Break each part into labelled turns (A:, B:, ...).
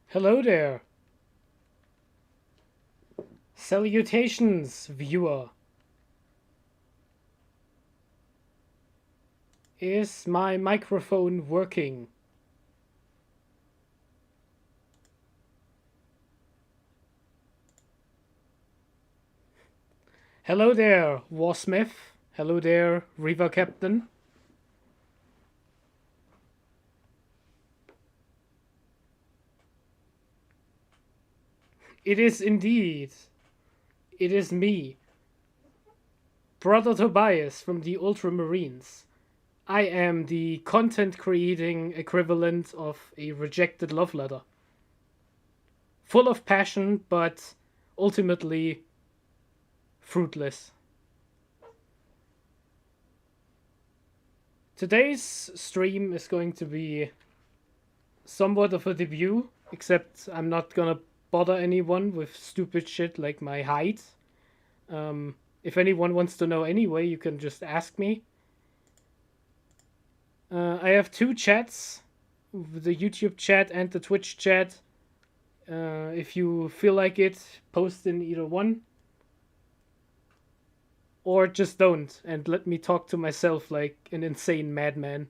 A: Hello there. Salutations, viewer. Is my microphone working? Hello there, Warsmith. Hello there, River Captain. It is indeed. It is me, Brother Tobias from the Ultramarines. I am the content creating equivalent of a rejected love letter. Full of passion, but ultimately fruitless. Today's stream is going to be somewhat of a debut, except I'm not gonna bother anyone with stupid shit like my height. If anyone wants to know anyway, you can just ask me. I have two chats, the YouTube chat and the Twitch chat. If you feel like it, post in either one. Or just don't, and let me talk to myself like an insane madman.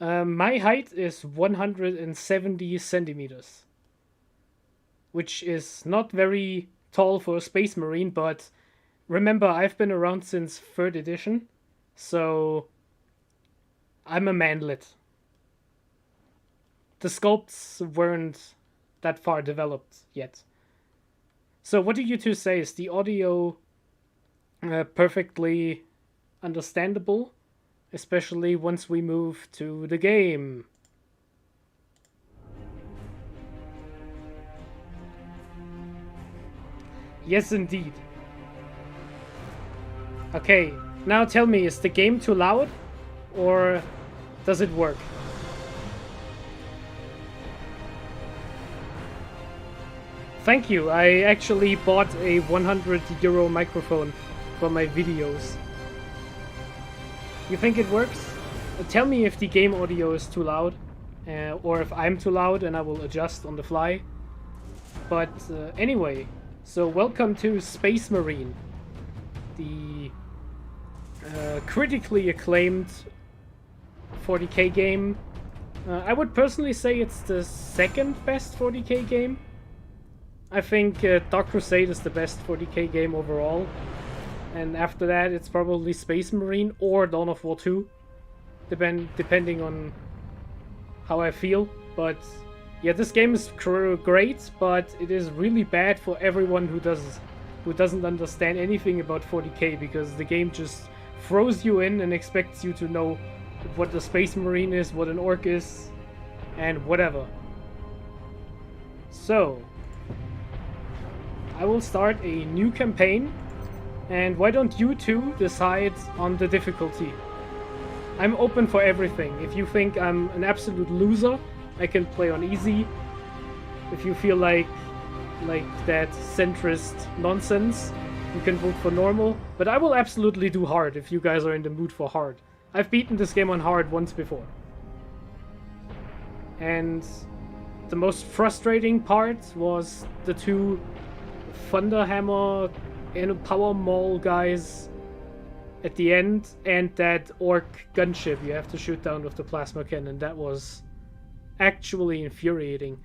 A: My height is 170 centimeters. Which is not very tall for a Space Marine, but remember, I've been around since 3rd edition, so I'm a manlet. The sculpts weren't that far developed yet. So what do you two say? Is the audio perfectly understandable, especially once we move to the game? Yes, indeed. Okay, now tell me, is the game too loud? Or does it work? Thank you, I actually bought a €100 microphone for my videos. You think it works? Tell me if the game audio is too loud, or if I'm too loud and I will adjust on the fly. But anyway, so welcome to Space Marine, the critically acclaimed 40k game. I would personally say it's the second best 40k game. I think Dark Crusade is the best 40k game overall. And after that, it's probably Space Marine or Dawn of War 2. Depending on how I feel. But yeah, this game is great, but it is really bad for everyone who doesn't understand anything about 40k, because the game just throws you in and expects you to know what a Space Marine is, what an Orc is, and whatever. So, I will start a new campaign, and why don't you two decide on the difficulty? I'm open for everything. If you think I'm an absolute loser, I can play on easy. If you feel like that centrist nonsense, you can vote for normal. But I will absolutely do hard if you guys are in the mood for hard. I've beaten this game on hard once before. And the most frustrating part was the two Thunderhammer and Power Maul guys at the end, and that Orc gunship you have to shoot down with the plasma cannon. That was actually infuriating.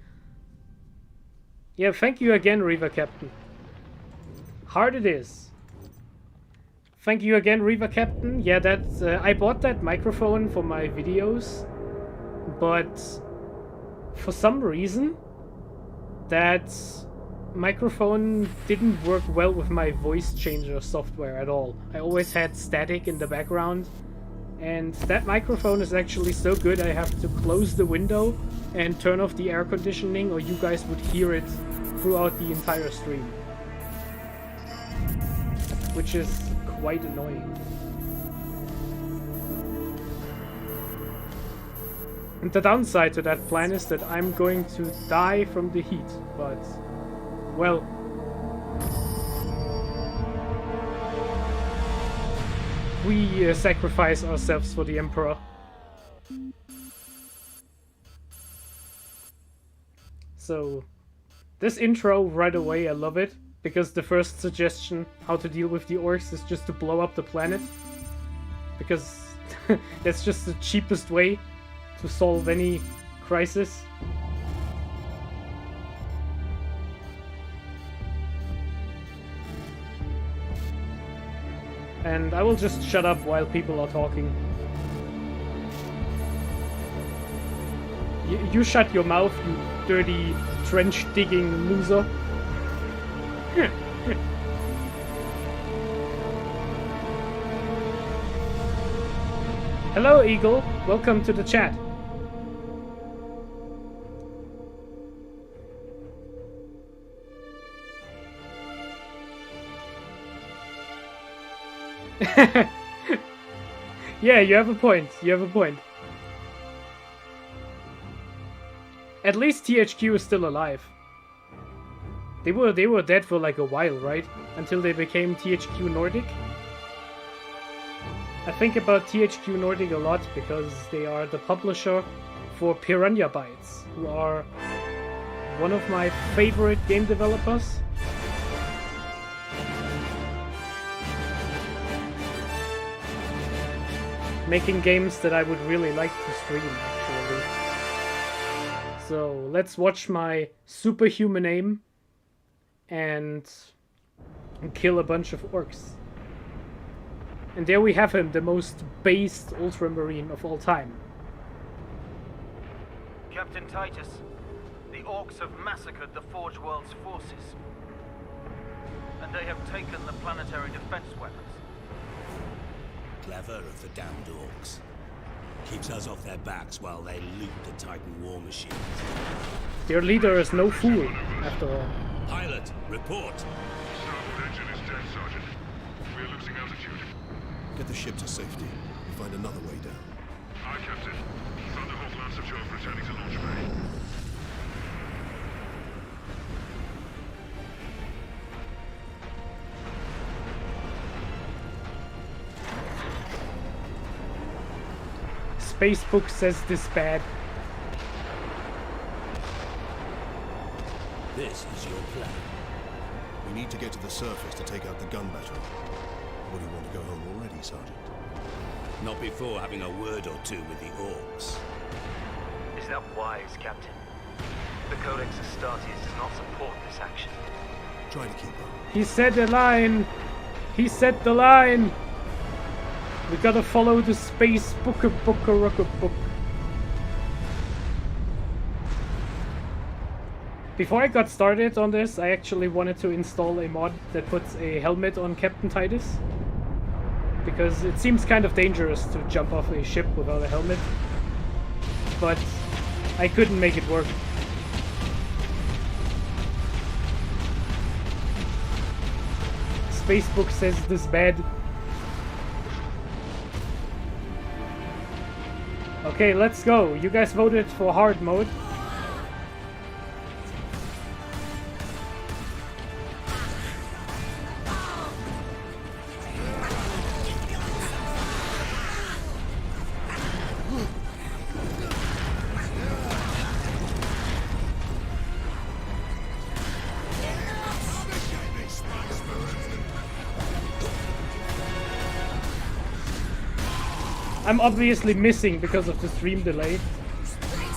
A: Yeah, thank you again, Reaver Captain. Hard it is. Thank you again, Reaver Captain. Yeah, that's I bought that microphone for my videos, but for some reason that microphone didn't work well with my voice changer software at all. I always had static in the background, and that microphone is actually so good I have to close the window and turn off the air conditioning, or you guys would hear it throughout the entire stream, which is quite annoying. And the downside to that plan is that I'm going to die from the heat, but well, we sacrifice ourselves for the Emperor. So this intro right away, I love it, because the first suggestion how to deal with the orcs is just to blow up the planet, because that's just the cheapest way to solve any crisis. And I will just shut up while people are talking. You shut your mouth, you dirty trench-digging loser. Hello, Eagle. Welcome to the chat. Yeah, you have a point. You have a point. At least THQ is still alive. They were dead for like a while, right? Until they became THQ Nordic. I think about THQ Nordic a lot because they are the publisher for Piranha Bytes, who are one of my favorite game developers. Making games that I would really like to stream, actually. So let's watch my superhuman aim and kill a bunch of orcs. And there we have him, the most based ultramarine of all time.
B: Captain Titus, the orcs have massacred the Forge World's forces. And they have taken the planetary defense weapons.
C: Clever of the damned orcs. Keeps us off their backs while they loot the Titan war machines.
A: Their leader is no fool, after all.
C: Pilot, report.
D: Starboard engine is dead, Sergeant. We're losing altitude.
E: Get the ship to safety and find another way down.
D: Aye, Captain. Thunderhawk Lancer 12 returning to launch bay.
A: Facebook says this bad.
C: This is your plan.
E: We need to get to the surface to take out the gun battery. Or do you want to go home already, Sergeant?
C: Not before having a word or two with the orcs.
B: Is that wise, Captain? The Codex Astartes does not support this action.
E: Try to keep up.
A: He said the line! He said the line! We gotta follow the space book. Before I got started on this, I actually wanted to install a mod that puts a helmet on Captain Titus. Because it seems kind of dangerous to jump off a ship without a helmet. But I couldn't make it work. Spacebook says this bad. Okay, let's go. You guys voted for hard mode. I'm obviously missing because of the stream delay,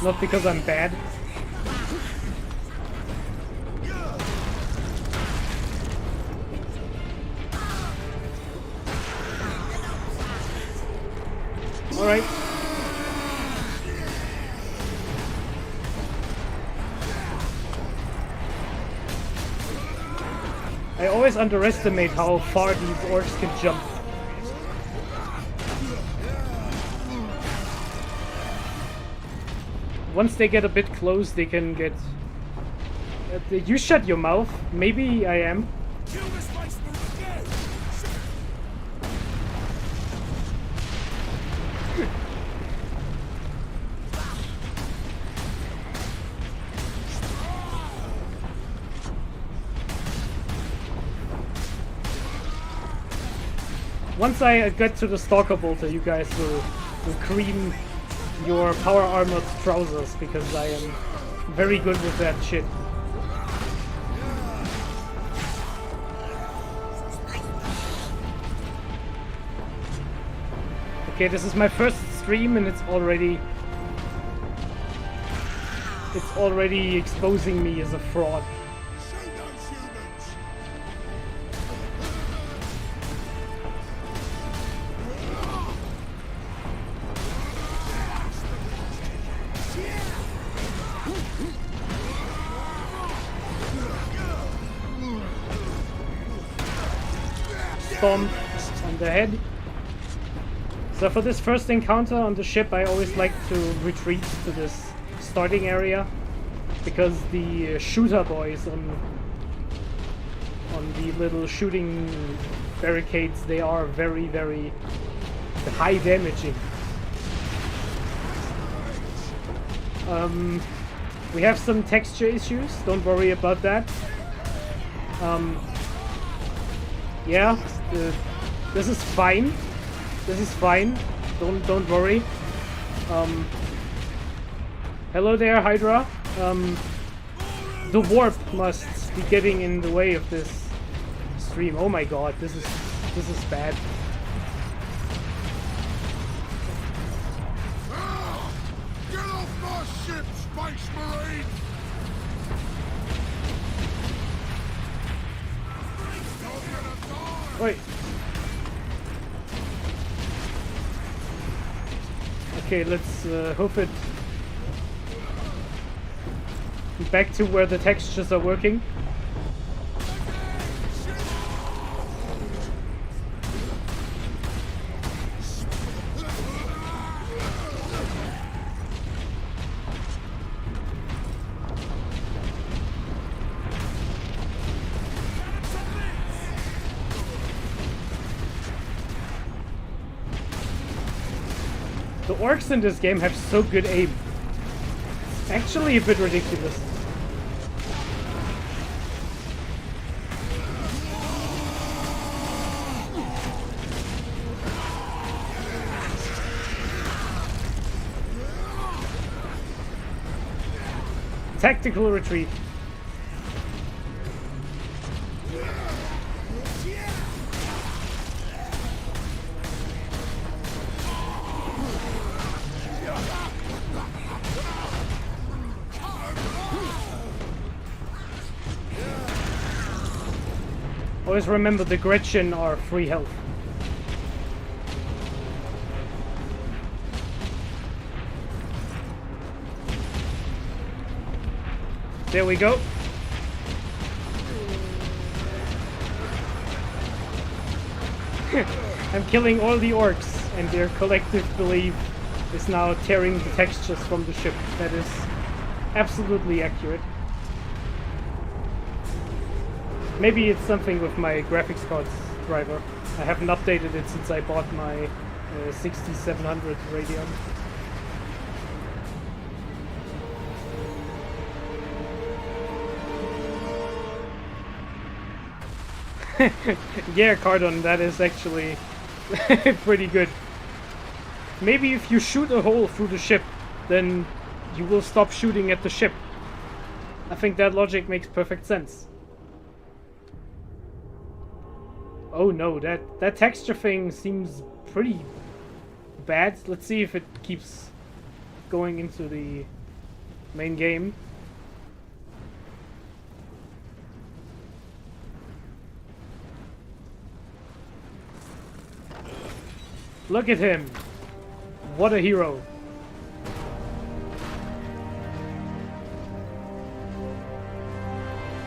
A: not because I'm bad. Alright. I always underestimate how far these orcs can jump. Once they get a bit close, they can get... you shut your mouth. Maybe I am. Once I get to the Stalker Bolter, you guys will cream your power armored trousers, because I am very good with that shit. Okay, this is my first stream and it's already exposing me as a fraud. Stomp on the head. So for this first encounter on the ship, I always like to retreat to this starting area because the shooter boys on the little shooting barricades, they are very, very high damaging. We have some texture issues, don't worry about that. Yeah, this is fine. This is fine. Don't worry. Hello there, Hydra. The warp must be getting in the way of this stream. Oh my god, this is bad.
E: Get off my ship, Space Marine!
A: Wait. Okay, let's hope it... Back to where the textures are working. The orcs in this game have so good aim. It's actually a bit ridiculous. Tactical retreat. Always remember the Gretchen are free health. There we go. I'm killing all the orcs, and their collective belief is now tearing the textures from the ship. That is absolutely accurate. Maybe it's something with my graphics card driver. I haven't updated it since I bought my 6700 Radeon. Yeah, Cardon, that is actually pretty good. Maybe if you shoot a hole through the ship, then you will stop shooting at the ship. I think that logic makes perfect sense. Oh no, that texture thing seems pretty bad. Let's see if it keeps going into the main game. Look at him! What a hero!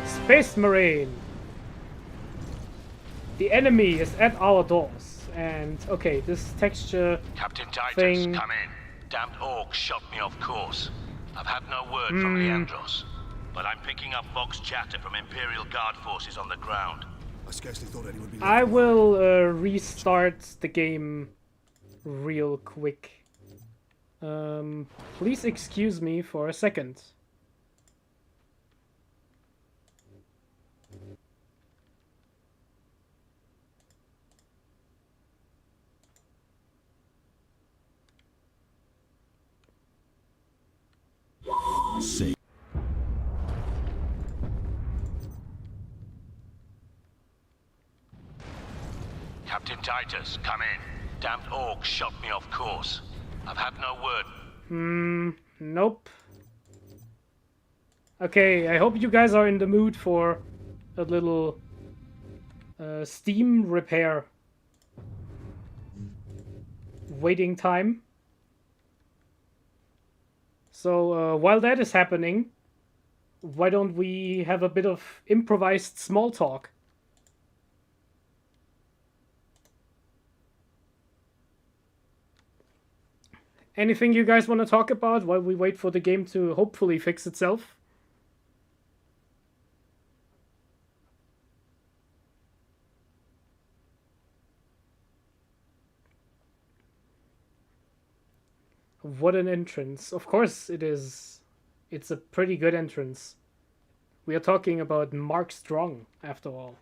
A: Space Marine! The enemy is at our doors. And okay, this texture
C: Captain Titus,
A: thing...
C: come in. Damned orcs shot me off course. I've had no word from Leandros, but I'm picking up Vox chatter from Imperial Guard forces on the ground.
E: I scarcely thought anyone would be.
A: I will restart the game real quick. Please excuse me for a second.
E: Say.
C: Captain Titus, come in. Damned orcs shot me off course. I've had no word.
A: Nope. Okay, I hope you guys are in the mood for a little steam repair. Waiting time. So while that is happening, why don't we have a bit of improvised small talk? Anything you guys want to talk about while we wait for the game to hopefully fix itself? What an entrance. Of course it is. It's a pretty good entrance. We are talking about Mark Strong, after all.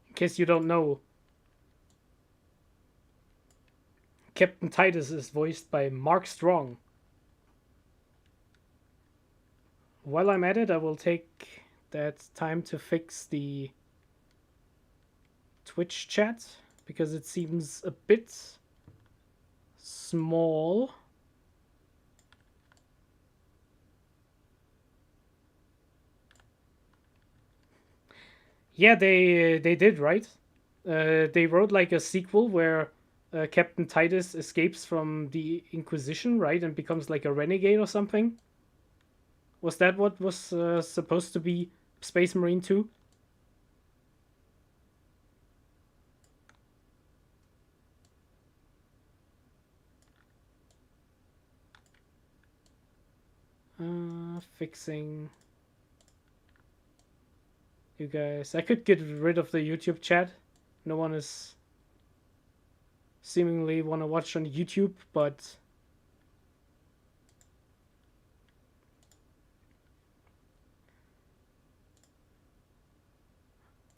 A: In case you don't know, Captain Titus is voiced by Mark Strong. While I'm at it, I will take that time to fix the Twitch chat, because it seems a bit small. Yeah, they did, right? They wrote like a sequel where Captain Titus escapes from the Inquisition, right? And becomes like a renegade or something? Was that what was supposed to be Space Marine 2? Fixing... You guys, I could get rid of the YouTube chat. No one is seemingly want to watch on YouTube, but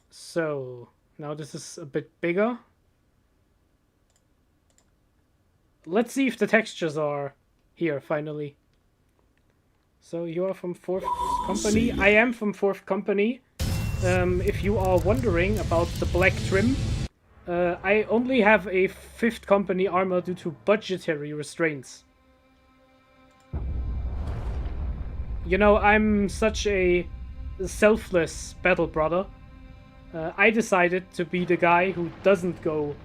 A: so now this is a bit bigger. Let's see if the textures are here finally. So you are from 4th Company. I am from 4th Company. If you are wondering about the black trim, I only have a 5th Company armor due to budgetary restraints. You know, I'm such a selfless battle brother. I decided to be the guy who doesn't go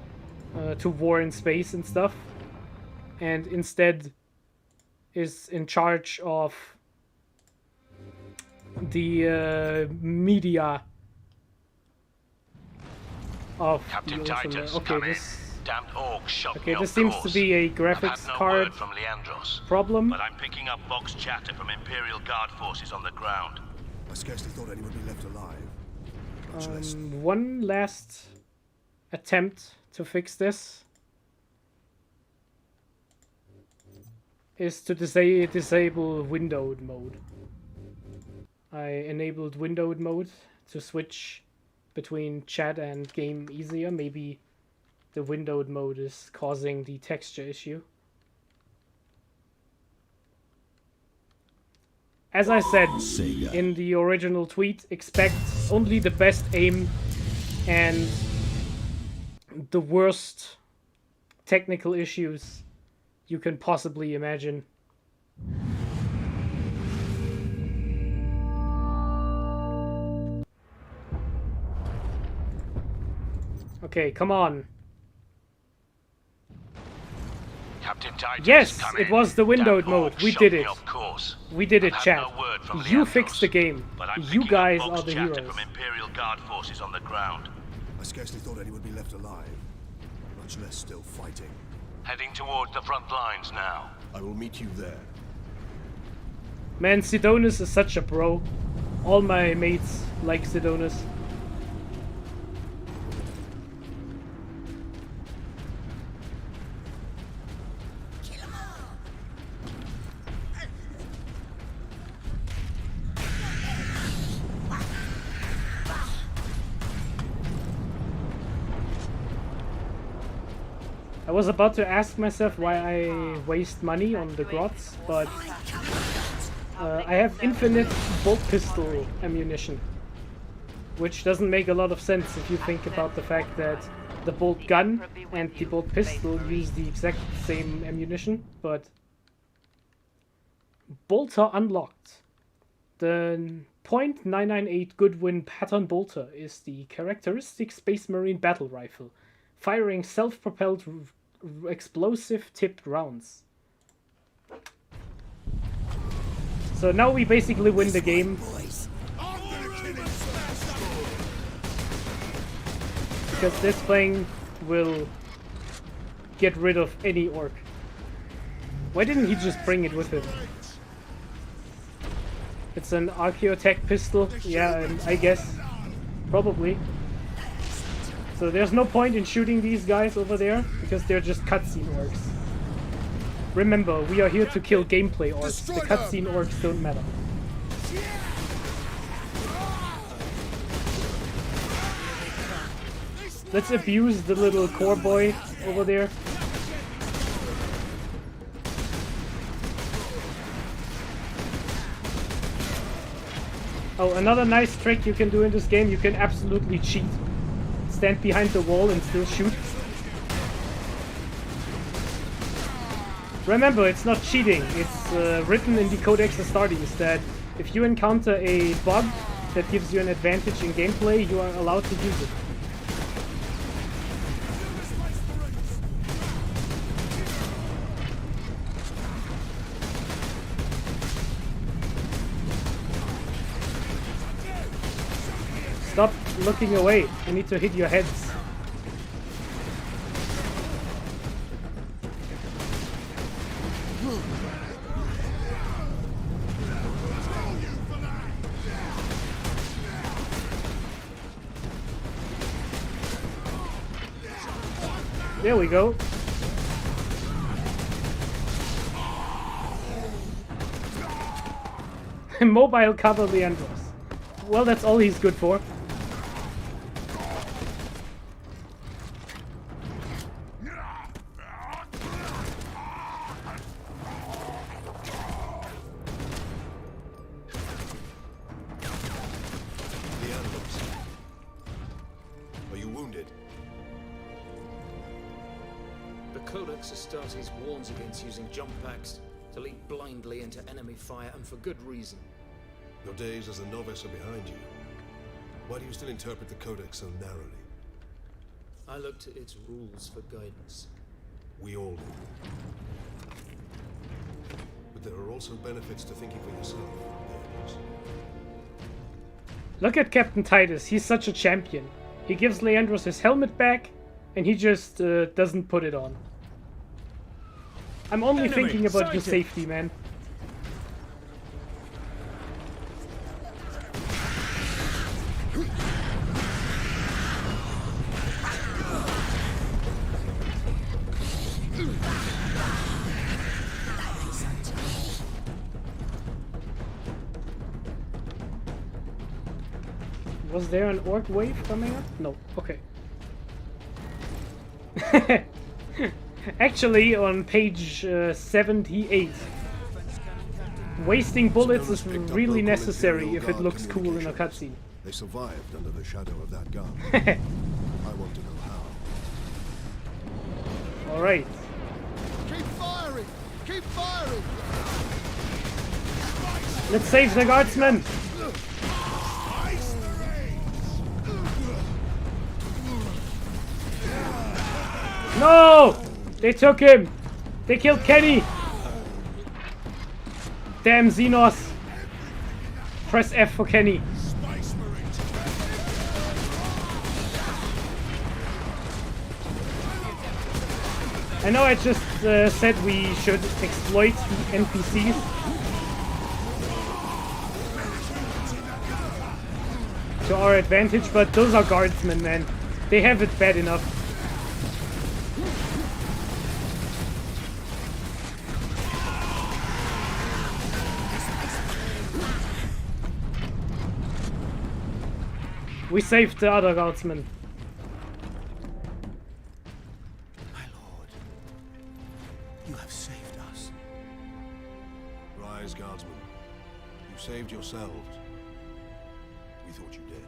A: to war in space and stuff, and instead is in charge of the media of
C: Captain
A: the
C: Titus,
A: okay,
C: come
A: this
C: in. Damned orcs shot
A: okay,
C: me
A: this
C: off
A: seems
C: course.
A: to be a
C: I've
A: graphics
C: had no
A: card
C: word from Leandros,
A: problem.
C: but I'm picking up box chatter from Imperial Guard forces on the ground.
E: I scarcely thought anyone would be left alive. Much less.
A: One last attempt to fix this is to disable windowed mode. I enabled windowed mode to switch between chat and game easier. Maybe the windowed mode is causing the texture issue. As I said in the original tweet, expect only the best aim and the worst technical issues you can possibly imagine. Okay, come on.
C: Captain Titus,
A: Yes,
C: come
A: it
C: in.
A: was the windowed
C: Damned
A: mode.
C: orcs
A: We
C: shot
A: did
C: me
A: it.
C: off course.
A: We did it,
C: I've
A: chat.
C: had no word from
A: You
C: Leandros,
A: fixed the game.
C: but I'm
A: You
C: picking
A: guys
C: up
A: are
C: box
A: the
C: chatter
A: heroes.
C: from Imperial Guard forces on the ground.
E: I scarcely thought anyone would be left alive. Much less still fighting.
C: Heading toward the front lines now.
E: I will meet you there.
A: Man, Sidonus is such a bro. All my mates like Sidonus. I was about to ask myself why I waste money on the grots, but I have infinite bolt pistol ammunition, which doesn't make a lot of sense if you think about the fact that The bolt gun and the bolt pistol use the exact same ammunition, but bolter unlocked. The .998 Goodwin pattern bolter is the characteristic Space Marine battle rifle, firing self-propelled explosive-tipped rounds. So now we basically win the game. Because this thing will get rid of any orc. Why didn't he just bring it with him? It's an Archaeotech pistol. Yeah, I guess. Probably. So there's no point in shooting these guys over there, because they're just cutscene orcs. Remember, we are here to kill gameplay orcs. The cutscene orcs don't matter. Let's abuse the little core boy over there. Oh, another nice trick you can do in this game, you can absolutely cheat. Stand behind the wall and still shoot. Remember, it's not cheating. It's written in the Codex Astartes that if you encounter a bug that gives you an advantage in gameplay, you are allowed to use it. Stop looking away. I need to hit your heads. There we go. Mobile cover Leandros. Well, that's all he's good for.
E: Are you wounded?
F: The Codex Astartes warns against using jump packs to leap blindly into enemy fire, and for good reason.
E: Your days as a novice are behind you. Why do you still interpret the Codex so narrowly?
F: I look to its rules for guidance.
E: We all do. But there are also benefits to thinking for yourself. Leandros.
A: Look at Captain Titus, he's such a champion. He gives Leandros his helmet back, and he just doesn't put it on. I'm only thinking about your safety, man. Was there an orc wave coming up? No. Okay. Actually, on page 78, wasting bullets is really necessary if it looks cool in a cutscene.
E: They survived under the shadow of that gun. I want to know how.
A: All right.
E: Keep firing! Keep firing!
A: Let's save the guardsmen. No! They took him! They killed Kenny! Damn Xenos! Press F for Kenny. I know I just said we should exploit the NPCs. To our advantage, but those are guardsmen, man. They have it bad enough. We saved the other guardsmen.
E: My lord, you have saved us. Rise, guardsmen. You saved yourselves. We thought you did.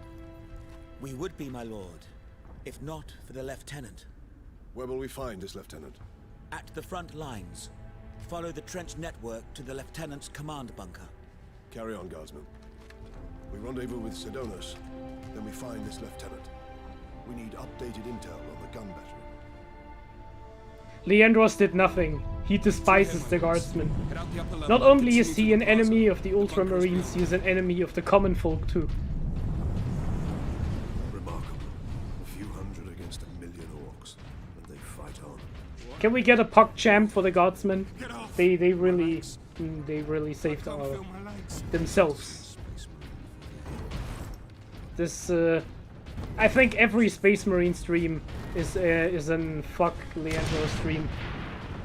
G: We would be, my lord, if not for the lieutenant.
E: Where will we find this lieutenant?
G: At the front lines. Follow the trench network to the lieutenant's command bunker.
E: Carry on, guardsman. We rendezvous with Sidonus, then we find this lieutenant. We need updated intel on the gun battery.
A: Leandros did nothing. He despises the guardsmen. Not only is he an enemy of the Ultramarines, he is an enemy of the common folk too.
E: Remarkable. A few hundred against 1,000,000 orcs, and they fight on.
A: Can we get a puck champ for the guardsmen? They really saved themselves. This I think every Space Marine stream is an fuck Leandro stream.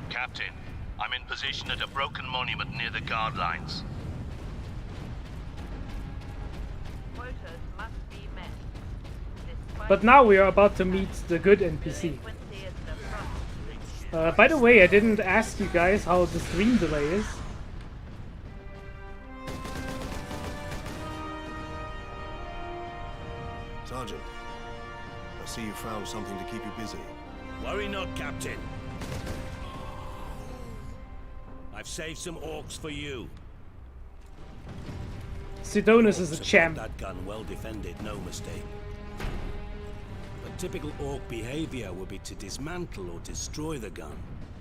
C: Captain, I'm in position at a broken monument near the guard lines.
H: Quotas must be met.
A: But now we are about to meet the good NPC.
H: Frequency is the front.
A: By the way, I didn't ask you guys how the stream delay is.
E: Sergeant, I see you found something to keep you busy.
I: Worry not, Captain. I've saved some orcs for you.
A: Sidonus is a
I: Orcs have
A: champ.
I: got that gun well defended, no mistake. But typical orc behavior would be to dismantle or destroy the gun.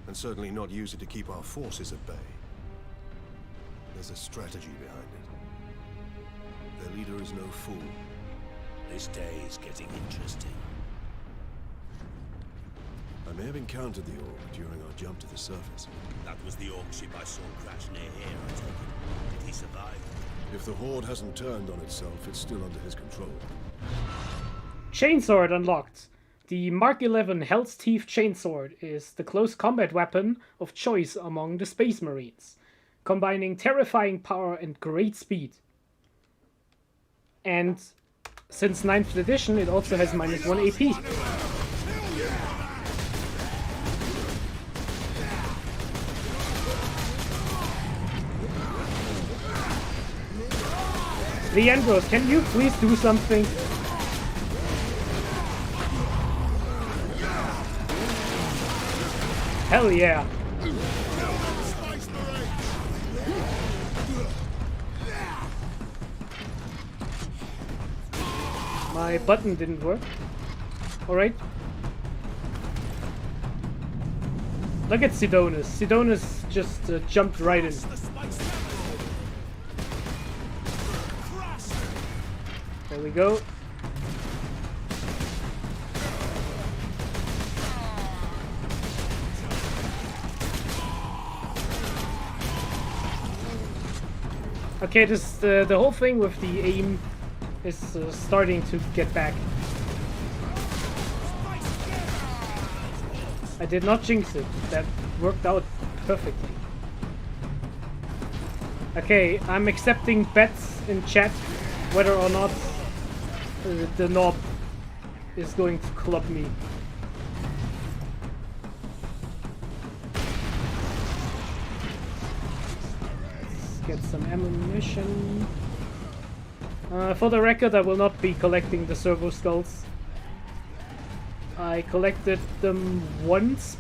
E: And certainly not use it to keep our forces at bay. There's a strategy behind it. Their leader is no fool.
I: This day is getting interesting.
E: I may have encountered the orc during our jump to the surface.
I: That was the orc ship I saw crash near here, I take it. Did he survive?
E: If the Horde hasn't turned on itself, it's still under his control.
A: Chainsword unlocked. The Mark 11 Hell's Teeth Chainsword is the close combat weapon of choice among the Space Marines, combining terrifying power and great speed. And since 9th edition, it also has -1 AP. Leandros, can you please do something? Hell yeah. My button didn't work. Alright. Look at Sidonus. Sidonus just jumped right in. There we go. Okay, this the whole thing with the aim is starting to get back. I did not jinx it. That worked out perfectly. Okay, I'm accepting bets in chat whether or not the knob is going to club me. Let's get some ammunition. For the record, I will not be collecting the servo skulls. I collected them once,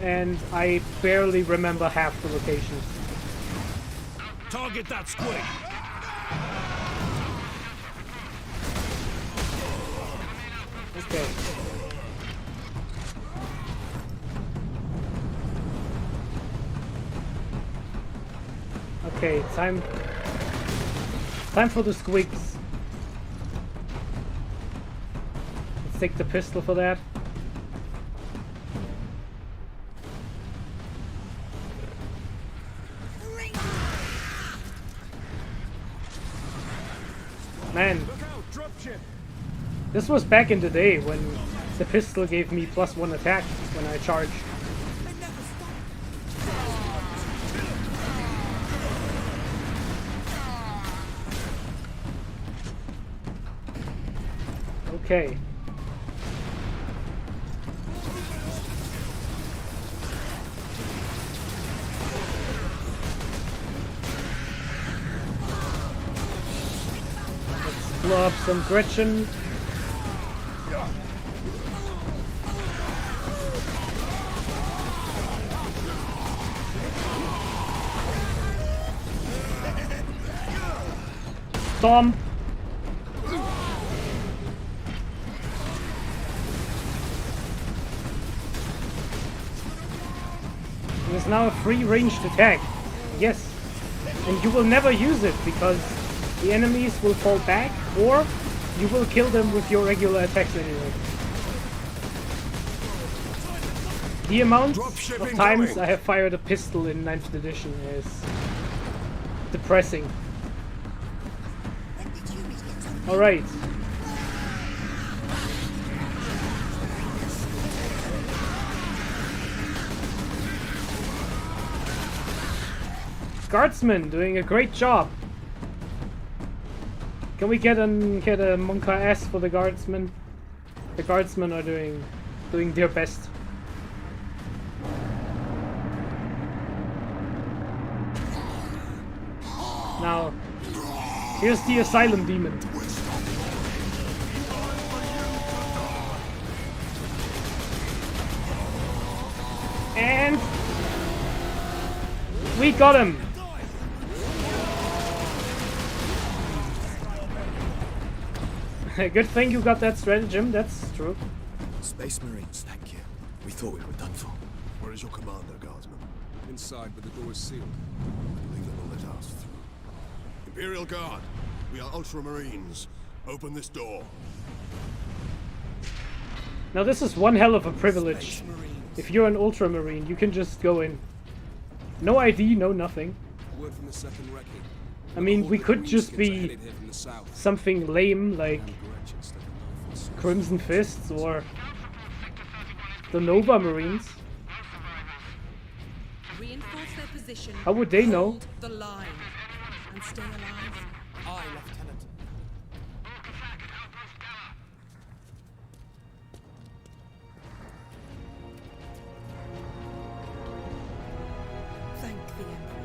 A: and I barely remember half the locations.
I: Target that squid!
A: Okay. Okay, time for the squigs. Let's take the pistol for that. Man, this was back in the day when the pistol gave me +1 attack when I charged. Okay. Let's blow up some Gretchen. Stomp. It is now a free ranged attack. Yes. And you will never use it because the enemies will fall back or you will kill them with your regular attacks anyway. The amount of times I have fired a pistol in 9th edition is depressing. Alright. Guardsmen doing a great job. Can we get a Monka S for the guardsmen? The guardsmen are doing their best. Now, here's the asylum demon. And we got him. Good thing you got that stratagem, that's true.
E: Space Marines, thank you. We thought we were done for. Where is your commander, Guardsman?
D: Inside, but the door is sealed.
E: I believe they will let us through. Imperial Guard, we are Ultramarines. Open this door.
A: Now this is one hell of a privilege. If you're an Ultramarine, you can just go in. No ID, no nothing.
D: Word from the second recce.
A: I mean, we could just be something lame like Crimson Fists or the Nova Marines.
J: Reinforce their position.
A: How would they know?
J: Hold the line and stay alive.
F: Aye, Lieutenant.
J: Thank the Emperor.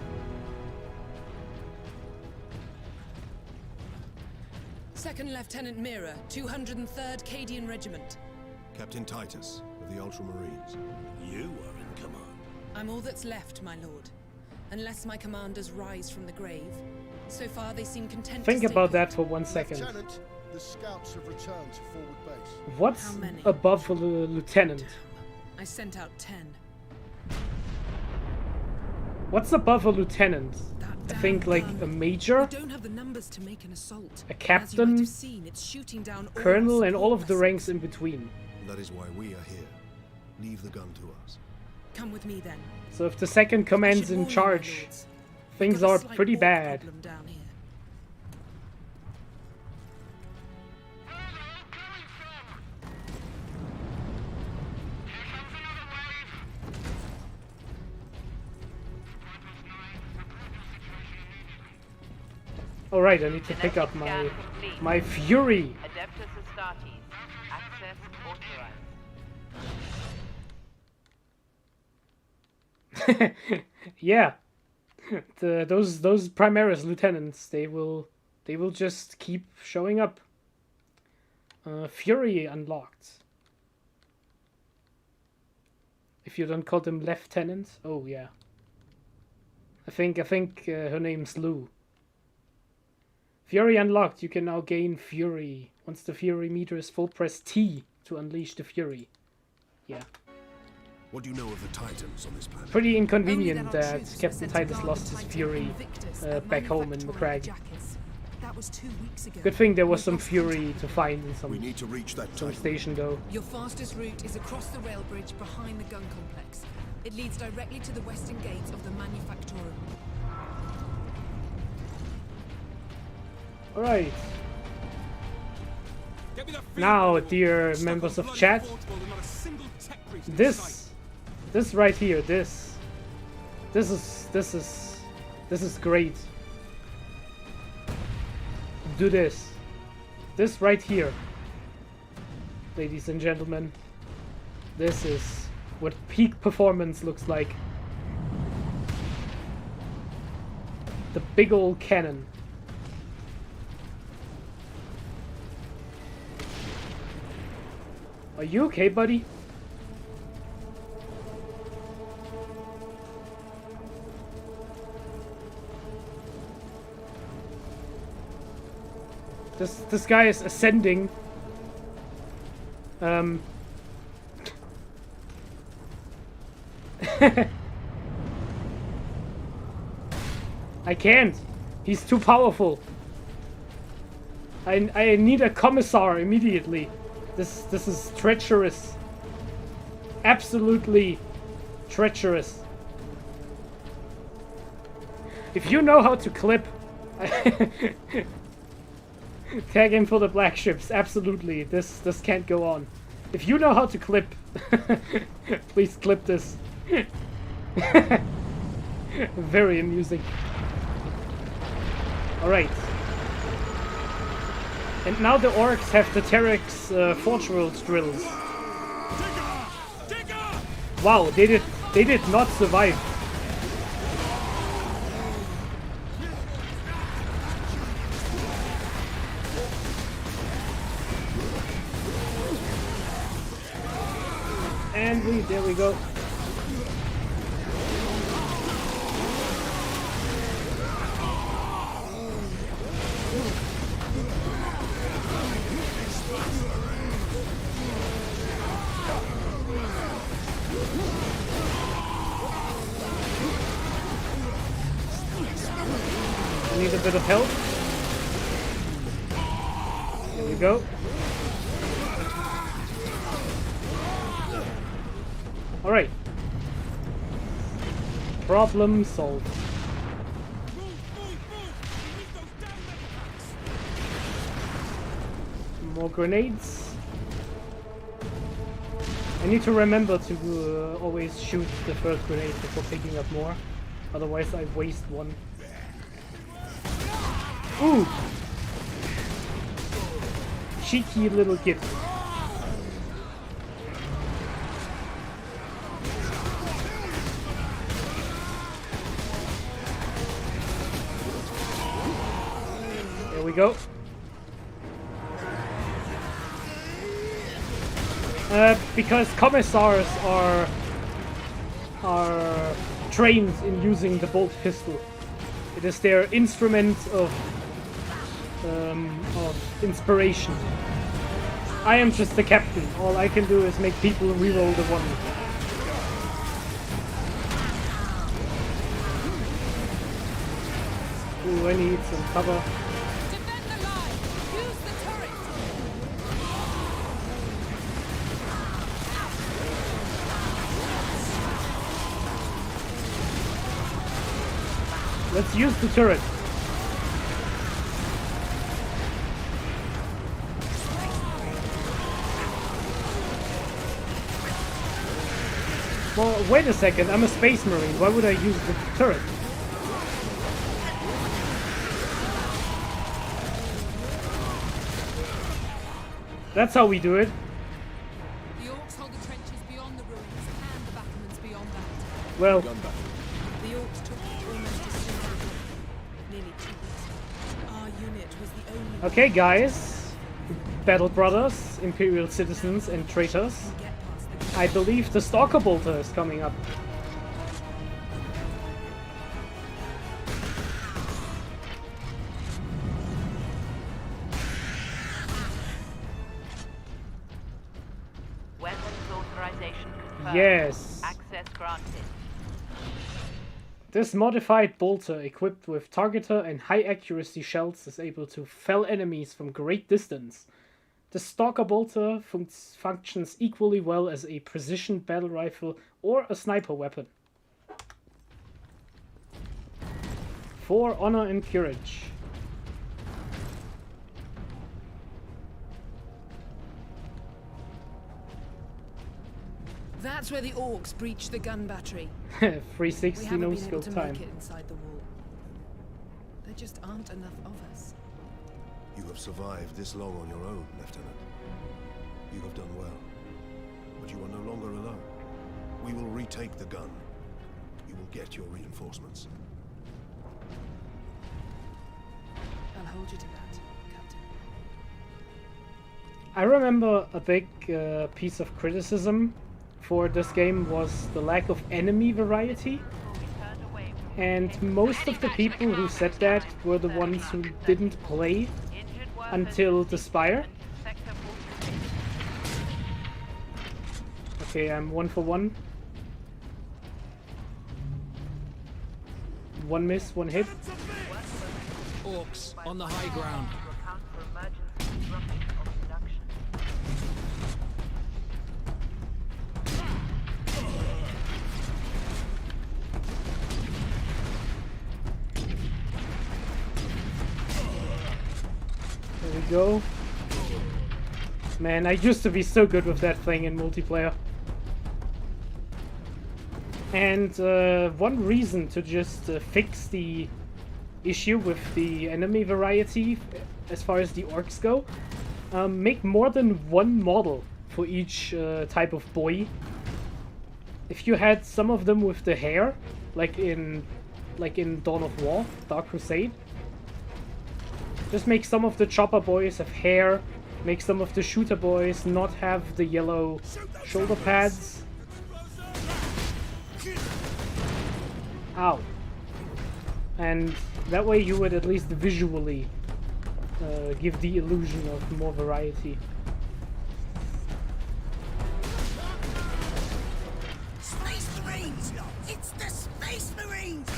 J: Second Lieutenant Mira, 203rd Cadian Regiment.
E: Captain Titus of the Ultramarines.
I: You are in command.
J: I'm all that's left, my lord. Unless my commanders rise from the grave. So far, they seem content
A: Think
J: to stay
A: about
J: put.
A: that for 1 second.
K: Lieutenant, the scouts have returned to forward base.
A: What's
J: How many?
A: above a lieutenant?
J: I sent out 10.
A: What's above a lieutenant? I think like a major,
J: We don't have the numbers to make an assault.
A: a
J: As you might
A: captain,
J: have seen, it's shooting down all
A: colonel,
J: our
A: and all of
J: support
A: the
J: vessels.
A: ranks in between.
E: That is why we are here. Leave the gun to us.
J: Come with me then.
A: So if the second command's
J: Should
A: in
J: warn you, my
A: charge,
J: lords. We've
A: things
J: got a
A: are
J: slight
A: pretty
J: orc
A: bad.
J: problem down here.
A: Alright, I need to pick up my Fury.
H: Adeptus Astartes. Access authorized.
A: Yeah. Those Primaris lieutenants, they will just keep showing up. Fury unlocked. If you don't call them lieutenants. Oh yeah. I think her name's Lou. Fury unlocked. You can now gain Fury. Once the Fury meter is full, press T to unleash the Fury. Yeah.
E: What do you know of the Titans on this planet?
A: Pretty inconvenient
J: Only that our
A: that
J: troops were
A: Captain
J: sent to
A: Titus
J: guard
A: lost
J: the
A: his
J: Titan
A: Fury
J: Invictus at
A: back home in
J: Manufactory
A: Macragge.
J: Jackets. That was 2 weeks ago.
A: Good thing there was
J: We
A: some
J: lost
A: Fury
J: contact.
A: to find in
E: We need to reach that
A: some
E: Titan.
A: station though.
J: Your fastest route is across the rail bridge behind the gun complex. It leads directly to the western gates of the Manufactorum.
A: Alright. Now, dear members of chat, this right here, this is great. Do this. This right here, ladies and gentlemen. This is what peak performance looks like. The big old cannon. Are you okay, buddy? This guy is ascending. I can't. He's too powerful. I need a commissar immediately. This is treacherous. Absolutely treacherous. If you know how to clip, tag him for the black ships. Absolutely, this can't go on. If you know how to clip, please clip this. Very amusing. All right. And now the orcs have the Terex Forge World drills. Wow, they did not survive. And there we go. Need a bit of help. There we go. Alright. Problem solved. More grenades. I need to remember to always shoot the first grenade before picking up more. Otherwise I waste one. Ooh! Cheeky little kid. There we go. Because commissars are trained in using the bolt pistol. It is their instrument of inspiration. I am just the captain. All I can do is make people reroll the one. Ooh, I need some cover.
J: Defend the line! Use the turret!
A: Let's use the turret. Well, wait a second, I'm a space marine. Why would I use the turret? That's how we do it.
J: The orcs hold the trenches beyond the ruins and the battlements beyond that.
A: Well,
J: The orcs took almost as soon as nearly 2 weeks. Our unit was the only
A: okay guys, battle brothers, imperial citizens and traitors.
J: one to get past the
A: I believe the Stalker Bolter is coming up.
H: Weapons authorization confirmed.
A: Yes.
H: Access granted.
A: This modified bolter, equipped with targeter and high accuracy shells, is able to fell enemies from great distance. The Stalker Bolter functions equally well as a precision battle rifle or a sniper weapon. For honor and courage.
J: That's where the orcs breached the gun battery.
A: 360
J: We haven't
A: no
J: been able
A: scope
J: to
A: time.
J: make it inside the wall. There just aren't enough of us.
E: You have survived this long on your own, Lieutenant. You have done well. But you are no longer alone. We will retake the gun. You will get your reinforcements.
J: I'll hold you to that, Captain.
A: I remember a big piece of criticism for this game was the lack of enemy variety. And most of the people who said that were the ones who didn't play until the spire.
H: Sector 46.
A: Okay, I'm 1 for 1. One miss, one hit.
F: Orcs on the high ground.
H: To account for emergency disruption of production.
A: There we go. Man, I used to be so good with that thing in multiplayer. And one reason to just fix the issue with the enemy variety as far as the orcs go, make more than one model for each type of boy. If you had some of them with the hair, like in Dawn of War, Dark Crusade, just make some of the chopper boys have hair, make some of the shooter boys not have the yellow shoulder pads. Ow. And that way you would at least visually give the illusion of more variety.
G: Space Marines! It's the Space Marines!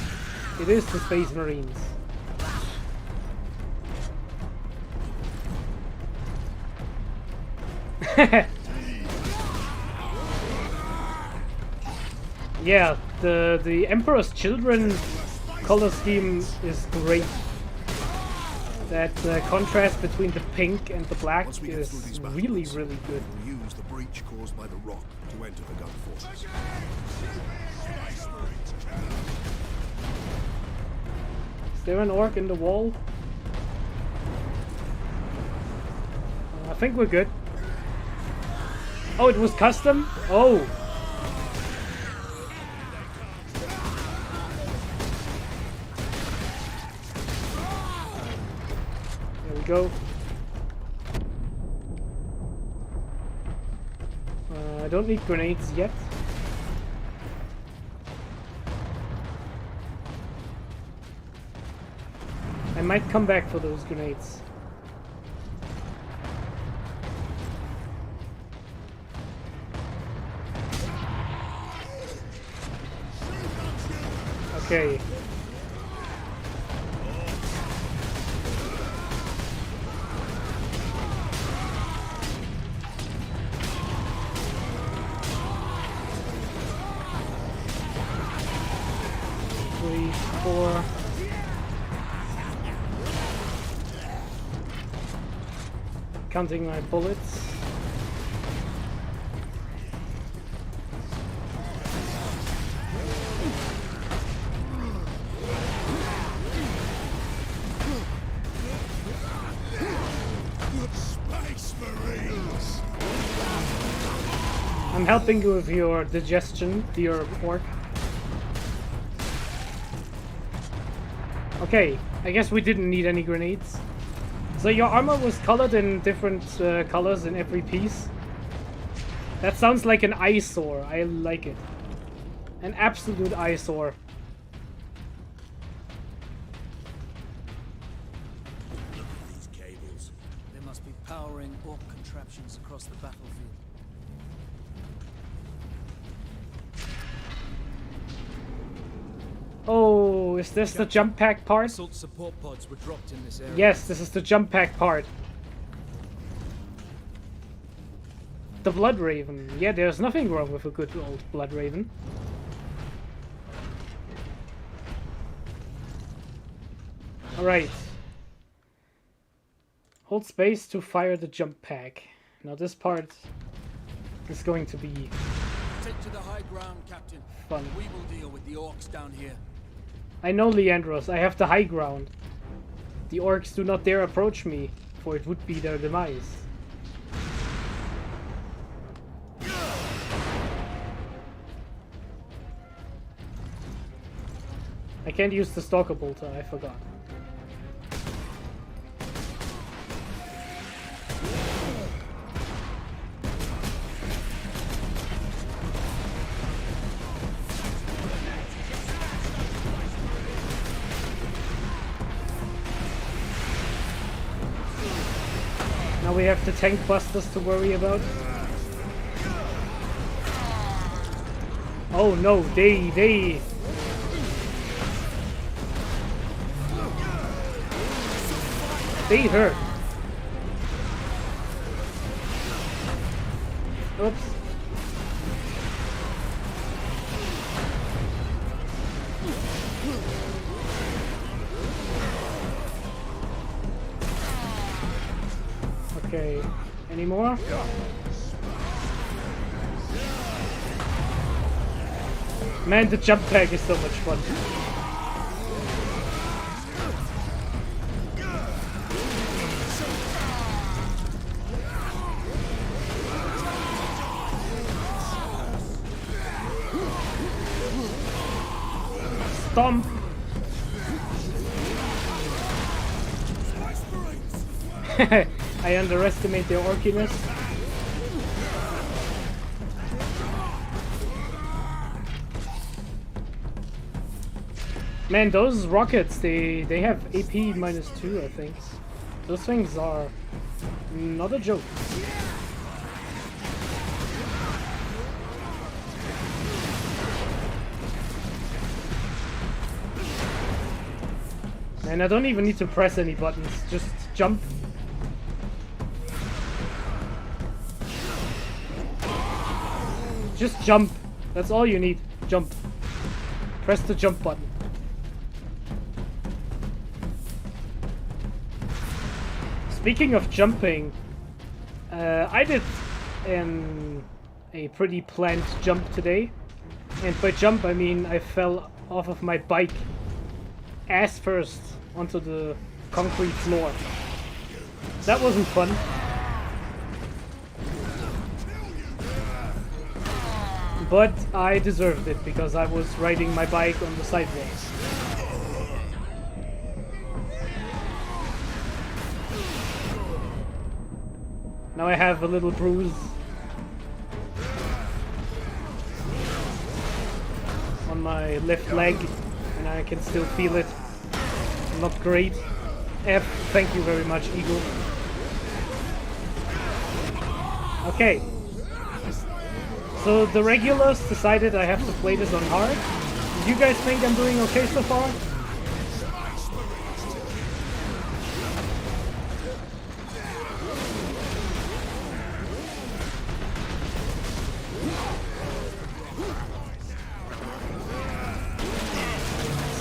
A: It is the Space Marines. Yeah, the Emperor's Children color scheme is great. That contrast between the pink and the black is really, really good.
E: We'll use the breach caused by the rock to enter the gun fortress.
A: Is there an orc in the wall? I think we're good. Oh, it was custom? Oh! There we go. I don't need grenades yet. I might come back for those grenades. Okay. Three, four. Counting my bullets.
E: Space Marines!
A: I'm helping you with your digestion, dear orc. Okay, I guess we didn't need any grenades. So your armor was colored in different colors in every piece. That sounds like an eyesore. I like it. An absolute eyesore.
G: Look at these cables.
F: They must be powering orc contraptions across the battlefield.
A: Oh, is this the jump pack part?
F: Assault support pods were dropped in this area.
A: Yes, this is the jump pack part. The Blood Raven. Yeah, there's nothing wrong with a good old Blood Raven. Alright. Hold space to fire the jump pack. Now this part is going to be
F: Take to the high ground, Captain.
A: fun.
F: We will deal with the orcs down here.
A: I know, Leandros, I have the high ground. The orcs do not dare approach me, for it would be their demise. I can't use the Stalker Bolter, I forgot. Now we have the tank busters to worry about. Oh no, they hurt. Oops. Okay, any more? Man, the jump pack is so much fun. Stomp! I underestimate their orkiness. Man, those rockets, they have AP -2, I think. Those things are not a joke. And I don't even need to press any buttons, just jump. Just jump. That's all you need. Jump. Press the jump button. Speaking of jumping, I did a pretty planned jump today. And by jump, I mean I fell off of my bike ass first onto the concrete floor. That wasn't fun. But I deserved it because I was riding my bike on the sidewalks. Now I have a little bruise on my left leg, and I can still feel it. Not great. F, thank you very much, Eagle. Okay. So the regulars decided I have to play this on hard. Do you guys think I'm doing okay so far?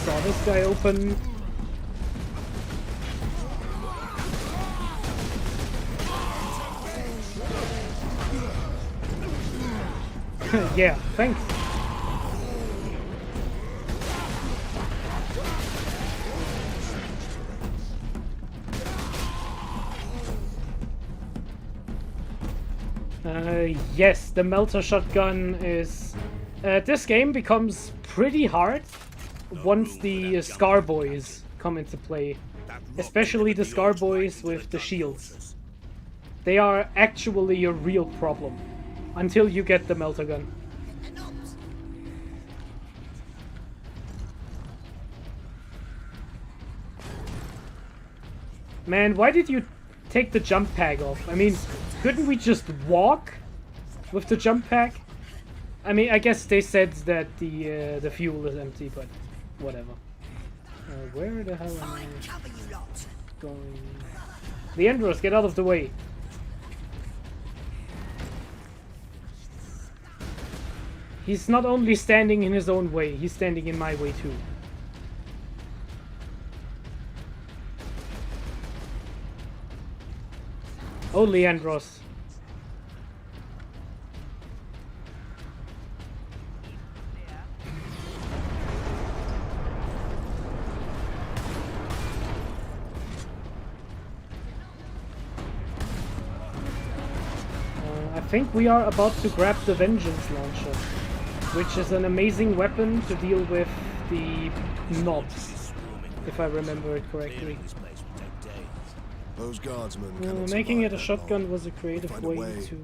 A: Saw this guy open. Yeah, thanks. Yes, the melter shotgun is... this game becomes pretty hard once the Scar Boys come into play. Especially the Scar Boys with the shields. They are actually a real problem. Until you get the melter gun. Man, why did you take the jump pack off? I mean, couldn't we just walk with the jump pack? I mean, I guess they said that the fuel is empty, but whatever. Where the hell am I going? Leandros, get out of the way. He's not only standing in his own way, he's standing in my way too. Oh, Leandros. I think we are about to grab the Vengeance Launcher, which is an amazing weapon to deal with the knobs, if I remember it correctly.
E: Those guardsmen
A: making it a shotgun was a creative way to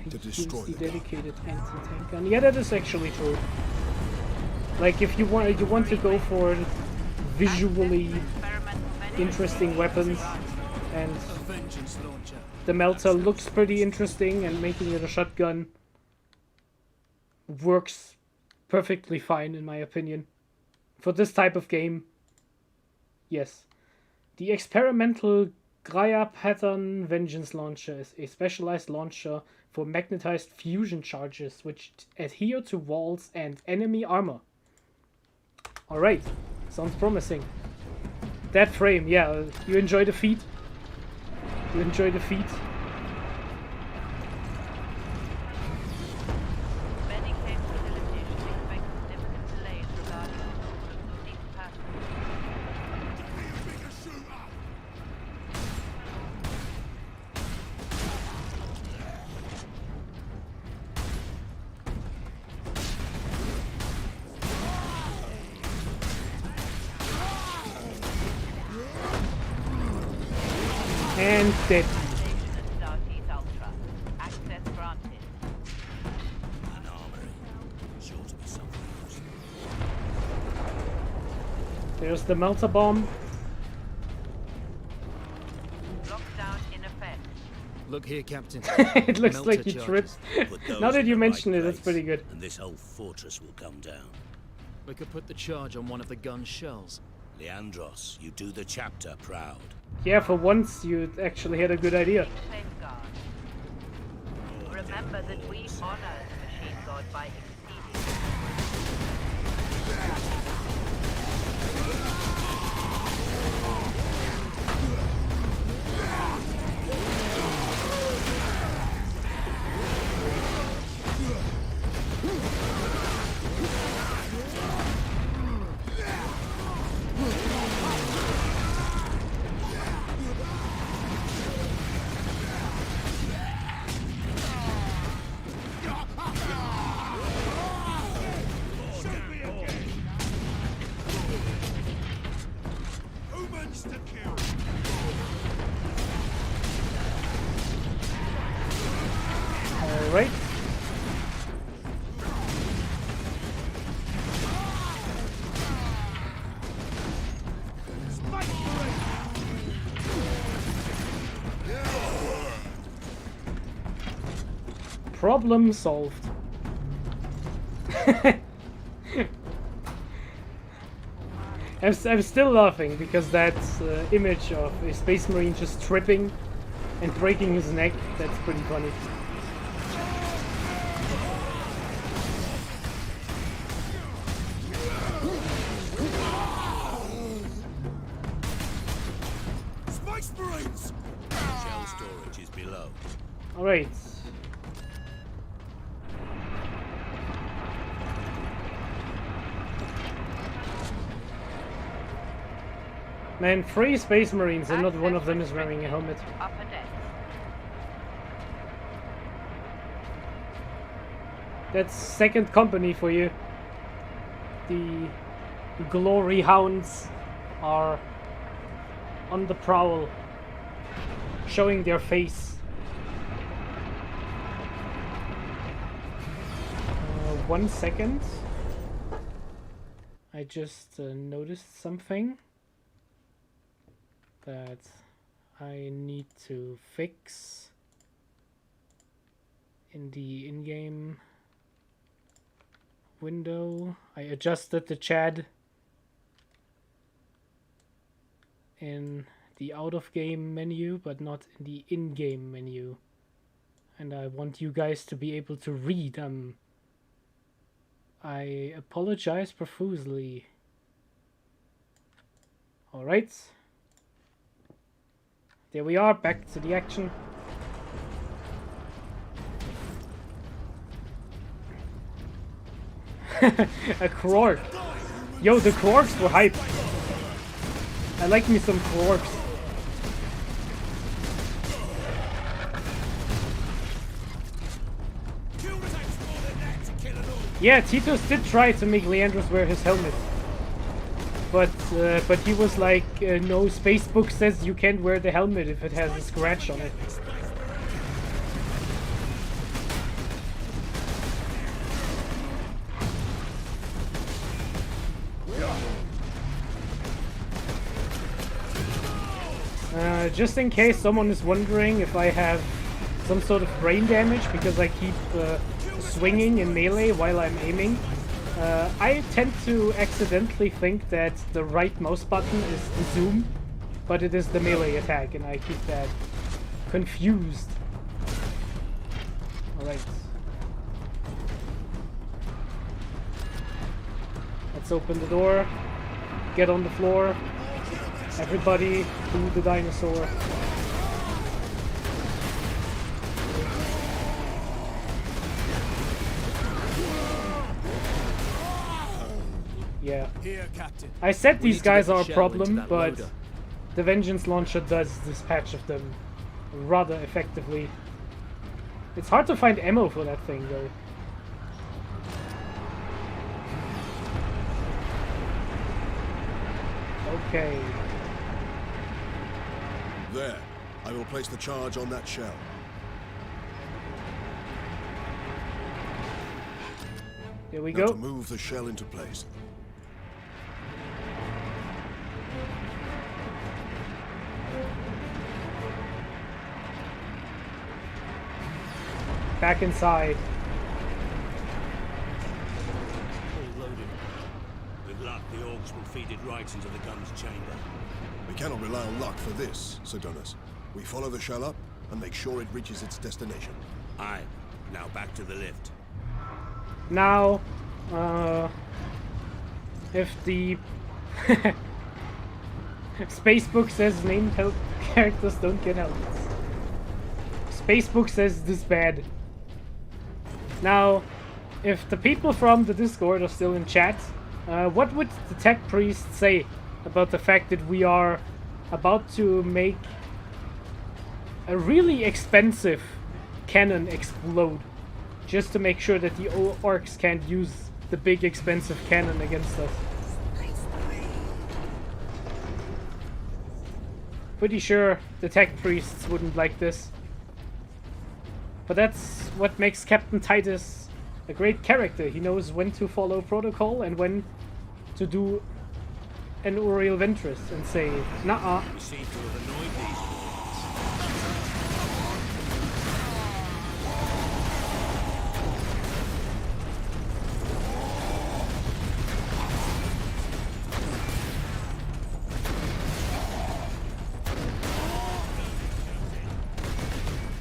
A: use the dedicated anti-tank gun. Yeah, that is actually true. Like, if you want to go for visually interesting weapons and The melter looks pretty interesting, and making it a shotgun works perfectly fine in my opinion. For this type of game, yes. The experimental Gaia pattern Vengeance launcher is a specialized launcher for magnetized fusion charges which adhere to walls and enemy armor. Alright, sounds promising. That frame, yeah, you enjoy the feat? You enjoy the feat?
H: Many came to the village expecting significant delays regarding the movement of these patterns.
A: And dead.
H: Access granted.
I: An armory. Sure to be something else.
A: There's the melter bomb.
H: Lockdown in effect.
F: Look here, Captain.
A: It looks
F: Melter
A: like he
F: charges.
A: tripped.
I: Put those
A: Now that
I: in
A: you
I: the
A: mention
I: right
A: it, that's
I: place,
A: pretty good.
I: And this whole fortress will come down.
F: We could put the charge on one of the gun's shells.
I: Leandros, you do the chapter proud.
A: Yeah, for once you actually had a good idea.
H: Safeguard. Remember that we honor the machine god by exceeding.
A: Alright. Problem solved. I'm still laughing because that image of a space marine just tripping and breaking his neck, that's pretty funny.
I: Space Marines! Shell storage is below.
A: Alright. Man, 3 space marines and not one of them is wearing a helmet.
H: Upper deck.
A: That's second company for you. The glory hounds are on the prowl, showing their face. 1 second. I just noticed something that I need to fix in the in-game window. I adjusted the chat in the out-of-game menu, but not in the in-game menu. And I want you guys to be able to read. I apologize profusely. Alright. There we are, back to the action. A Quark. Yo, the Quarks were hype. I like me some Quarks. Yeah, Titus did try to make Leandros wear his helmet. But he was like, no, Spacebook says you can't wear the helmet if it has a scratch on it. Just in case someone is wondering if I have some sort of brain damage because I keep swinging in melee while I'm aiming, I tend to accidentally think that the right mouse button is the zoom, but it is the melee attack, and I keep that confused. Alright. Let's open the door. Get on the floor. Everybody to the dinosaur. Yeah.
G: Here, Captain.
A: I said these guys are a
F: shell
A: problem,
F: into that
A: but
F: loader.
A: the Vengeance Launcher does dispatch of them rather effectively. It's hard to find ammo for that thing, though. Okay.
E: There. I will place the charge on that shell.
A: Here we
E: Now
A: go.
E: to move the shell into place.
A: Back inside.
I: All loaded. With luck, the orcs will feed it right into the gun's chamber.
E: We cannot rely on luck for this, Sidonus. We follow the shell up and make sure it reaches its destination.
I: Aye. Now back to the lift.
A: Now, if the Spacebook says named help characters don't get helped. Spacebook says this bad. Now, if the people from the Discord are still in chat, what would the tech priest say about the fact that we are about to make a really expensive cannon explode just to make sure that the orcs can't use the big expensive cannon against us? Pretty sure the tech priests wouldn't like this. But that's what makes Captain Titus a great character. He knows when to follow protocol and when to do an Uriel Ventress and say, nah-uh.
I: We seem to have annoyed these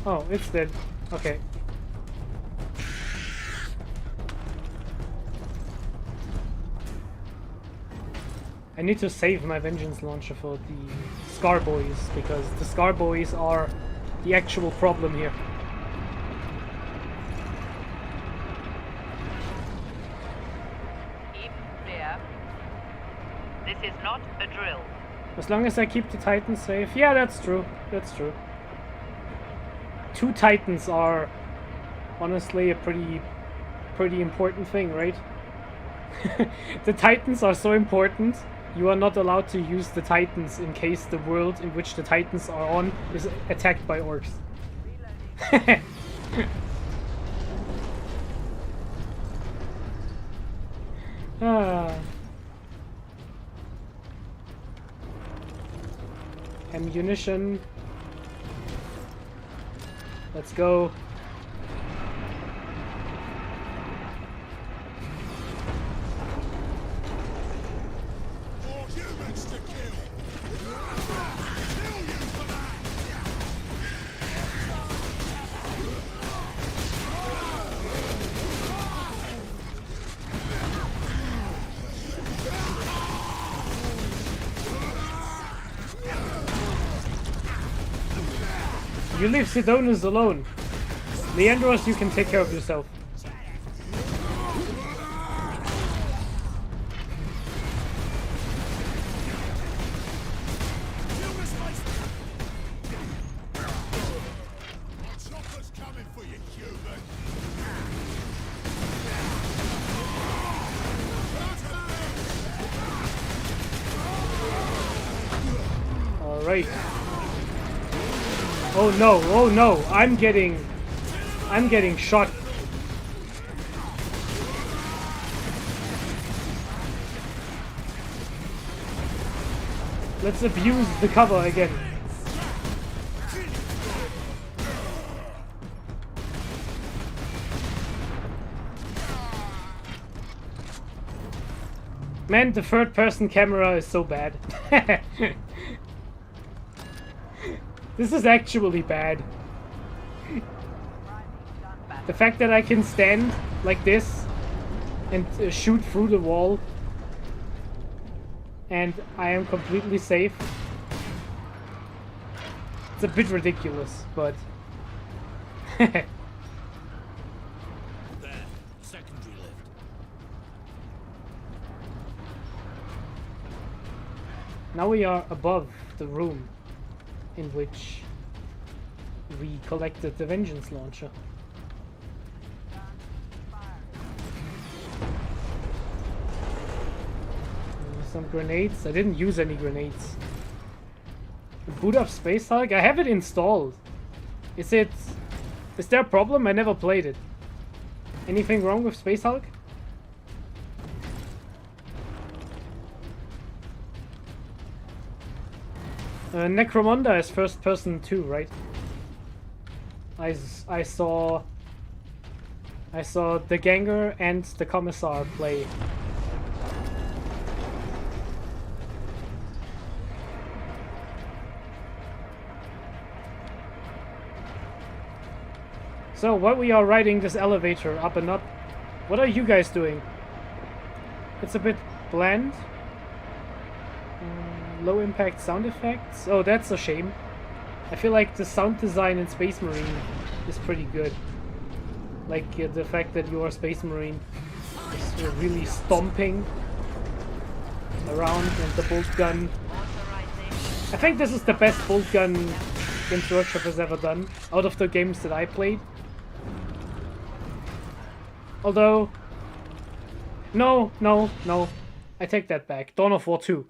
A: Oh, it's dead. Okay. I need to save my Vengeance Launcher for the Scar Boys, because the Scar Boys are the actual problem here.
H: Keep clear. This is not a drill.
A: As long as I keep the Titans safe. Yeah, that's true. That's true. 2 Titans are honestly a pretty important thing, right? The Titans are so important, you are not allowed to use the Titans in case the world in which the Titans are on is attacked by orcs. Ammunition. Let's go.
K: More humans to kill!
A: You leave Sidonus alone. Leandros, you can take care of yourself.
K: Chopper's coming for you, human!
A: Alright. Oh no, oh no, I'm getting shot. Let's abuse the cover again. Man, the third-person camera is so bad. This is actually bad. The fact that I can stand like this and shoot through the wall and I am completely safe. It's a bit ridiculous, but...
I: There, secondary lift.
A: Now we are above the room in which we collected the Vengeance Launcher. Some grenades. I didn't use any grenades. Boot up Space Hulk? I have it installed. Is there a problem? I never played it. Anything wrong with Space Hulk? Necromunda is first person too, right? I saw the Ganger and the Commissar play. So, while we are riding this elevator up and up, what are you guys doing? It's a bit bland. Low impact sound effects. Oh, that's a shame. I feel like the sound design in Space Marine is pretty good. Like the fact that you are Space Marine is really stomping around, and the bolt gun. I think this is the best bolt gun Games Workshop has ever done out of the games that I played. Although, no, I take that back. Dawn of War 2.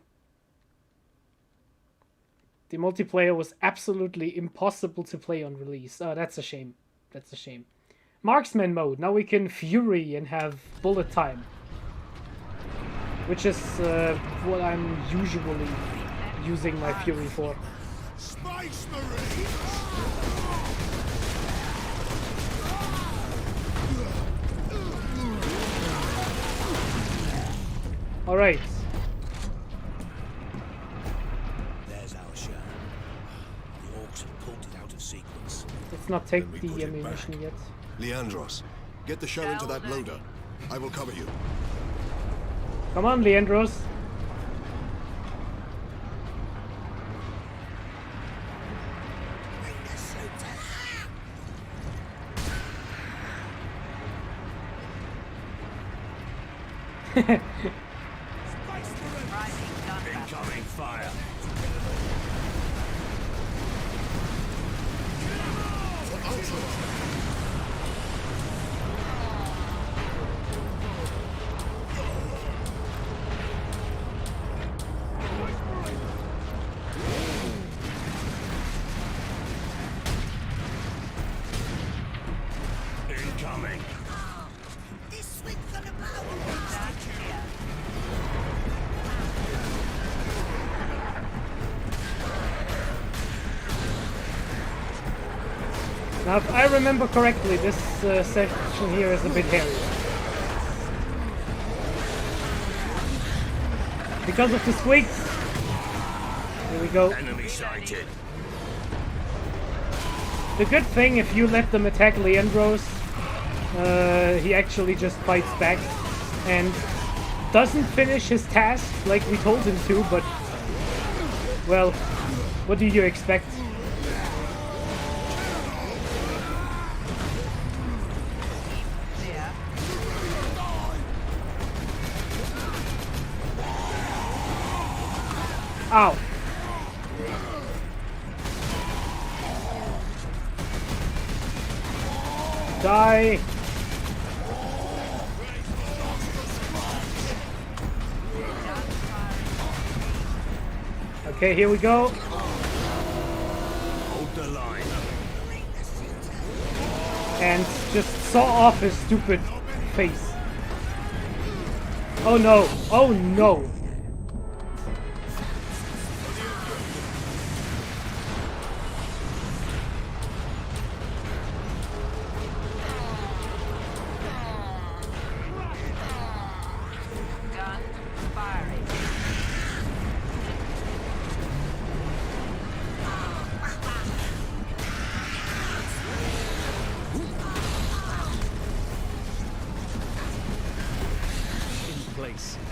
A: The multiplayer was absolutely impossible to play on release. Oh, that's a shame. That's a shame. Marksman mode. Now we can Fury and have bullet time. Which is what I'm usually using my Fury for.
K: Space Marines!
A: Alright.
I: There's our share. The orcs have pulled it out of sequence.
A: Let's not take the ammunition yet.
E: Leandros, get the shell into that loader. I will cover you.
A: Come on, Leandros.
I: Incoming fire. Incoming.
K: This swings on the power!
A: Now, if I remember correctly, this section here is a bit hairy. Because of the squigs. Here we go.
I: Enemy sighted.
A: The good thing, if you let them attack Leandros, he actually just fights back and doesn't finish his task like we told him to, but, well, what do you expect? Ow. Die. Okay, here we go.
I: Hold the line.
A: And just saw off his stupid face. Oh no. Oh no.
H: Gun, fire.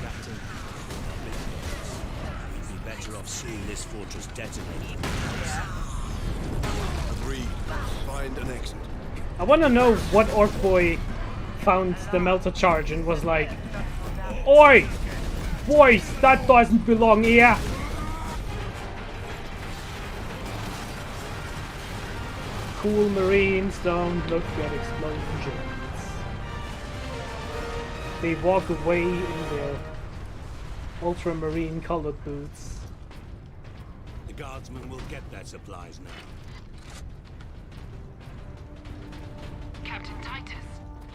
I: Captain. We'd be better off seeing this fortress detonated.
E: Agreed. Find an exit.
A: I want to know what orc boy found the melter charge and was like, "Oi! Boys, that doesn't belong here!" Cool Marines don't look at explosions. They walk away in their ultramarine colored boots.
I: The guardsmen will get their supplies now.
J: Captain Titus,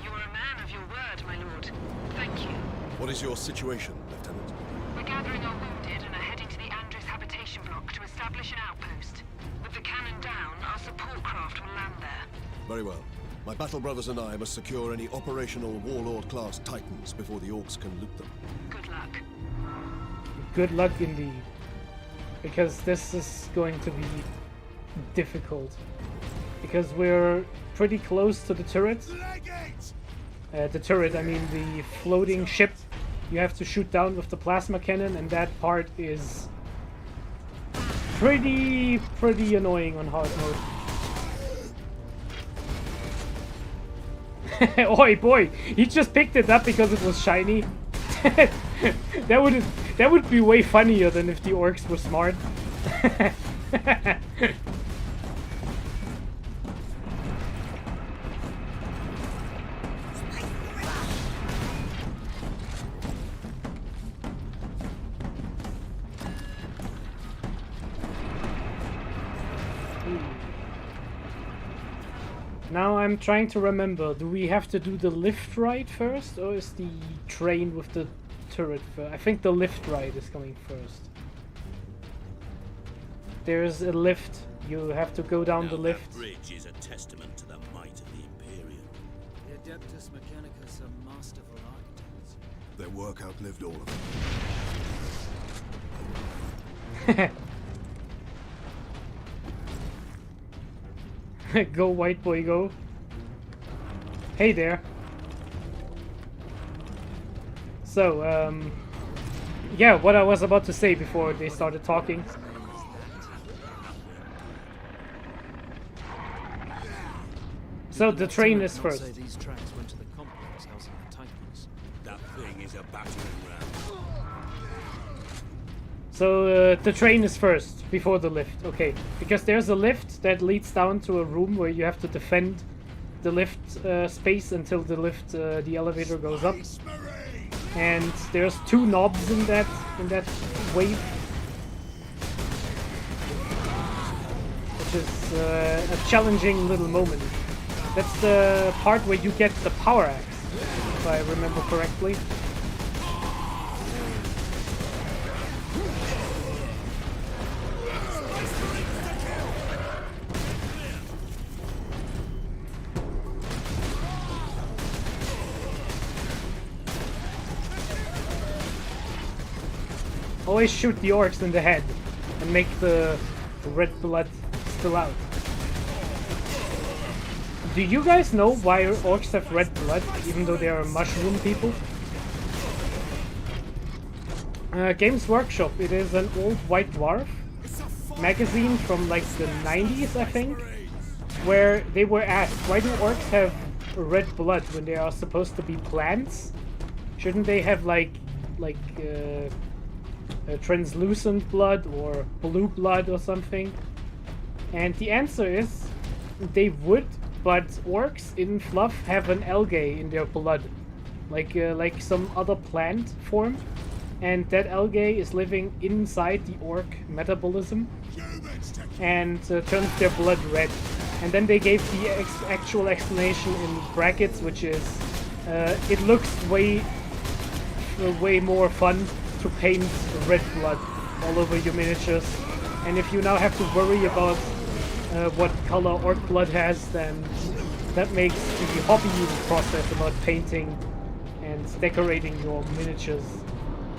J: you are a man of your word, my lord. Thank you.
E: What is your situation, Lieutenant?
J: We're gathering our wounded and are heading to the Andres habitation block to establish an outpost. With the cannon down, our support craft will land there.
E: Very well. My battle brothers and I must secure any operational Warlord-class Titans before the Orcs can loot them.
J: Good luck.
A: Good luck indeed. Because this is going to be difficult. Because we're pretty close to the turret. The turret, I mean the floating ship you have to shoot down with the plasma cannon, and that part is pretty annoying on hard mode. Oi boy, he just picked it up because it was shiny. that would be way funnier than if the orcs were smart. Now I'm trying to remember, do we have to do the lift ride first, or is the train with the turret first? I think the lift ride is coming first. There's a lift, you have to go down the lift.
I: That bridge is a testament to the might of the Imperium.
F: The Adeptus Mechanicus are masterful architects.
E: Their work outlived all of them.
A: Go white boy, go. Hey there. So, yeah, what I was about to say before they started talking. So the train is first.
F: Say these tracks went to the complex housing the Titans.
I: That thing is a battering ram.
A: So the train is first, before the lift. Okay, because there's a lift that leads down to a room where you have to defend the lift space until the elevator goes up. And there's two knobs in that wave, which is a challenging little moment. That's the part where you get the power axe, if I remember correctly. Always shoot the orcs in the head and make the red blood spill out. Do you guys know why orcs have red blood, even though they are mushroom people? Games Workshop, it is an old White Dwarf magazine from like the 90s, I think, where they were asked, why do orcs have red blood when they are supposed to be plants? Shouldn't they have like translucent blood or blue blood or something? And the answer is they would, but orcs in fluff have an algae in their blood, like some other plant form, and that algae is living inside the orc metabolism and turns their blood red. And then they gave the actual explanation in brackets, which is it looks way more fun to paint red blood all over your miniatures, and if you now have to worry about what color orc blood has, then that makes the hobby process about painting and decorating your miniatures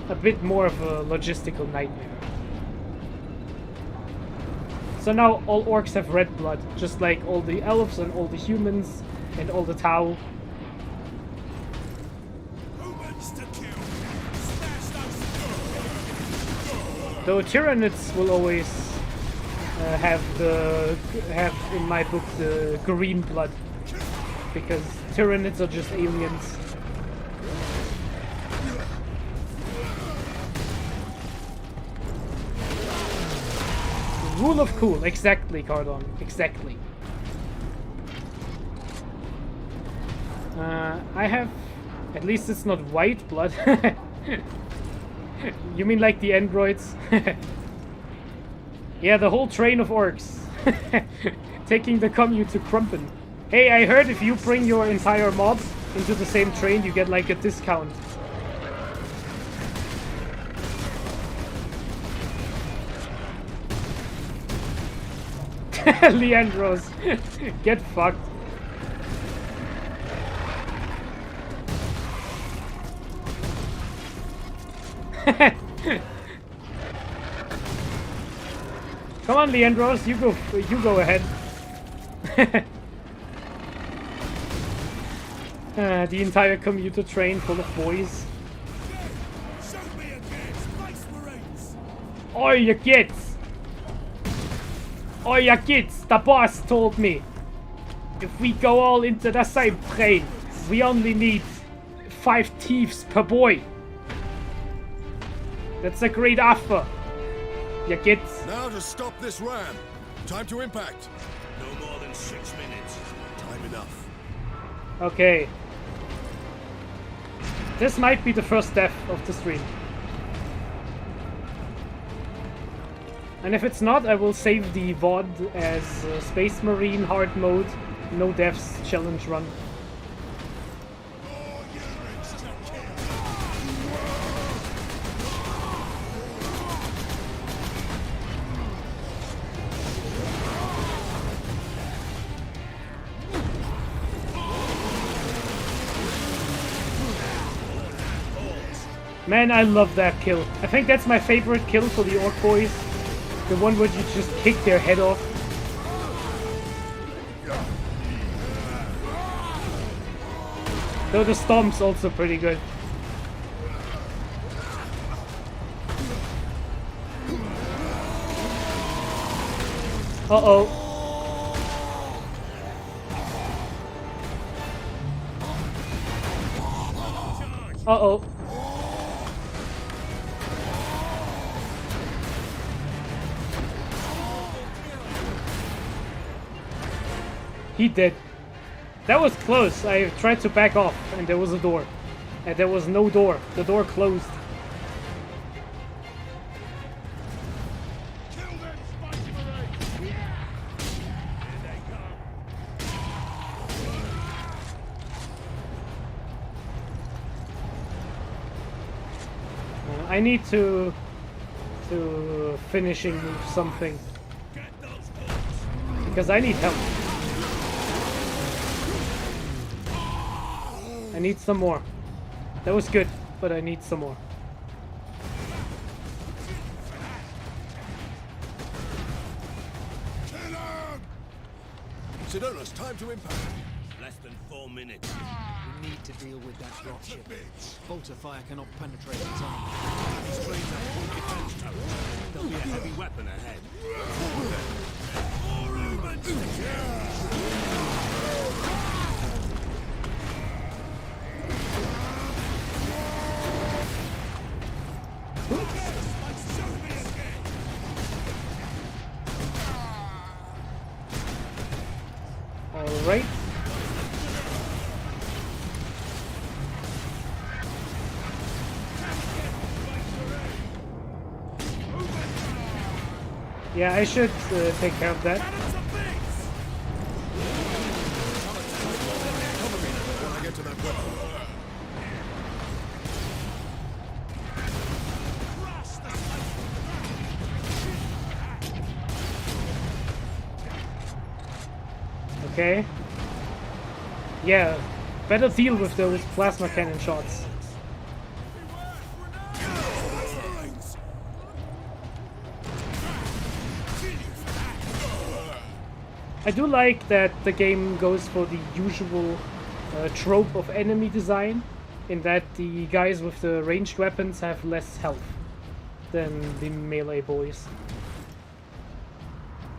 A: a bit more of a logistical nightmare. So now all orcs have red blood, just like all the elves and all the humans and all the Tau. Though Tyranids will always have in my book the green blood, because Tyranids are just aliens. Rule of cool, exactly, Cardon, exactly. I have, at least it's not white blood. You mean like the androids? Yeah, the whole train of orcs. Taking the commute to Krumpen. Hey, I heard if you bring your entire mob into the same train, you get like a discount. Leandros, get fucked. Come on, Leandros, you go ahead. The entire commuter train full of boys. Oh, you kids! Oh, you kids! The boss told me if we go all into the same train, we only need 5 thieves per boy. That's a great offer. You kids.
E: Now to stop this ram. Time to impact.
I: No more than 6 minutes.
E: Time enough.
A: Okay. This might be the first death of the stream. And if it's not, I will save the VOD as Space Marine hard mode, no deaths challenge run. Man, I love that kill. I think that's my favorite kill for the Orc boys. The one where you just kick their head off. Though the stomp's also pretty good. Uh-oh. Uh-oh. He did. That was close. I tried to back off and there was a door. And there was no door. The door closed. I need to finishing move something. Because I need help. I need some more. That was good, but I need some more.
E: Sidona's time to impact.
I: Less than 4 minutes.
F: We need to deal with that dropship. Bolter fire cannot penetrate its armor.
I: These trains have full defense turrets. There'll be a heavy weapon ahead.
A: Alright. Yeah, I should take care of that. Okay. Yeah, better deal with those plasma cannon shots. I do like that the game goes for the usual trope of enemy design, in that the guys with the ranged weapons have less health. than the melee boys.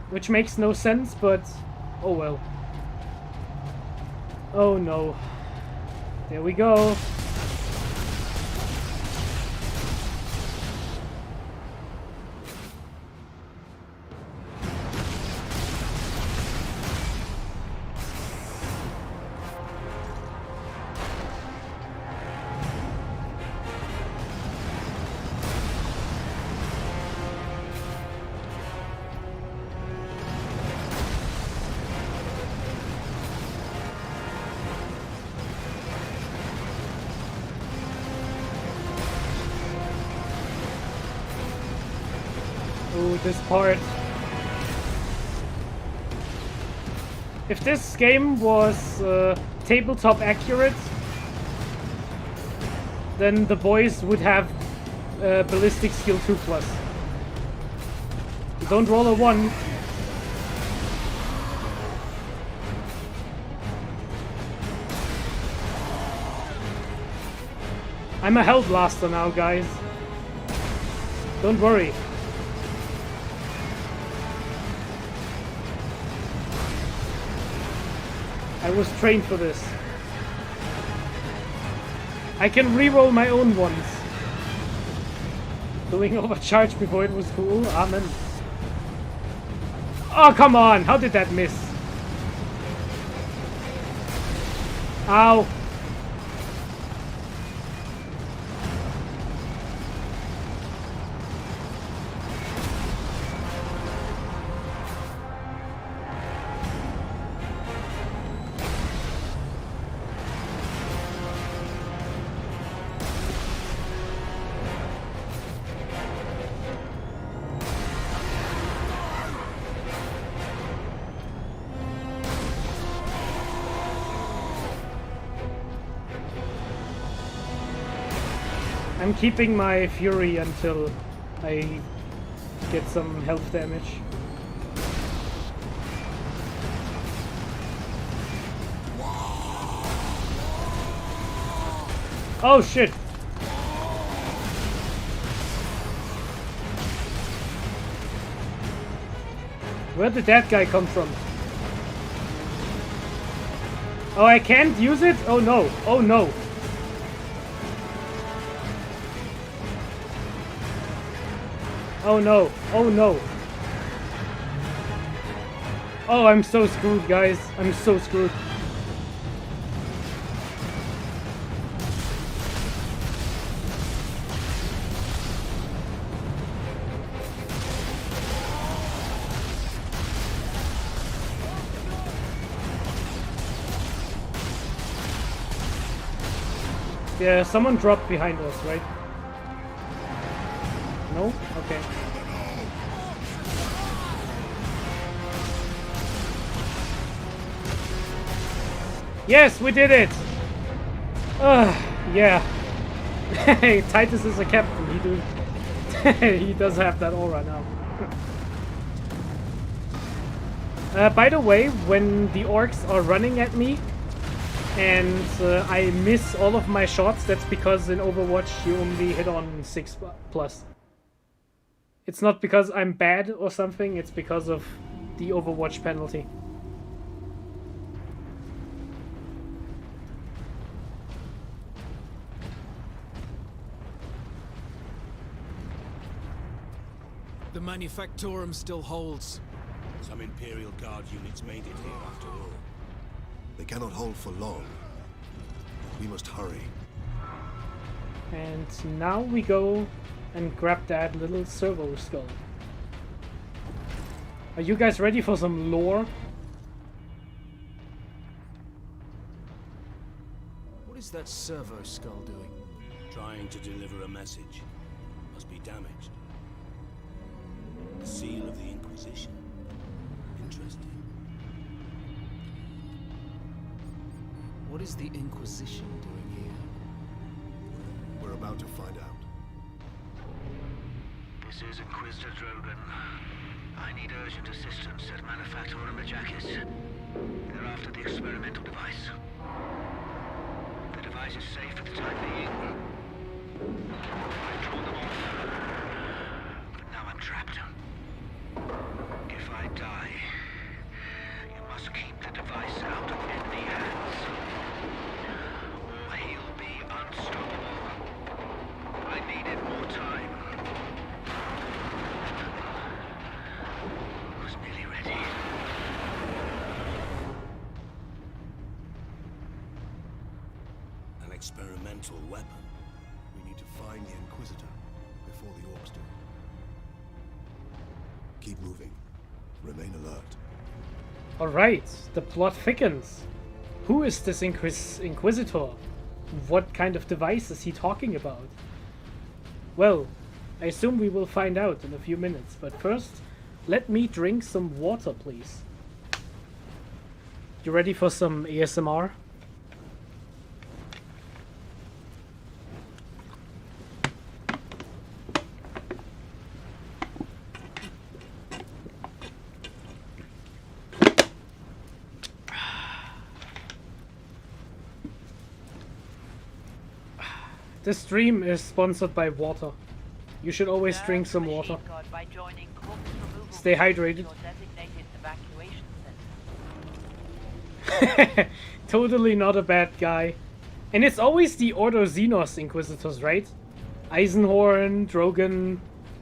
A: Which makes no sense, but oh well. Oh no. There we go. Ooh, this part. If this game was tabletop accurate, then the boys would have ballistic skill 2+. Don't roll a 1. I'm a Hell Blaster now, guys. Don't worry. I was trained for this. I can reroll my own ones. Doing overcharge before it was cool? Amen. Oh, come on! How did that miss? Ow. I'm keeping my fury until I get some health damage. Oh shit! Where did that guy come from? Oh, I can't use it? Oh no! Oh no! Oh no, oh no. Oh, I'm so screwed, guys. I'm so screwed. Yeah, someone dropped behind us, right? No? Okay. Yes, we did it! Yeah. Hey, Titus is a captain. He does have that aura now. By the way, when the orcs are running at me and I miss all of my shots, that's because in Overwatch you only hit on 6+. It's not because I'm bad or something, it's because of the Overwatch penalty.
F: The Manufactorum still holds.
I: Some Imperial Guard units made it here after all.
E: They cannot hold for long. We must hurry.
A: And now we go and grab that little servo skull. Are you guys ready for some lore?
F: What is that servo skull doing?
I: Trying to deliver a message. Must be damaged. The seal of the Inquisition. Interesting.
F: What is the Inquisition doing here?
E: We're about to find out.
L: This is Inquisitor Drogan. I need urgent assistance at Manufactorum Majakis. They're after the experimental device. The device is safe for the time being. I draw them off.
I: experimental weapon.
E: We need to find the Inquisitor before the orcs do. Keep moving. Remain alert.
A: Alright, the plot thickens. Who is this Inquisitor? What kind of device is he talking about? Well, I assume we will find out in a few minutes, but first, let me drink some water, please. You ready for some ASMR? This stream is sponsored by water. You should always drink some water. Stay hydrated. Totally not a bad guy. And it's always the Ordo Xenos Inquisitors, right? Eisenhorn, Drogon,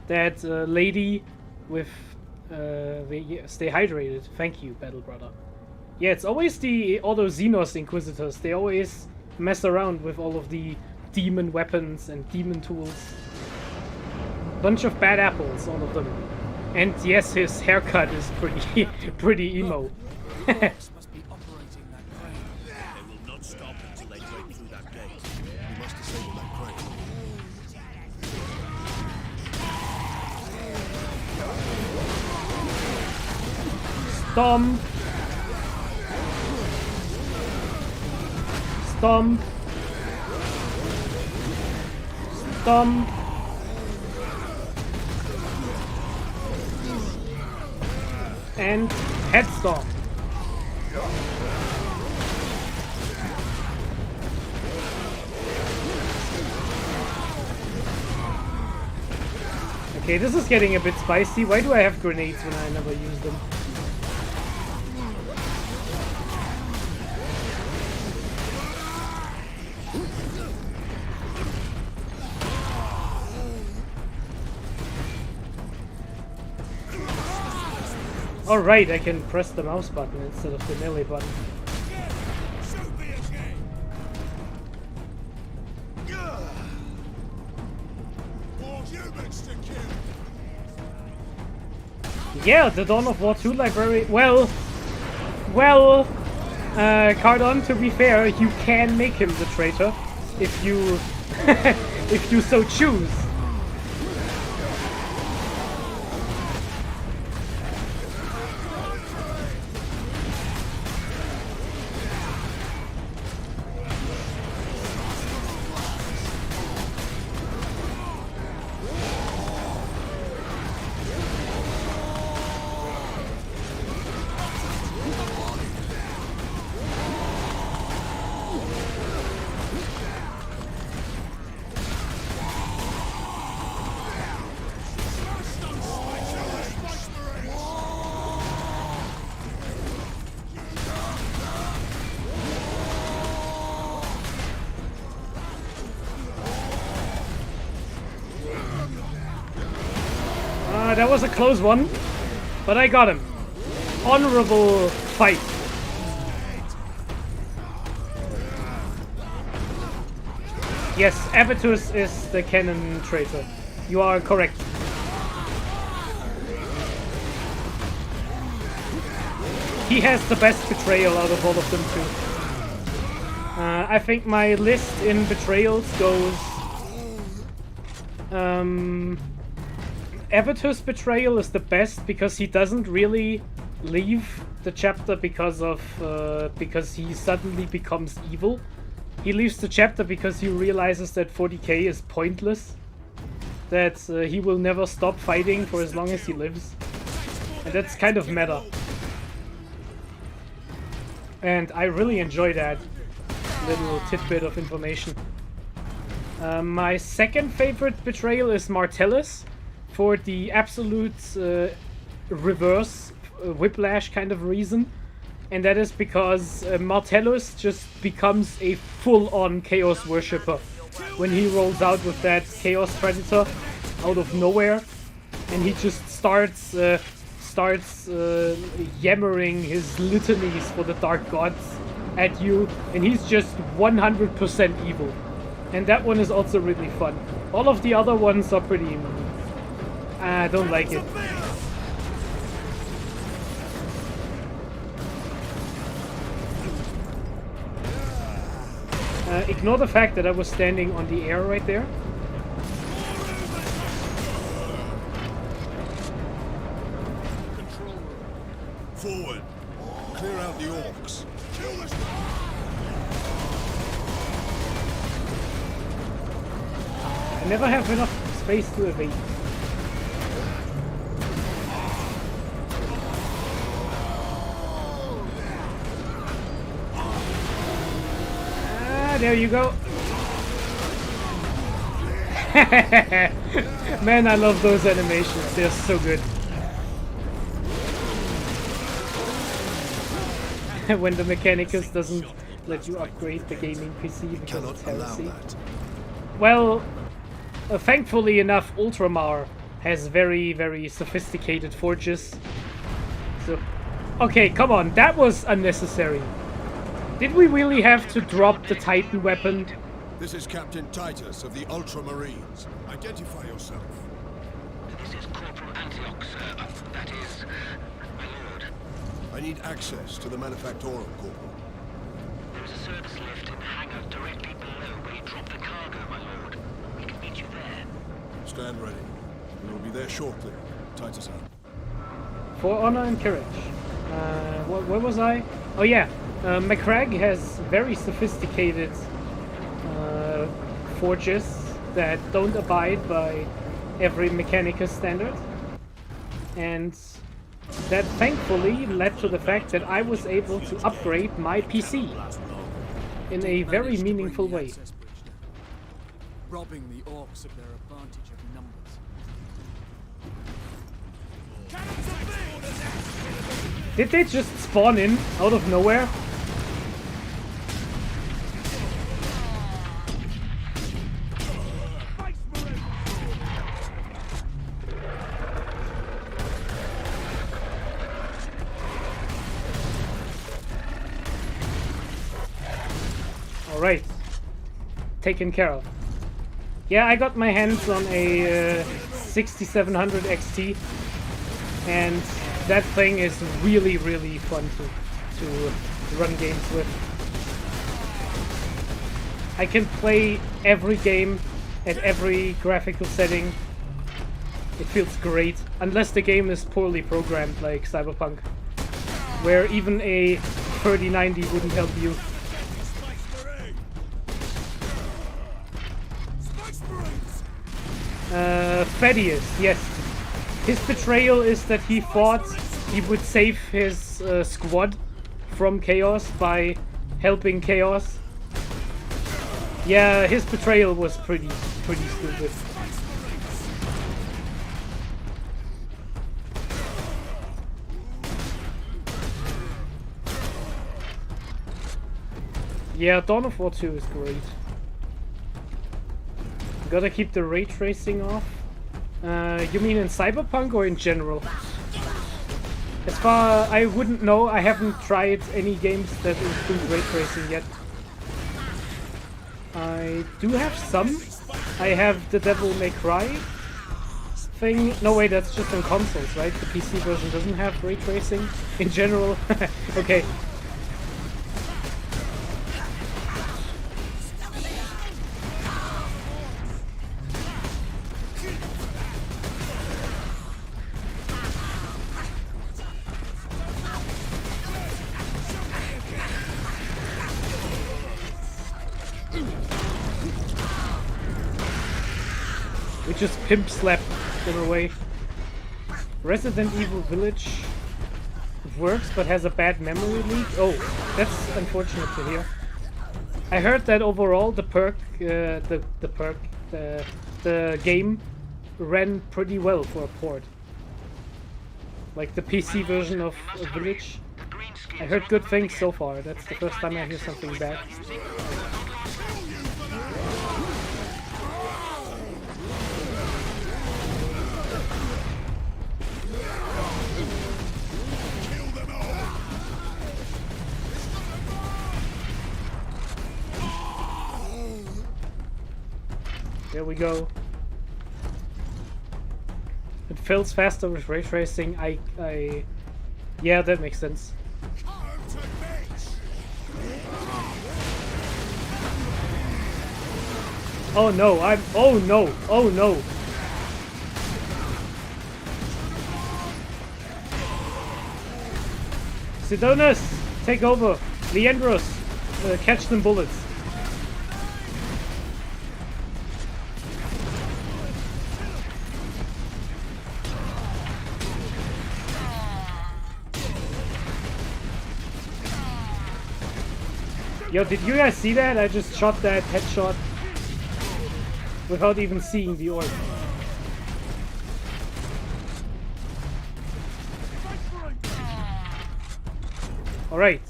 A: that lady with... stay hydrated. Thank you, Battle Brother. Yeah, it's always the Ordo Xenos Inquisitors. They always mess around with all of the demon weapons and demon tools. Bunch of bad apples, all of them. And yes, his haircut is pretty emo.
I: They will not stop until they break through that gate.
E: We must disable that crane.
A: Stomp! Stomp! Stomp! And head stomp. Okay, this is getting a bit spicy. Why do I have grenades when I never use them? Alright, I can press the mouse button instead of the melee button. Yeah, the Dawn of War 2 library. Well, Cardon, to be fair, you can make him the traitor if you if you so choose. That was a close one, but I got him. Honorable fight. Yes, Avitus is the canon traitor. You are correct. He has the best betrayal out of all of them too. I think my list in betrayals goes... Avitus' betrayal is the best because he doesn't really leave the chapter because he suddenly becomes evil. He leaves the chapter because he realizes that 40k is pointless. That he will never stop fighting for as long as he lives. And that's kind of meta. And I really enjoy that little tidbit of information. My second favorite betrayal is Martellus, for the absolute reverse whiplash kind of reason. And that is because Martellus just becomes a full-on Chaos Worshipper when he rolls out with that Chaos Predator out of nowhere. And he just starts yammering his litanies for the Dark Gods at you, and he's just 100% evil. And that one is also really fun. All of the other ones are pretty... I don't like it. Ignore the fact that I was standing on the air right there.
E: Forward. Clear out the orcs.
A: I never have enough space to evade. Ah, there you go. Man, I love those animations. They're so good. When the Mechanicus doesn't let you upgrade the gaming PC because it's heresy. Well, thankfully enough, Ultramar has very, very sophisticated forges. So, okay, come on, that was unnecessary. Did we really have to drop the Titan weapon?
E: This is Captain Titus of the Ultramarines. Identify yourself.
L: This is Corporal Antioch, sir. That is, my lord.
E: I need access to the Manufactorum, Corporal.
L: There is a service lift in the hangar directly below where you drop the cargo, my lord. We can meet you there.
E: Stand ready. We will be there shortly. Titus out.
A: For honor and courage. Where was I? Oh yeah, McCragg has very sophisticated forges that don't abide by every Mechanicus standard. And that thankfully led to the fact that I was able to upgrade my PC in a very meaningful way.
G: Robbing the orcs of their advantage of numbers.
A: Did they just spawn in out of nowhere? Alright. Taken care of. Yeah, I got my hands on a 6700 XT, and that thing is really, really fun to run games with. I can play every game at every graphical setting. It feels great, unless the game is poorly programmed like Cyberpunk, where even a 3090 wouldn't help you. Thaddeus, yes. His betrayal is that he thought he would save his squad from chaos by helping chaos. Yeah, his betrayal was pretty stupid. Yeah, Dawn of War 2 is great. Gotta keep the ray tracing off. You mean in Cyberpunk or in general? As far I wouldn't know, I haven't tried any games that include ray tracing yet. I do have some. I have the Devil May Cry thing. No wait, that's just on consoles, right? The PC version doesn't have ray tracing in general. Okay. We just pimp slapped them away. Resident Evil Village works but has a bad memory leak. Oh, that's unfortunate to hear. I heard that overall the game ran pretty well for a port. Like the PC version of Village. I heard good things so far. That's the first time I hear something bad. There we go. It fills faster with ray tracing. Yeah, that makes sense. Oh no, oh no, oh no. Sidonus, take over. Leandros, catch them bullets. Yo, did you guys see that? I just shot that headshot without even seeing the orb. Alright.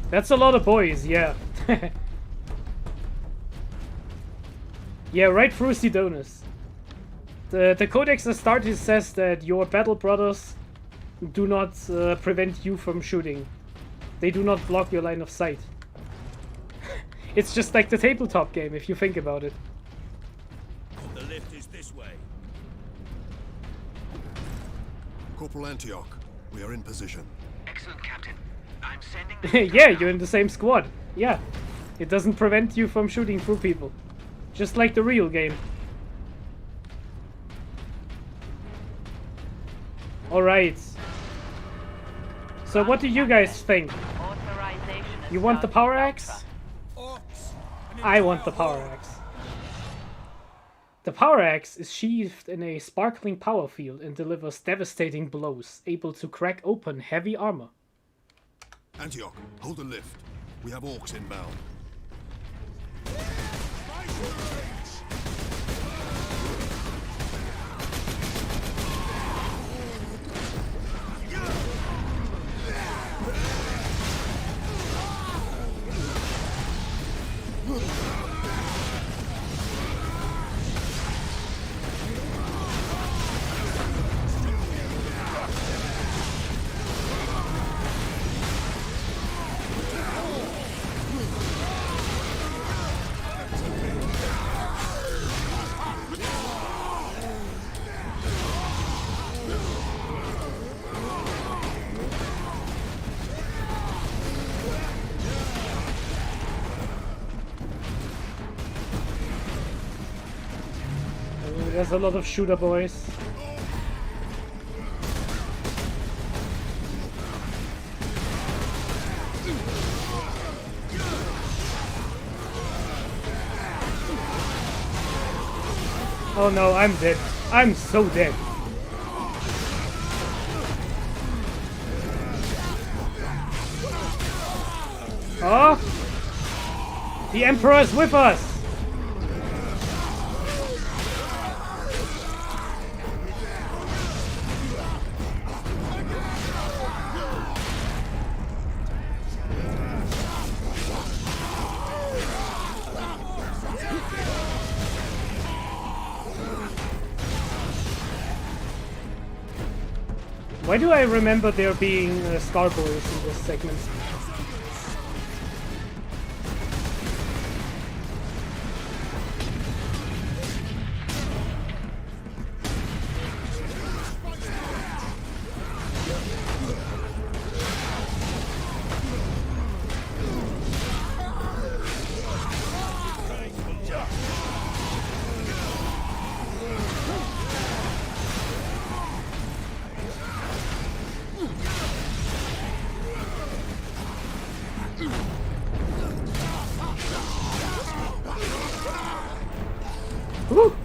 A: That's a lot of boys, yeah. Yeah, right through Sidonus. The Codex Astartes says that your battle brothers do not prevent you from shooting. They do not block your line of sight. It's just like the tabletop game, if you think about it.
I: The lift is this way.
E: Corporal Antioch, we are in position.
L: Excellent, Captain. I'm sending
A: Yeah, you're in the same squad. Yeah. It doesn't prevent you from shooting through people. Just like the real game. Alright. So what do you guys think? You want the power axe? I want the power axe. The power axe is sheathed in a sparkling power field and delivers devastating blows, able to crack open heavy armor.
E: Antioch, hold the lift. We have orcs inbound.
A: There's a lot of shooter boys. Oh no, I'm dead. I'm so dead. Oh! The Emperor is with us! Why do I remember there being Scarboys in this segment? Woo!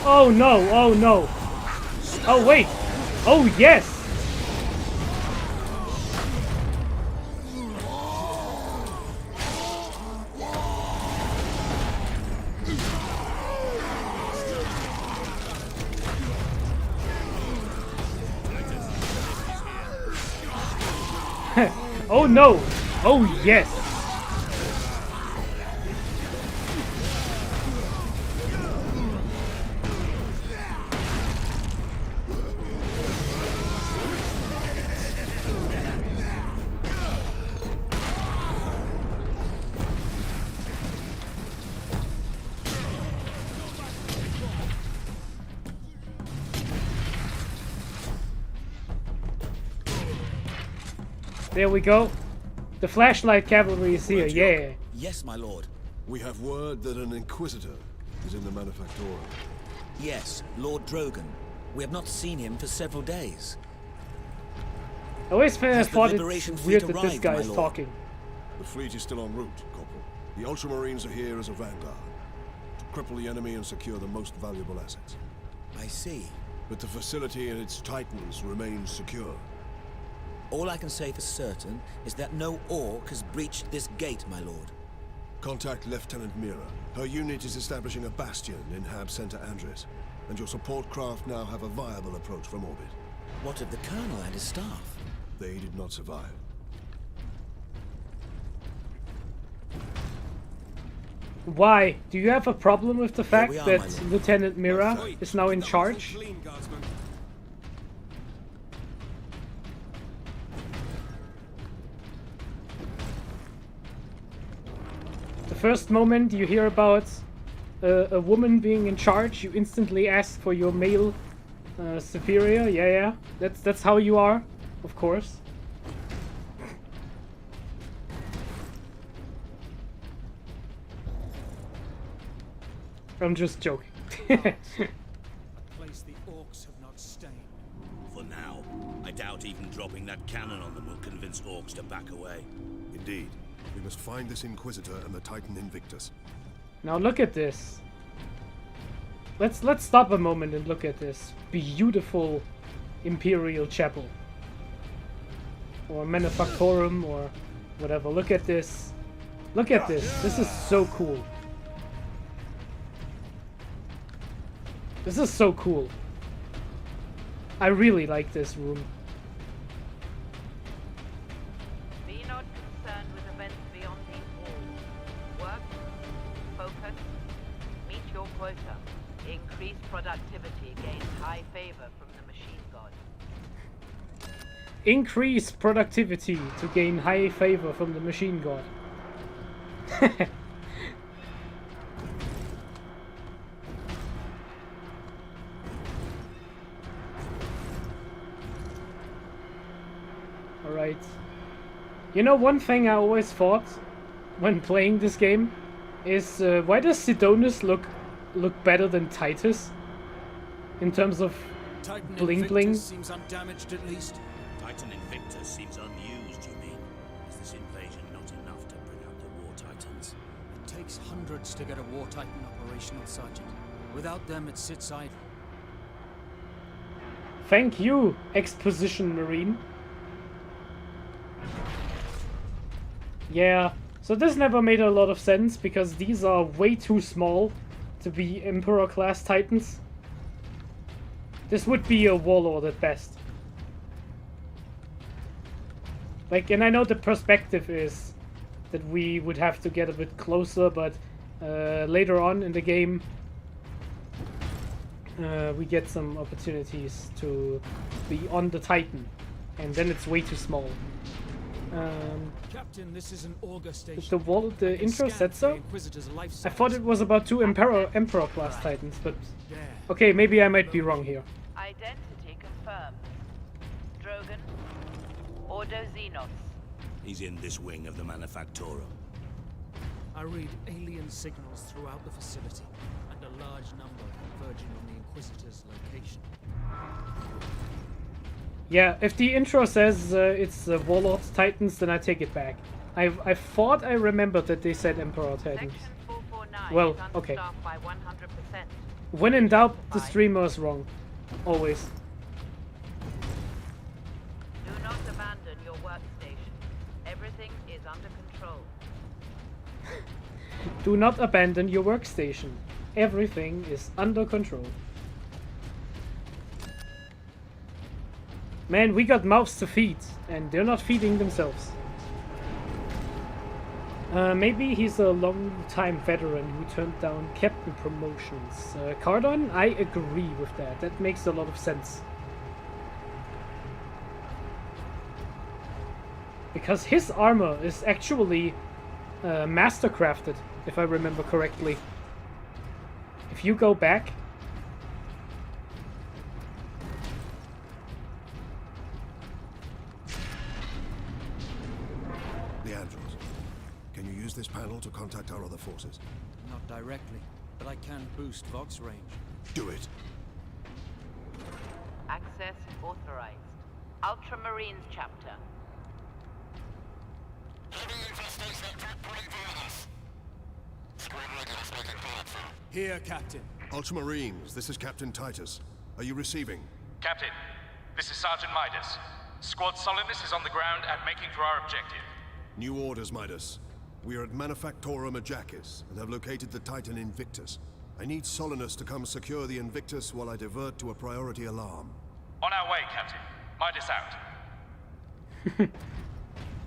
A: Oh no, oh no. Oh wait. Oh yes. Oh no. Oh yes. There we go. The flashlight cavalry is here, yeah.
G: Yes, my lord.
E: We have word that an Inquisitor is in the Manufactorum.
G: Yes, Lord Drogon. We have not seen him for several days.
A: I always
G: Has the
A: thought
G: Liberation
A: it's
G: Fleet
A: weird that this
G: arrived,
A: guy
G: my
A: is
G: lord?
A: talking.
E: The fleet is still en route, Corporal. The Ultramarines are here as a vanguard to cripple the enemy and secure the most valuable assets.
G: I see.
E: But the facility and its titans remain secure.
G: All I can say for certain is that no orc has breached this gate, my lord.
E: Contact Lieutenant Mira. Her unit is establishing a bastion in Hab Center Andres, and your support craft now have a viable approach from orbit.
G: What of the Colonel and his staff?
E: They did not survive.
A: Why? Do you have a problem with the fact
G: we are,
A: that
G: my lord.
A: Lieutenant Mira is now in charge? The first moment you hear about a woman being in charge, you instantly ask for your male superior. Yeah, that's how you are, of course. I'm just joking.
I: A place the orcs have not stained. For now, I doubt even dropping that cannon on them will convince orcs to back away.
E: Indeed. We must find this Inquisitor and the Titan Invictus.
A: Now look at this. Let's stop a moment and look at this beautiful Imperial Chapel. Or Manufactorum or whatever. Look at this. Look at this. This is so cool. This is so cool. I really like this room.
H: Be not concerned with events beyond these walls. Work, focus, meet your quota. Increase productivity, gain high favor from the machine god.
A: Increase productivity to gain high favor from the machine god. Alright. You know, one thing I always thought when playing this game is why does Sidonus look better than Titus in terms of
F: Titan
A: bling
F: Invictus
A: bling?
F: seems undamaged at least.
I: Titan Invictus seems unused, you mean? Is this invasion not enough to bring out the War Titans?
F: It takes hundreds to get a War Titan operational, Sergeant. Without them, it sits idle.
A: Thank you, Exposition Marine. Yeah, so this never made a lot of sense because these are way too small to be Emperor class Titans. This would be a Warlord at best. Like, and I know the perspective is that we would have to get a bit closer, but later on in the game we get some opportunities to be on the Titan, and then it's way too small.
F: Captain, this is an Augur station.
A: The intro said so? I thought it was about two Emperor class Titans, but okay, maybe I might be wrong here.
H: Identity confirmed. Drogon, Ordo Xenos.
I: He's in this wing of the Manufactorum.
F: I read alien signals throughout the facility, and a large number converging on the Inquisitor's location.
A: Yeah, if the intro says it's Warlord Titans, then I take it back. I thought I remembered that they said Emperor Titans.
H: Section 449
A: Well,
H: is
A: okay.
H: understaffed by 100%.
A: When in doubt, the streamer is wrong. Always.
H: Do not abandon your workstation. Everything is under control.
A: Do not abandon your workstation. Everything is under control. Man, we got mouths to feed, and they're not feeding themselves. Maybe he's a long-time veteran who turned down captain promotions. Cardon, I agree with that. That makes a lot of sense. Because his armor is actually mastercrafted, if I remember correctly. If you go back...
E: this panel to contact our other forces?
F: Not directly, but I can boost Vox range.
E: Do it.
H: Access authorized. Ultramarines chapter.
F: Here, Captain.
E: Ultramarines, this is Captain Titus. Are you receiving?
M: Captain, this is Sergeant Midas. Squad Solidus is on the ground and making for our objective.
E: New orders, Midas. We are at Manufactorum Ajakis and have located the Titan Invictus. I need Solinus to come secure the Invictus while I divert to a priority alarm.
M: On our way, Captain. Midas out.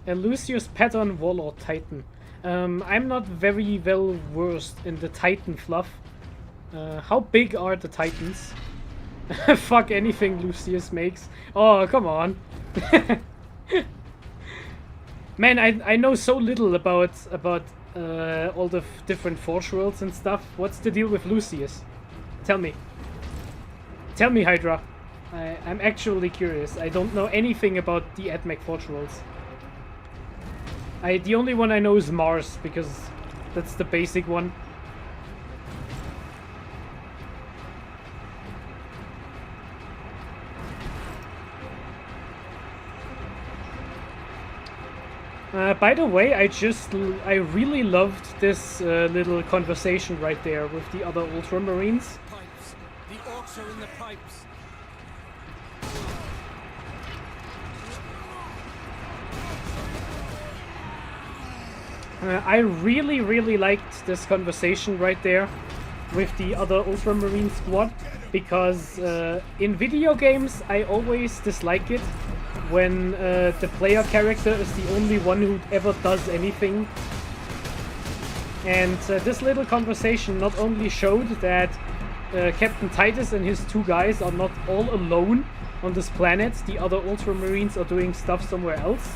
A: A Lucius Pattern Warlord Titan. I'm not very well versed in the Titan fluff. How big are the Titans? Fuck anything Lucius makes. Oh, come on. Man, I know so little about all the different Forge Worlds and stuff. What's the deal with Lucius? Tell me. Tell me, Hydra. I'm actually curious. I don't know anything about the AdMech Forge Worlds. The only one I know is Mars, because that's the basic one. By the way, I really loved this little conversation right there with the other Ultramarines.
F: Pipes. The orcs are in the pipes.
A: I really liked this conversation right there with the other Ultramarine squad, because in video games I always dislike it when the player character is the only one who ever does anything. And this little conversation not only showed that Captain Titus and his two guys are not all alone on this planet, the other Ultramarines are doing stuff somewhere else.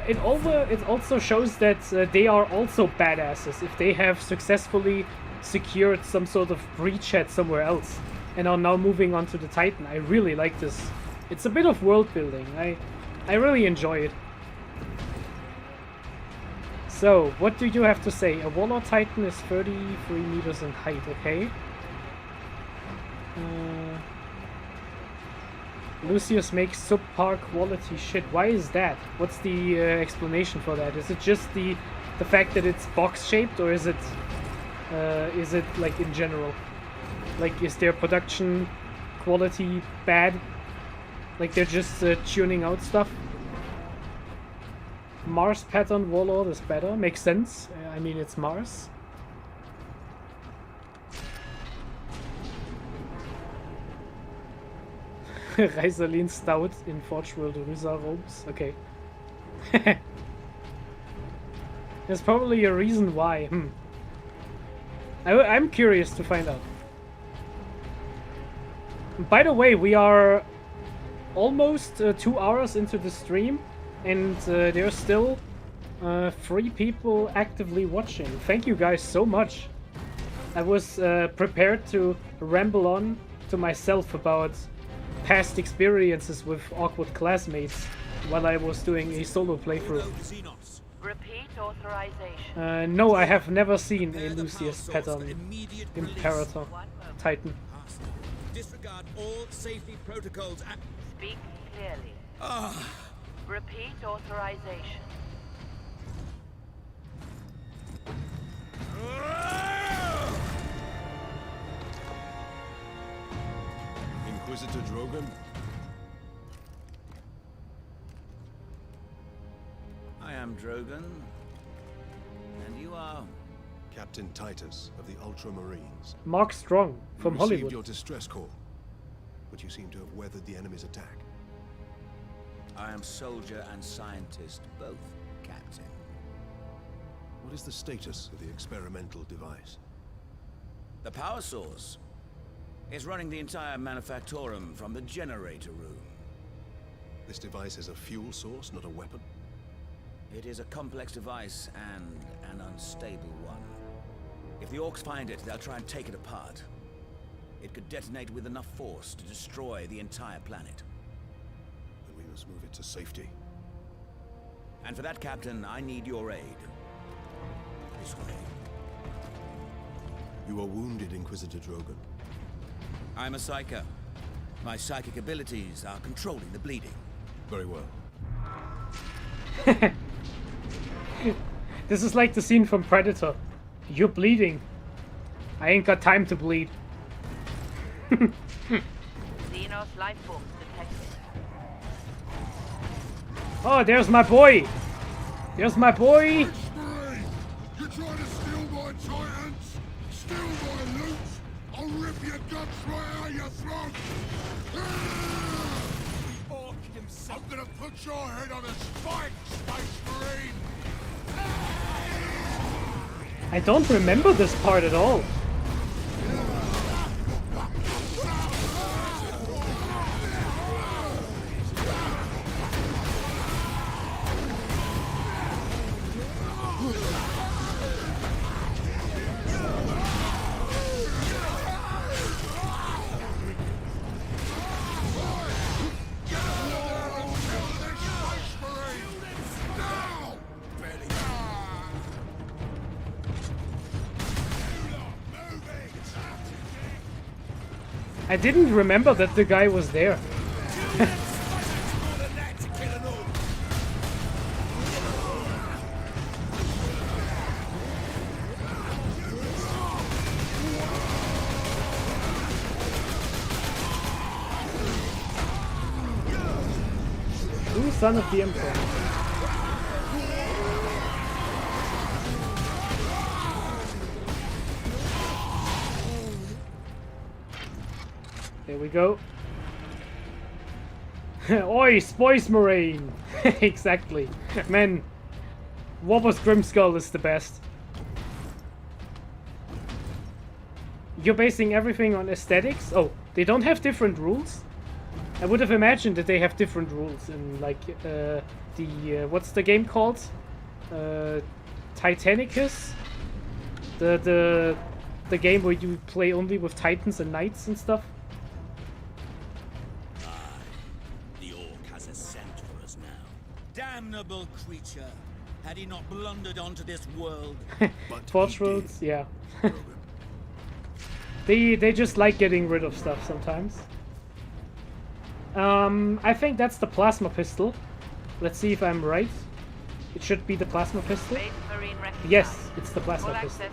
A: It also shows that they are also badasses if they have successfully secured some sort of breachhead somewhere else and are now moving on to the Titan. I really like this. It's a bit of world building. I really enjoy it. So, what do you have to say? A Warlord Titan is 33 meters in height, okay? Lucius makes subpar quality shit. Why is that? What's the explanation for that? Is it just the fact that it's box shaped, or is it like in general? Like, is their production quality bad? Like they're just tuning out stuff? Mars Pattern Warlord is better. Makes sense. I mean, it's Mars. Reiserlin Stout in Forge World Ryza robes. Okay. There's probably a reason why. I'm curious to find out. By the way, we are almost 2 hours into the stream, and there are still 3 people actively watching. Thank you guys so much. I was prepared to ramble on to myself about past experiences with awkward classmates while I was doing a solo playthrough.
H: Repeat authorization.
A: No, I have never seen a Lucius Pattern Imperator Titan.
G: Disregard all safety protocols and
H: Speak clearly. Repeat authorization.
E: Inquisitor Drogon?
G: I am Drogon. And you are?
E: Captain Titus of the Ultramarines.
A: Mark Strong from
E: We
A: Hollywood.
E: received your distress call, but you seem to have weathered the enemy's attack.
G: I am soldier and scientist, both, Captain.
E: What is the status of the experimental device?
G: The power source is running the entire Manufactorum from the generator room.
E: This device is a fuel source, not a weapon?
G: It is a complex device and an unstable one. If the orcs find it, they'll try and take it apart. It could detonate with enough force to destroy the entire planet.
E: Then we must move it to safety.
G: And for that, Captain, I need your aid. This way.
E: You are wounded, Inquisitor Drogon.
G: I'm a psyker. My psychic abilities are controlling the bleeding.
E: Very well.
A: This is like the scene from Predator. You're bleeding. I ain't got time to bleed.
H: Xenos life forms detected.
A: Oh, there's my boy. There's my boy.
K: You're trying to steal my titans? Steal my loot? I'll rip your guts right out your throat! I'm gonna put your head on a spike, Space Marine!
A: I don't remember this part at all. I didn't remember that the guy was there. Ooh, son of the Emperor. There we go. Oi, Space Marine! Exactly. Man, Warbo's Grimskull is the best. You're basing everything on aesthetics? Oh, they don't have different rules? I would have imagined that they have different rules in, like, what's the game called? Titanicus? The game where you play only with titans and knights and stuff?
G: Damnable creature! Had he not blundered onto this world?
A: Forge roads, yeah. They just like getting rid of stuff sometimes. I think that's the plasma pistol. Let's see if I'm right. It should be the plasma pistol. Yes, it's the plasma pistol.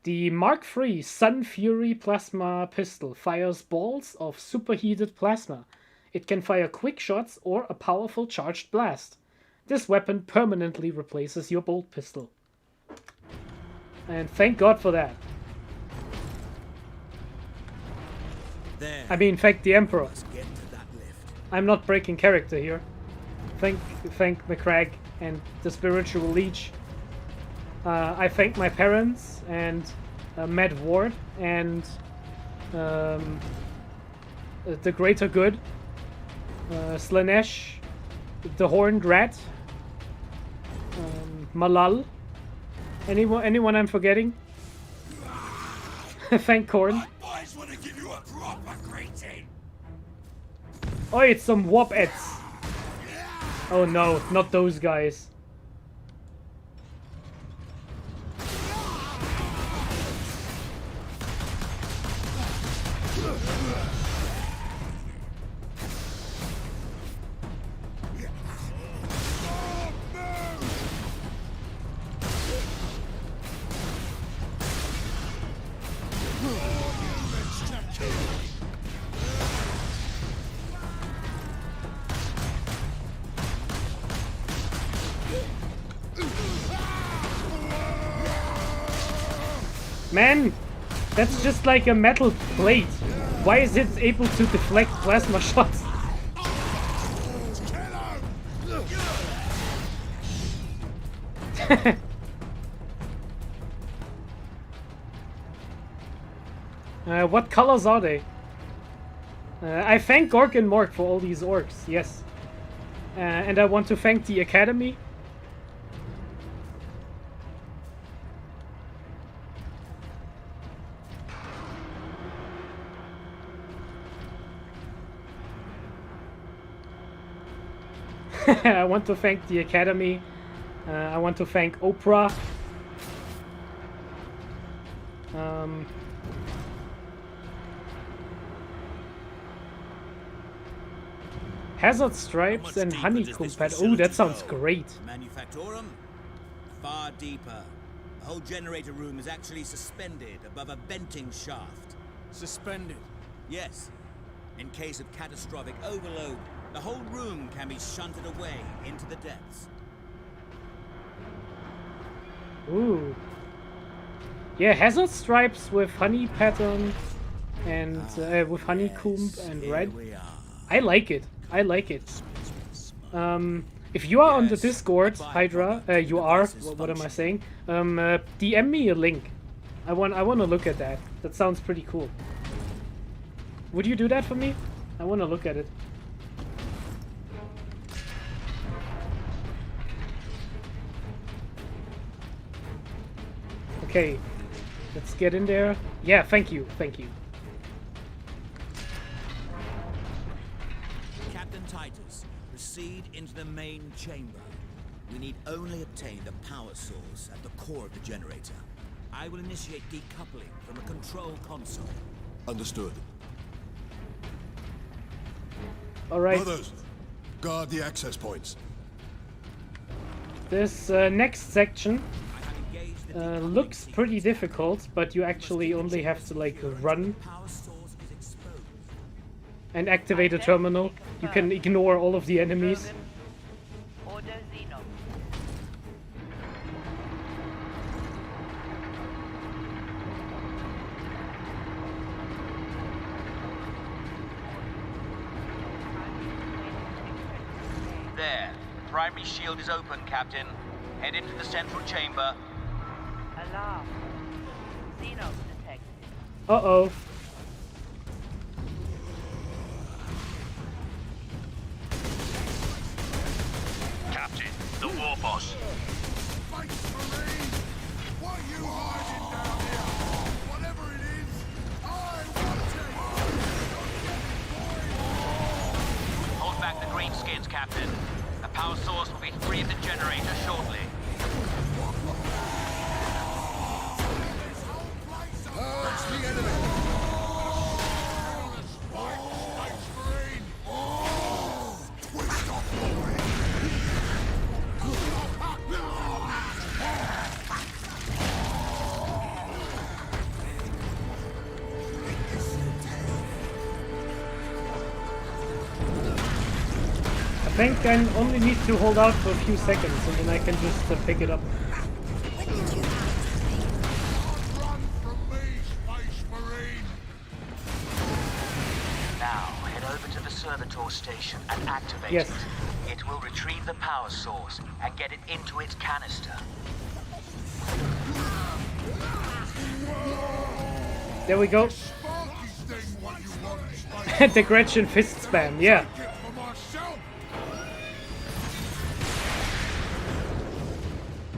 A: The Mark III Sun Fury plasma pistol fires balls of superheated plasma. It can fire quick shots or a powerful charged blast. This weapon permanently replaces your bolt pistol. And thank God for that.
G: There.
A: I mean, thank the Emperor. I'm not breaking character here. Thank McCrag and the Spiritual Leech. I thank my parents and Matt Ward and the Greater Good. Slanesh, the Horned Rat, Malal. Anyone I'm forgetting? Thank Korn. Oh, it's some Wop-ets. Oh no, not those guys. Man, that's just like a metal plate. Why is it able to deflect plasma shots? What colors are they? I thank Gork and Mork for all these orcs, yes. And I want to thank the Academy. I want to thank the Academy I want to thank Oprah. Hazard stripes and honeycomb pad. Oh, that sounds great.
G: Manufactorum? Far deeper. The whole generator room is actually suspended above a venting shaft.
F: Suspended?
G: Yes. In case of catastrophic overload, the whole room can be shunted away into the depths.
A: Ooh. Yeah, hazard stripes with honey pattern and with honeycomb and red. I like it. I like it. If you are on the Discord, Hydra, you are. What am I saying? DM me a link. I want to look at that. That sounds pretty cool. Would you do that for me? I want to look at it. Okay, let's get in there. Yeah, thank you, thank you.
G: Captain Titus, proceed into the main chamber. We need only obtain the power source at the core of the generator. I will initiate decoupling from a control console.
E: Understood.
A: All right.
E: Brothers, guard the access points.
A: This next section looks pretty difficult, but you actually only have to like run and activate a terminal. You can ignore all of the enemies.
L: There. The primary shield is open, Captain. Head into the central chamber.
H: Alarm. Xenos detected.
A: Uh-oh.
C: Captain, the war boss.
K: What are you hiding down here? Whatever it is, I want it!
L: Hold back the greenskins, Captain. The power source will be free of the generator shortly.
K: Purge the enemy! Twist off glory!
A: I think I only need to hold out for a few seconds and then I can just pick it up.
L: Now, head over to the servitor station and activate
A: Yes.
L: it. It will retrieve the power source and get it into its canister.
A: There we go. The Gretchen fist spam, yeah.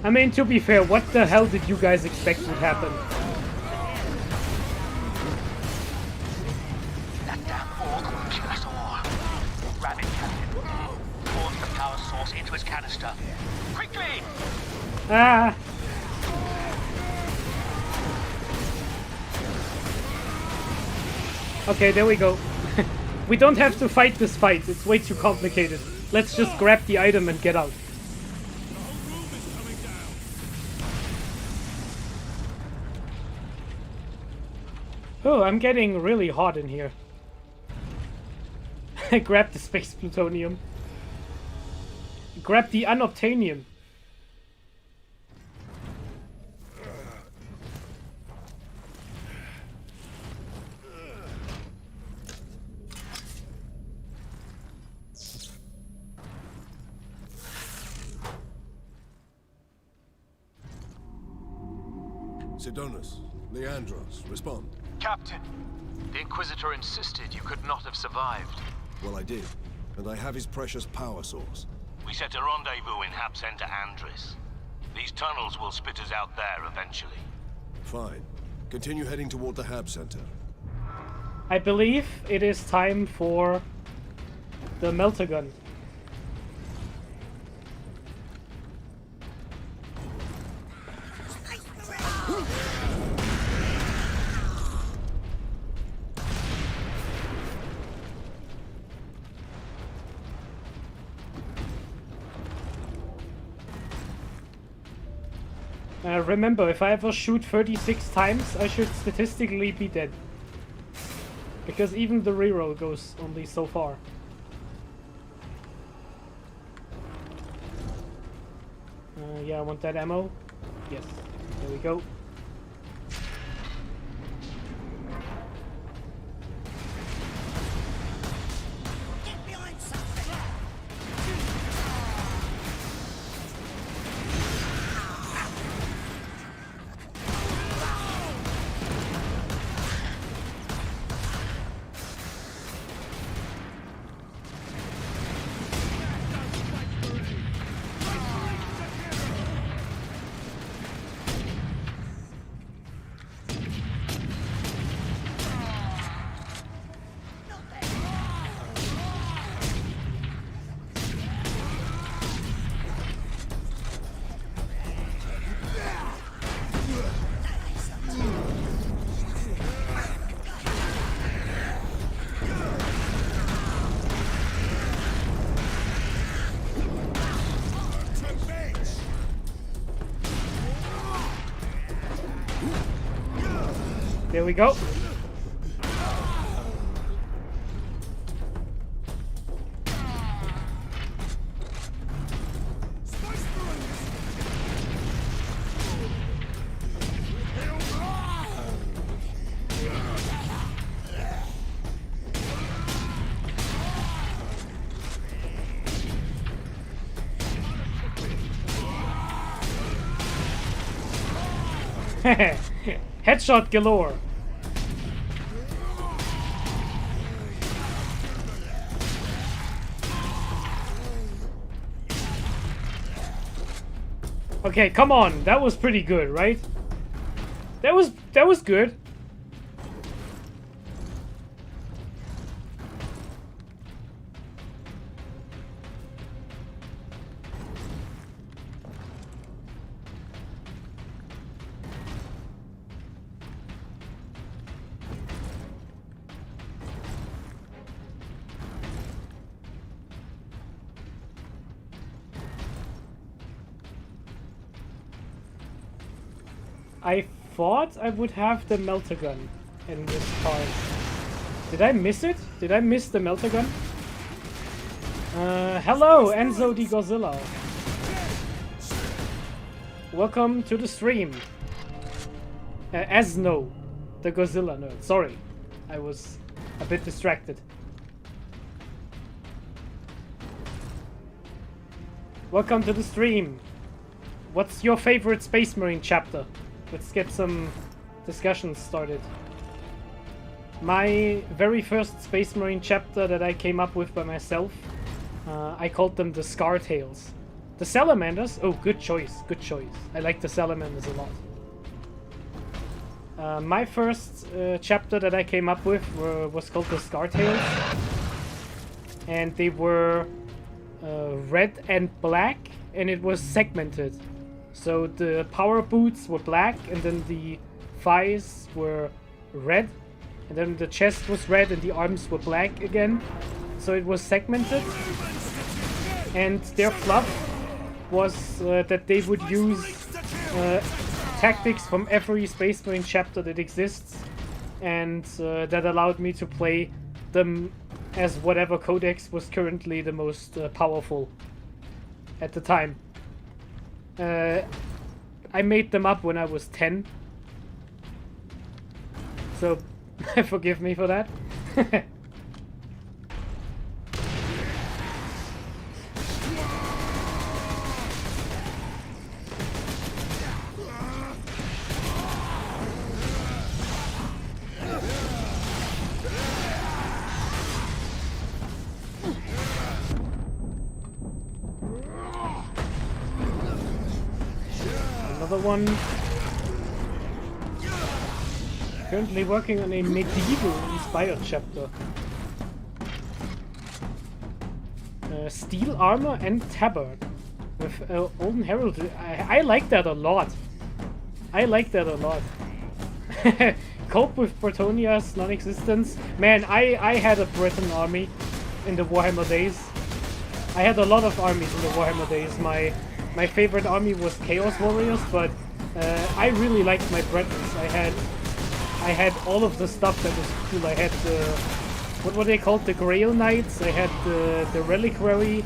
A: I mean, to be fair, what the hell did you guys expect would happen?
L: That damn orc will kill us all. Grab it, Captain. Force the power source into its canister. Quickly!
A: Ah! Okay, there we go. We don't have to fight this fight, it's way too complicated. Let's just grab the item and get out. Oh, I'm getting really hot in here. Grab the space plutonium. Grab the unobtainium.
E: Sidonus, Leandros, respond.
M: Captain, the Inquisitor insisted you could not have survived.
E: Well, I did, and I have his precious power source.
C: We set a rendezvous in Hab Center Andris. These tunnels will spit us out there eventually.
E: Fine. Continue heading toward the Hab Center.
A: I believe it is time for the melter gun. Remember, if I ever shoot 36 times, I should statistically be dead. Because even the reroll goes only so far. Yeah, I want that ammo. Yes, there we go. There we go. Headshot galore. Okay, come on. That was pretty good, right? That was good. I thought I would have the melter gun in this part. Did I miss it? Did I miss the melter gun? Hello, Enzo the Godzilla. Welcome to the stream. Asno, the Godzilla nerd. Sorry, I was a bit distracted. Welcome to the stream. What's your favorite Space Marine chapter? Let's get some discussions started. My very first Space Marine chapter that I came up with by myself, I called them the Scar Tales. The Salamanders, oh, good choice, good choice. I like the Salamanders a lot. My first chapter that I came up with was called the Scar Tales. And they were red and black, and it was segmented. So the power boots were black, and then the thighs were red, and then the chest was red and the arms were black again. So it was segmented, and their fluff was that they would use tactics from every Space Marine chapter that exists, and that allowed me to play them as whatever codex was currently the most powerful at the time. I made them up when I was 10. So, forgive me for that. One. Currently working on a medieval-inspired chapter. Steel armor and tabard with Olden Herald. I like that a lot. I like that a lot. Cope with Bretonia's non-existence. Man, I had a Breton army in the Warhammer days. I had a lot of armies in the Warhammer days. My favorite army was Chaos Warriors, but I really liked my Bretons. I had all of the stuff that was cool. I had the, what were they called? The Grail Knights. I had the Reliquary.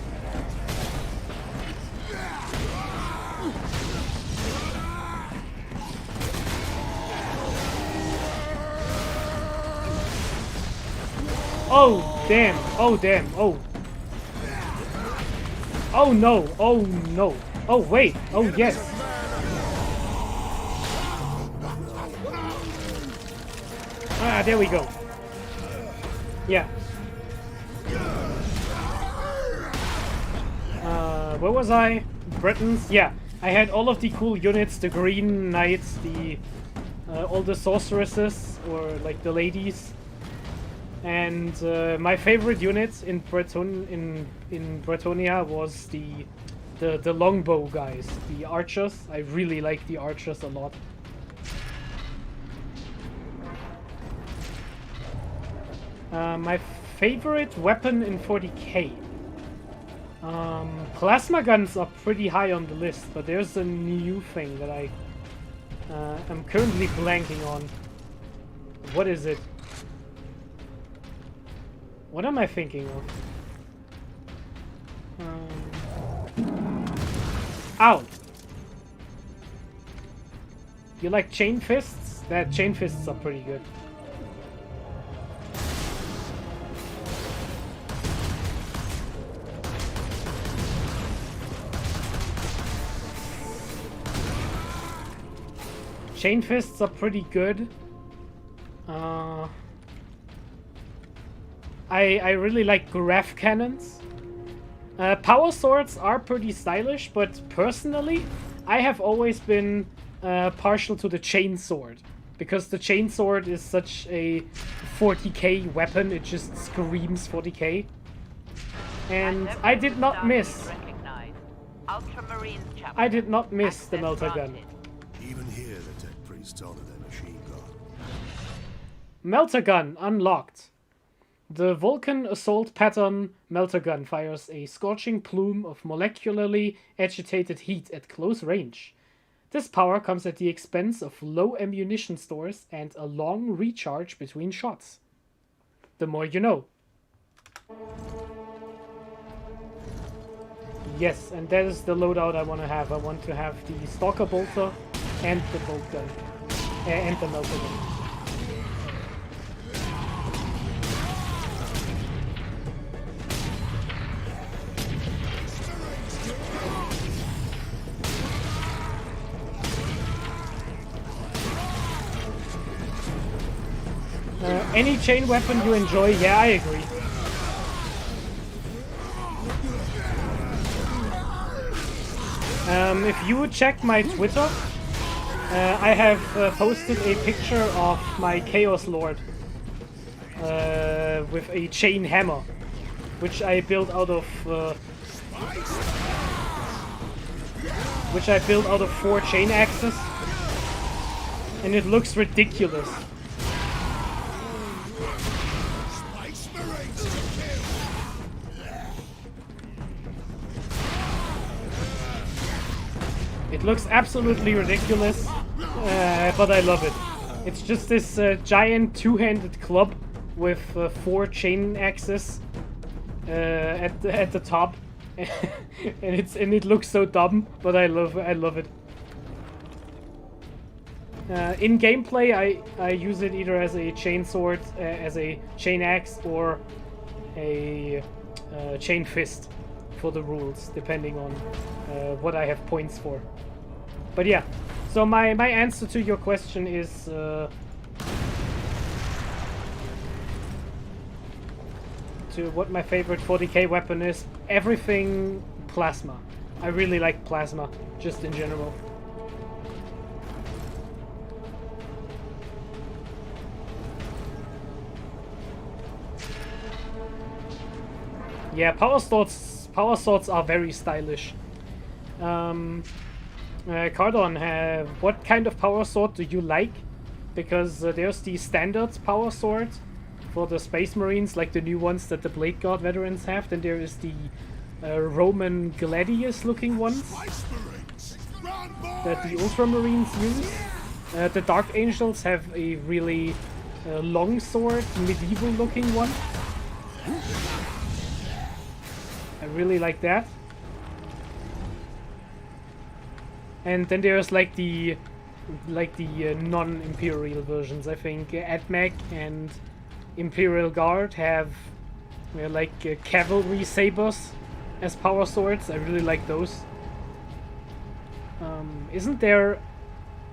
A: Oh damn! Oh damn! Oh! Oh no! Oh no! Oh wait! Oh yes! Ah, there we go. Yeah. Where was I? Bretons? Yeah. I had all of the cool units, the Green Knights, the all the sorceresses, or like the ladies. And my favorite unit in Bretonia was the longbow guys, the archers. I really like the archers a lot. My favorite weapon in 40k. Plasma guns are pretty high on the list, but there's a new thing that I am currently blanking on. What is it? What am I thinking of? Ow! You like chain fists? That chain fists are pretty good. Chain fists are pretty good. I really like graph cannons. Power swords are pretty stylish, but personally, I have always been partial to the chain sword, because the chain sword is such a 40k weapon. It just screams 40k. And I did not miss. I did not miss the melter gun.
E: Even here, the tech priests honor their machine god.
A: Melter gun unlocked. The Vulcan Assault Pattern Melter Gun fires a scorching plume of molecularly agitated heat at close range. This power comes at the expense of low ammunition stores and a long recharge between shots. The more you know. Yes, and that is the loadout I want to have. I want to have the Stalker Bolter and the Bolt Gun. And the Melter Gun. Any chain weapon you enjoy? Yeah, I agree. If you would check my Twitter, I have posted a picture of my Chaos Lord with a chain hammer, which I built out of 4 chain axes, and it looks ridiculous. It looks absolutely ridiculous, but I love it. It's just this giant two-handed club with 4 chain axes at the top, and it looks so dumb, but I love it. In gameplay, I use it either as a chain sword, as a chain axe, or a chain fist for the rules, depending on what I have points for. But yeah, so my answer to your question is to what my favorite 40k weapon is, everything plasma. I really like plasma, just in general. Yeah, power swords are very stylish. Cardon, what kind of power sword do you like? Because there's the standard power sword for the Space Marines, like the new ones that the Blade Guard veterans have. Then there is the Roman Gladius-looking ones that the Ultramarines use. The Dark Angels have a really long sword, medieval-looking one. I really like that. And then there's like the non-Imperial versions. I think AdMech and Imperial Guard have cavalry sabers as power swords. I really like those. Isn't there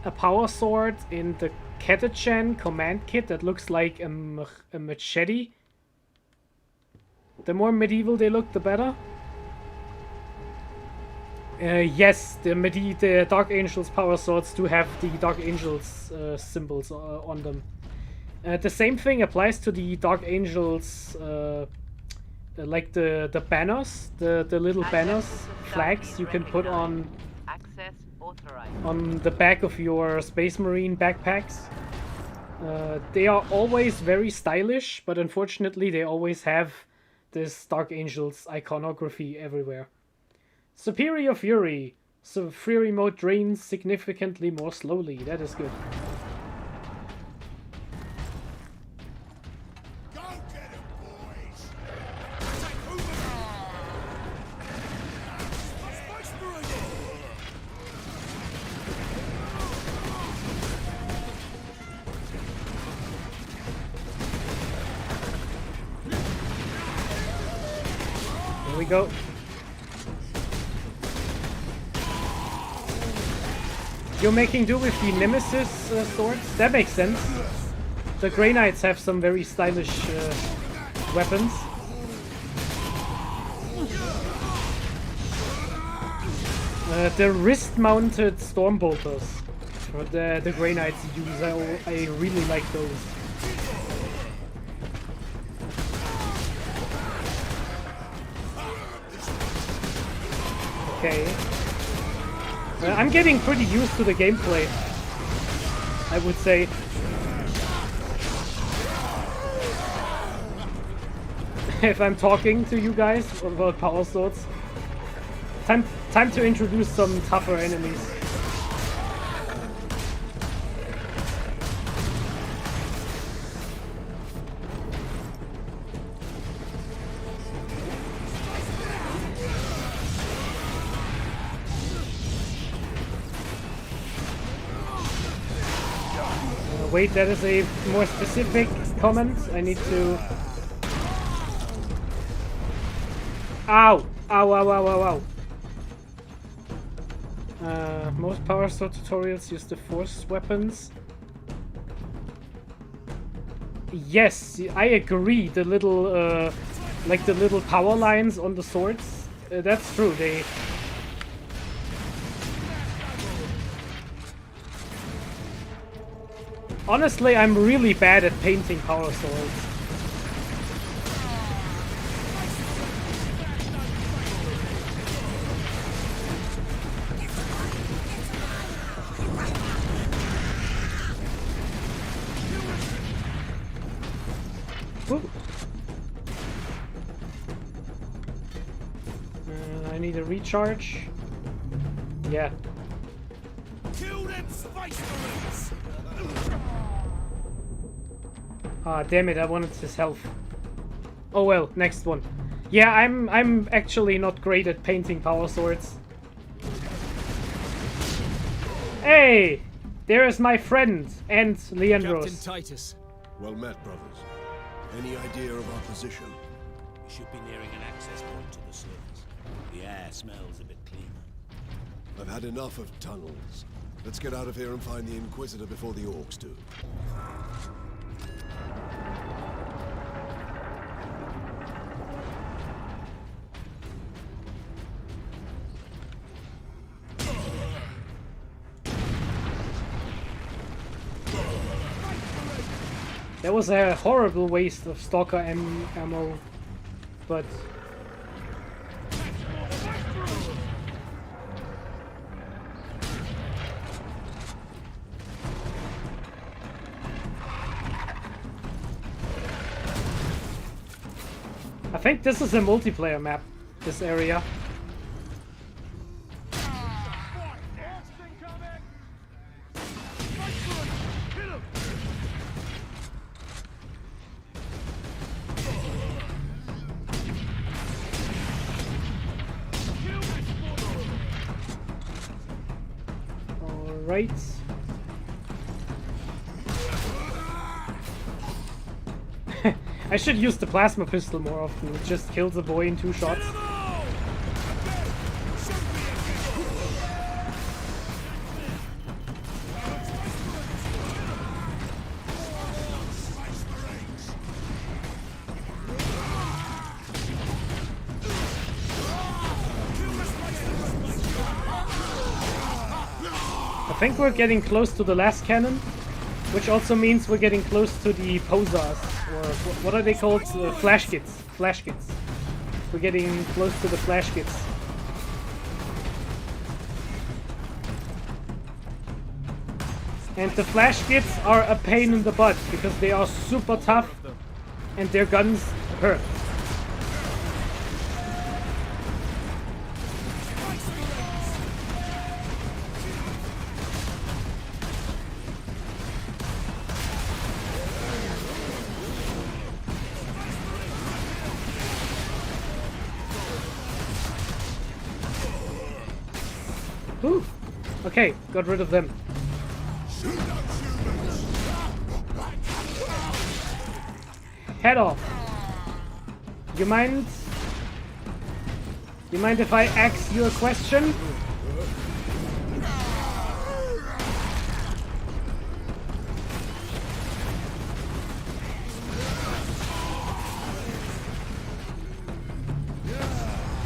A: a power sword in the Catachan command kit that looks like a machete? The more medieval they look, the better. Yes, the Dark Angels power swords do have the Dark Angels symbols on them. The same thing applies to the Dark Angels, like the banners, the little banners, flags you can put on the back of your Space Marine backpacks. They are always very stylish, but unfortunately they always have this Dark Angels iconography everywhere. Superior Fury. So Fury mode drains significantly more slowly. That is good.
K: Go get him, boys!
A: Here we go. You're making do with the Nemesis swords? That makes sense. The Grey Knights have some very stylish weapons. The wrist-mounted Stormbolters for the Grey Knights use, I really like those. Okay. I'm getting pretty used to the gameplay, I would say. If I'm talking to you guys about power swords. Time to introduce some tougher enemies. Wait, that is a more specific comment. I need to... Ow! Ow, ow, ow, ow, ow. Most power sword tutorials use the force weapons. Yes, I agree. The little, like the little power lines on the swords. That's true. They... Honestly, I'm really bad at painting power swords. Woo. I need a recharge. Yeah.
K: Kill them Space Marines!
A: Ah, damn it, I wanted his health. Oh well, next one. Yeah, I'm actually not great at painting power swords. Hey! There is my friend, and Leandros.
F: Captain Titus.
E: Well met, brothers. Any idea of our position?
I: We should be nearing an access point to the surface. The air smells a bit cleaner.
E: I've had enough of tunnels. Let's get out of here and find the Inquisitor before the orcs do.
A: That was a horrible waste of Stalker ammo, but... think this is a multiplayer map, this area. Alright. I should use the plasma pistol more often. It just kills a boy in 2 shots. I think we're getting close to the last cannon, which also means we're getting close to the posers, or what are they called? Flash kits. Flash kits. We're getting close to the flash kits. And the flash kits are a pain in the butt because they are super tough and their guns hurt. Ooh. Okay, got rid of them. Head off. You mind if I ask you a question?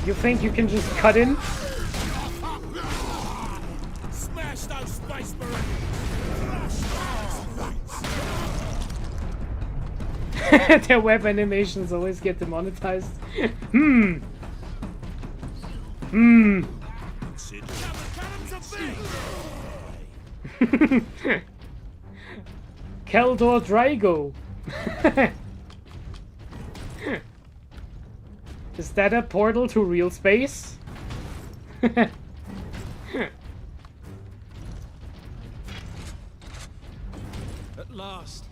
A: You think you can just cut in? Their web animations always get demonetized. Keldor Drago. Is that a portal to real space?
F: At last,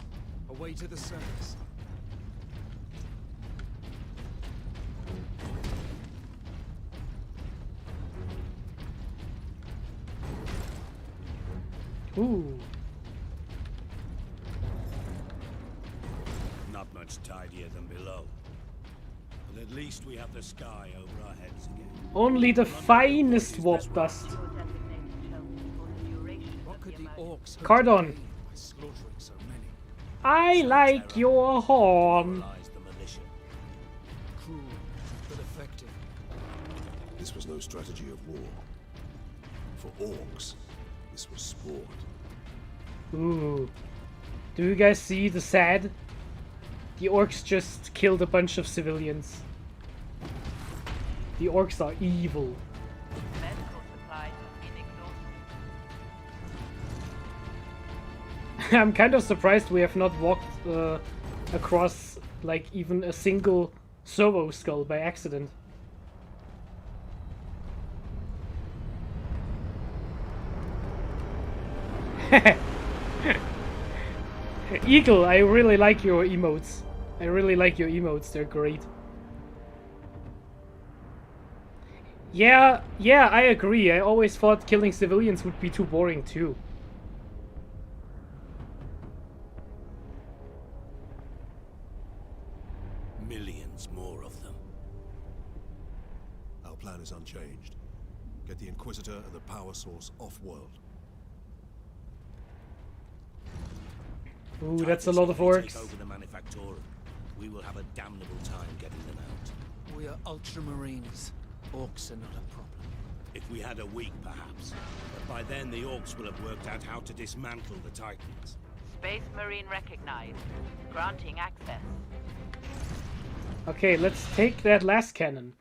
F: away to the surface.
A: Ooh.
I: Not much tidier than below. But at least we have the sky over our heads again.
A: Only the finest warp dust.
F: What could the orcs
A: Cardon.
F: by slaughtering so many?
A: I like your horn.
F: Cruel, but effective.
E: This was no strategy of war. For orcs, this was sport.
A: Ooh. Do you guys see the sad? The orcs just killed a bunch of civilians. The orcs are evil.
H: Medical supplies have been exhausted.
A: I'm kind of surprised we have not walked across like even a single servo skull by accident. Eagle, I really like your emotes. I really like your emotes, they're great. Yeah, I agree. I always thought killing civilians would be too boring too.
I: Millions more of them.
E: Our plan is unchanged. Get the Inquisitor and the power source off-world.
A: Ooh, that's a lot of orcs.
I: Take over the Manufactorum. We will have a damnable time getting them out.
F: We are ultramarines. Orcs are not a problem.
I: If we had a week, perhaps. But by then, the orcs will have worked out how to dismantle the Titans.
H: Space Marine recognized. Granting access.
A: Okay, let's take that last cannon.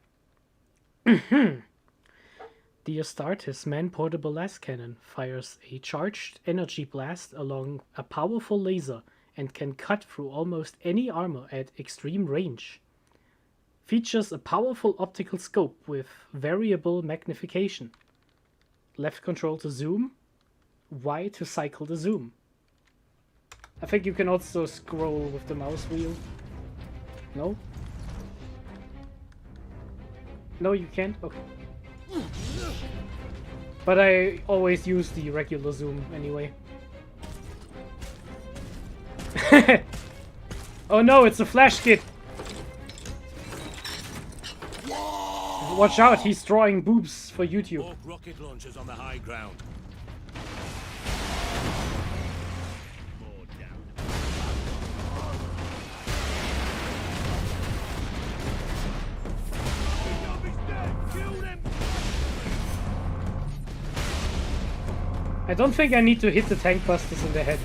A: The Astartes man-portable las cannon fires a charged energy blast along a powerful laser and can cut through almost any armor at extreme range. Features a powerful optical scope with variable magnification. Left control to zoom, Y to cycle the zoom. I think you can also scroll with the mouse wheel. No? No, you can't? Okay. But I always use the regular zoom anyway. Oh no, it's a flash kit! Watch out, he's drawing boobs for YouTube.
I: Orc rocket launchers on the high ground. More down.
A: I don't think I need to hit the tank busters in the head.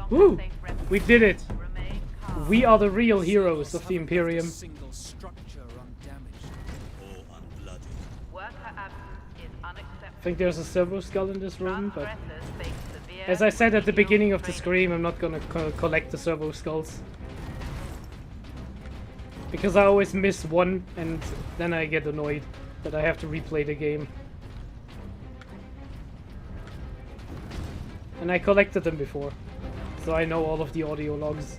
A: Woo! We did it! We are the real heroes of the Imperium.
F: Single structure undamaged.
I: Or unblooded.
H: Worker absence is unacceptable.
A: I think there's a servo skull in this room, but
H: Transgressors face severe
A: as I said at the
H: remedial
A: beginning of the
H: training.
A: stream, I'm not gonna collect the servo skulls. Because I always miss one, and then I get annoyed that I have to replay the game. And I collected them before, so I know all of the audio logs.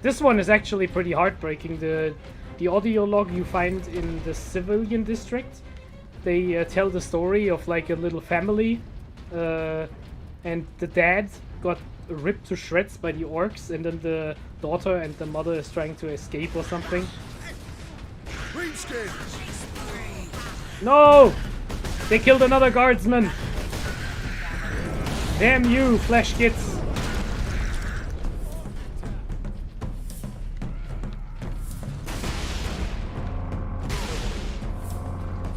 A: This one is actually pretty heartbreaking. The audio log you find in the civilian district, they tell the story of like a little family, and the dad got ripped to shreds by the orcs, and then the daughter and the mother is trying to escape or something. No! They killed another guardsman! Damn you, flesh kits!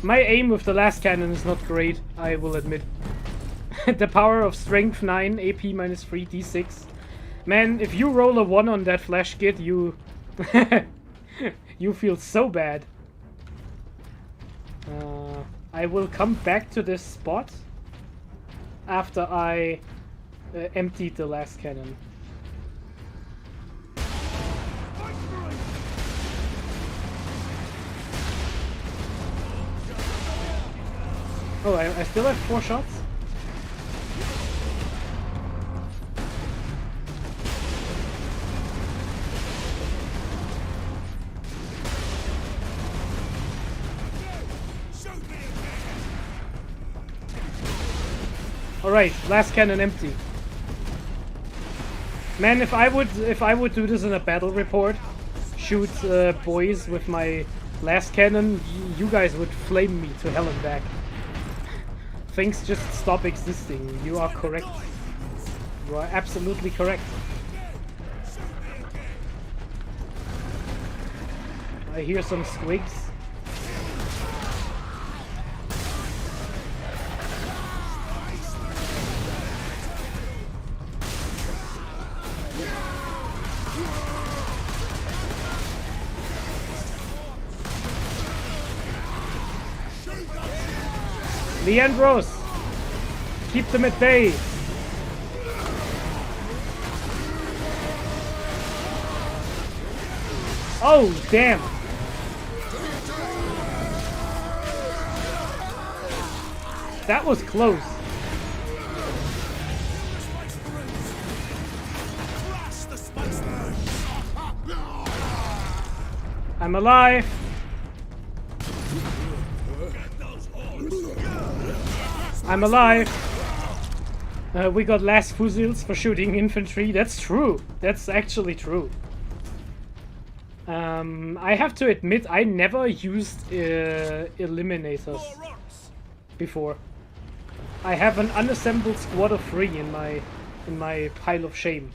A: My aim with the last cannon is not great, I will admit. The power of strength 9, AP minus 3, d6. Man, if you roll a 1 on that flash kit, you... you feel so bad. I will come back to this spot after I emptied the last cannon. Oh, I still have 4 shots? Alright, last cannon empty. Man, if I would do this in a battle report, shoot boys with my last cannon, you guys would flame me to hell and back. Things just stop existing. You are correct. You are absolutely correct. I hear some squigs. Leandros! Keep them at bay! Oh, damn! That was close. I'm alive! I'm alive! We got last fusils for shooting infantry. That's true. That's actually true. I have to admit, I never used eliminators before. I have an unassembled squad of 3 in my pile of shame.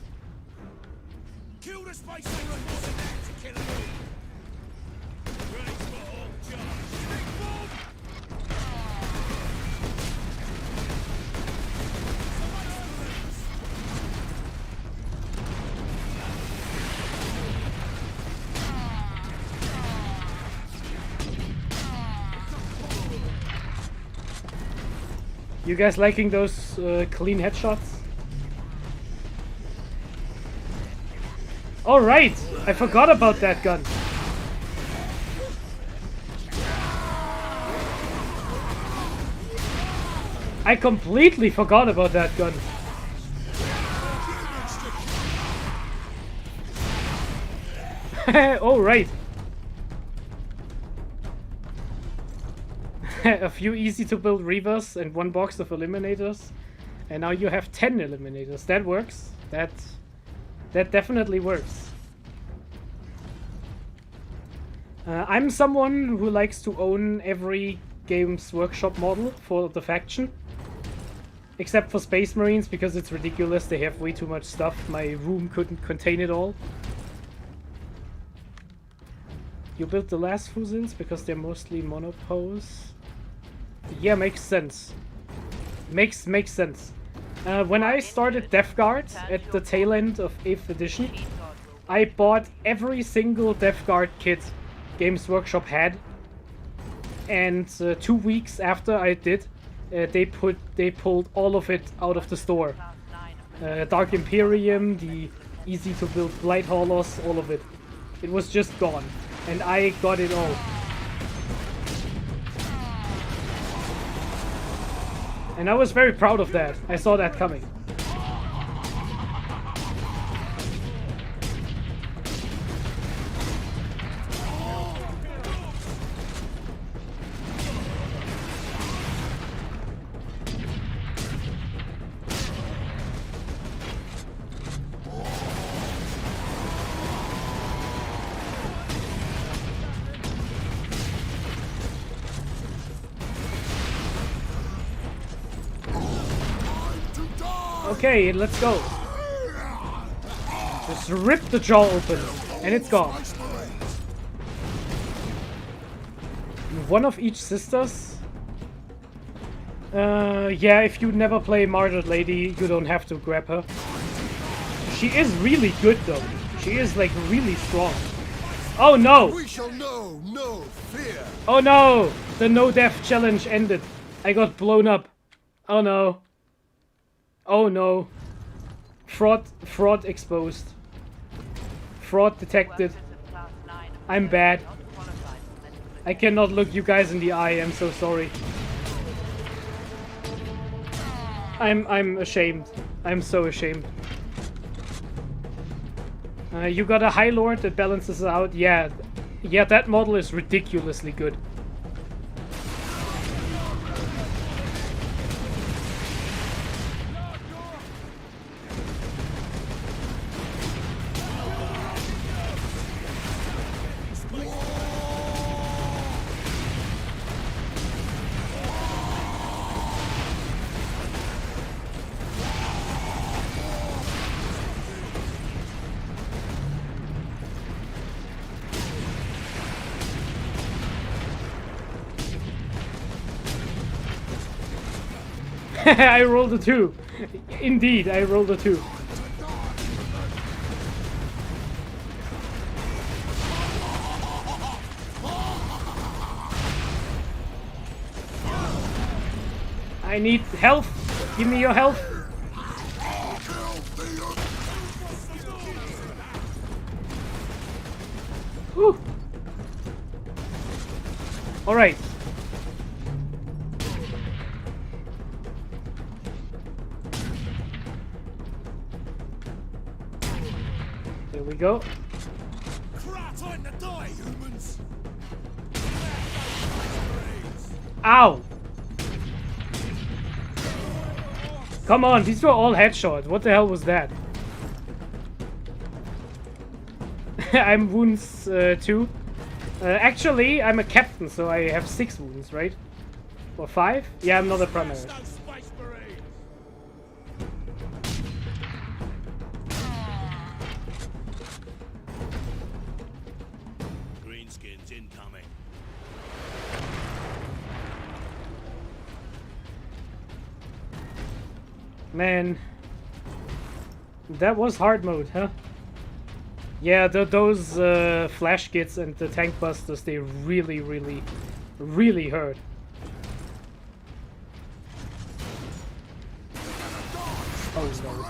I: Kill the space to kill them. Ready for all charge.
A: You guys liking those clean headshots? Alright! I forgot about that gun. I completely forgot about that gun. Alright. A few easy to build reavers and 1 box of eliminators. And now you have 10 eliminators. That works. That definitely works. I'm someone who likes to own every Games Workshop model for the faction. Except for Space Marines, because it's ridiculous. They have way too much stuff. My room couldn't contain it all. You built the last fusils because they're mostly monopose. Yeah, makes sense. Makes sense. When I started Death Guard at the tail end of 8th edition, I bought every single Death Guard kit Games Workshop had. And 2 weeks after I did, they pulled all of it out of the store. Dark Imperium, the easy to build Blight Haulers, all of it. It was just gone. And I got it all. And I was very proud of that. I saw that coming. Okay, let's go. Just rip the jaw open, and it's gone. One of each sisters? Yeah, if you never play Martyred Lady, you don't have to grab her. She is really good, though. She is, like, really strong. Oh, no!
K: We shall know no fear.
A: Oh, no! The no-death challenge ended. I got blown up. Oh, no. Oh no. Fraud exposed. Fraud detected. I'm bad. I cannot look you guys in the eye, I'm so sorry. I'm ashamed. I'm so ashamed. You got a High Lord that balances it out? Yeah, that model is ridiculously good. I rolled a 2. Indeed, I rolled a 2. I need health. Give me your health. Whew. All right. There we go.
K: Time to die, humans.
A: Ow! Come on, these were all headshots. What the hell was that? I'm wounds 2. Actually, I'm a captain, so I have 6 wounds, right? Or 5? Yeah, I'm not a primary.
I: Greenskins incoming.
A: Man, that was hard mode, huh? Yeah, those flash kits and the tank busters, they really hurt. Oh no.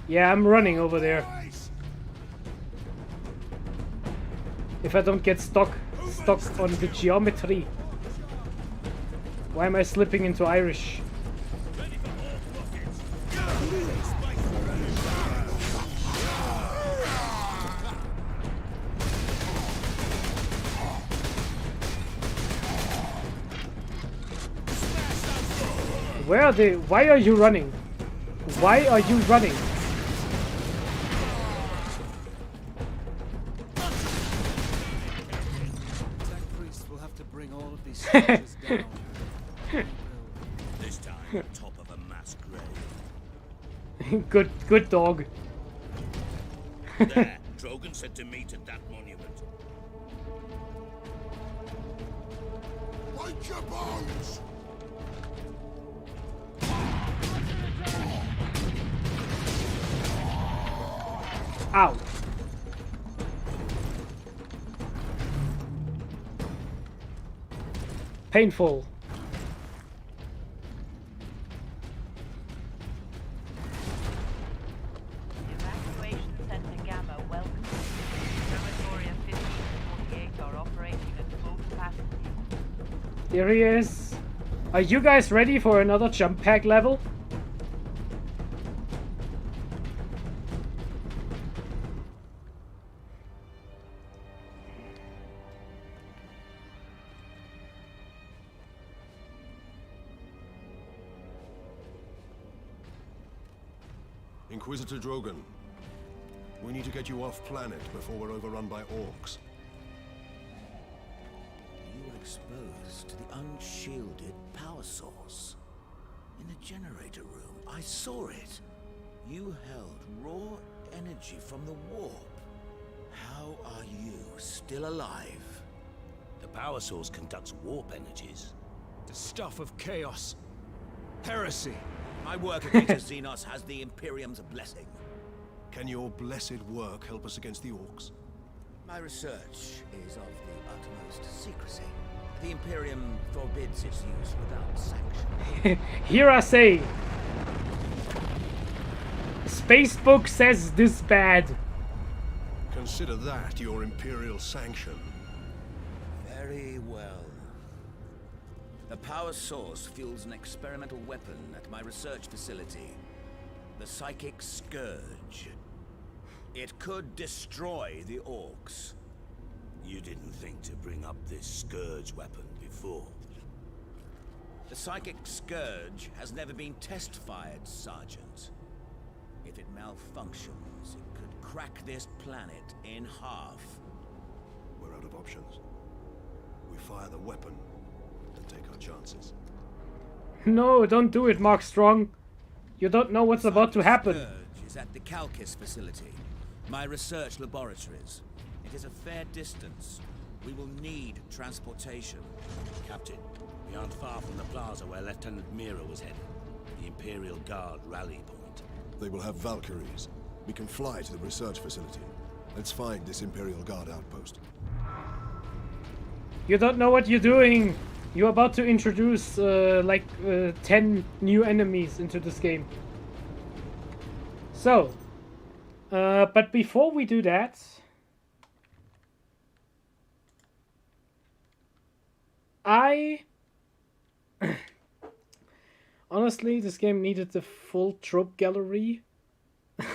A: Yeah, I'm running over there. If I don't get stuck on the geometry. Why am I slipping into Irish? Where are they? Why are you running? Why are you running?
F: That priest will have to bring all of these soldiers down.
I: This time on top of a mass grave.
A: Good dog.
I: There, Drogon said to meet at that monument.
K: Break your bones!
A: Ow. Painful.
H: Evacuation Center Gamma, welcome. Crematoria 15 and 48 are operating at full capacity.
A: There he is. Are you guys ready for another jump pack level?
E: Inquisitor Drogon, we need to get you off planet before we're overrun by orcs.
G: You were exposed to the unshielded power source. In the generator room, I saw it. You held raw energy from the warp. How are you still alive?
I: The power source conducts warp energies.
F: The stuff of chaos. Heresy.
G: My work against Xenos has the Imperium's blessing.
E: Can your blessed work help us against the orcs?
G: My research is of the utmost secrecy. The Imperium forbids its use without sanction.
A: Here I say. Spacebook says this bad.
E: Consider that your Imperial sanction.
G: Very well. The power source fuels an experimental weapon at my research facility. The Psychic Scourge. It could destroy the orcs.
I: You didn't think to bring up this Scourge weapon before.
G: The Psychic Scourge has never been test-fired, Sergeant. If it malfunctions, it could crack this planet in half.
E: We're out of options. We fire the weapon and take our chances.
A: No, don't do it, Mark Strong. You don't know what's about to happen.
G: Scourge is at the Calcis facility, my research laboratories. It is a fair distance. We will need transportation.
I: Captain, we aren't far from the plaza where Lieutenant Mira was headed. The Imperial Guard rally point.
E: They will have Valkyries. We can fly to the research facility. Let's find this Imperial Guard outpost.
A: You don't know what you're doing. You're about to introduce 10 new enemies into this game. So, but before we do that, honestly, this game needed the full trope gallery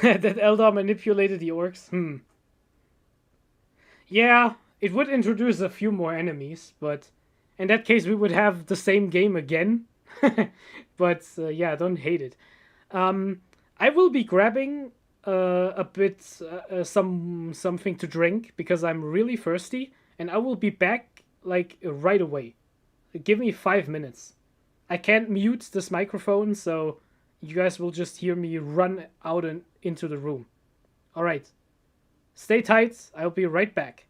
A: that Eldar manipulated the orcs. Yeah, it would introduce a few more enemies, but in that case we would have the same game again. But yeah, don't hate it. I will be grabbing a bit something to drink because I'm really thirsty, and I will be back like right away. Give me 5 minutes. I can't mute this microphone, so you guys will just hear me run out and into the room. All right. Stay tight. I'll be right back.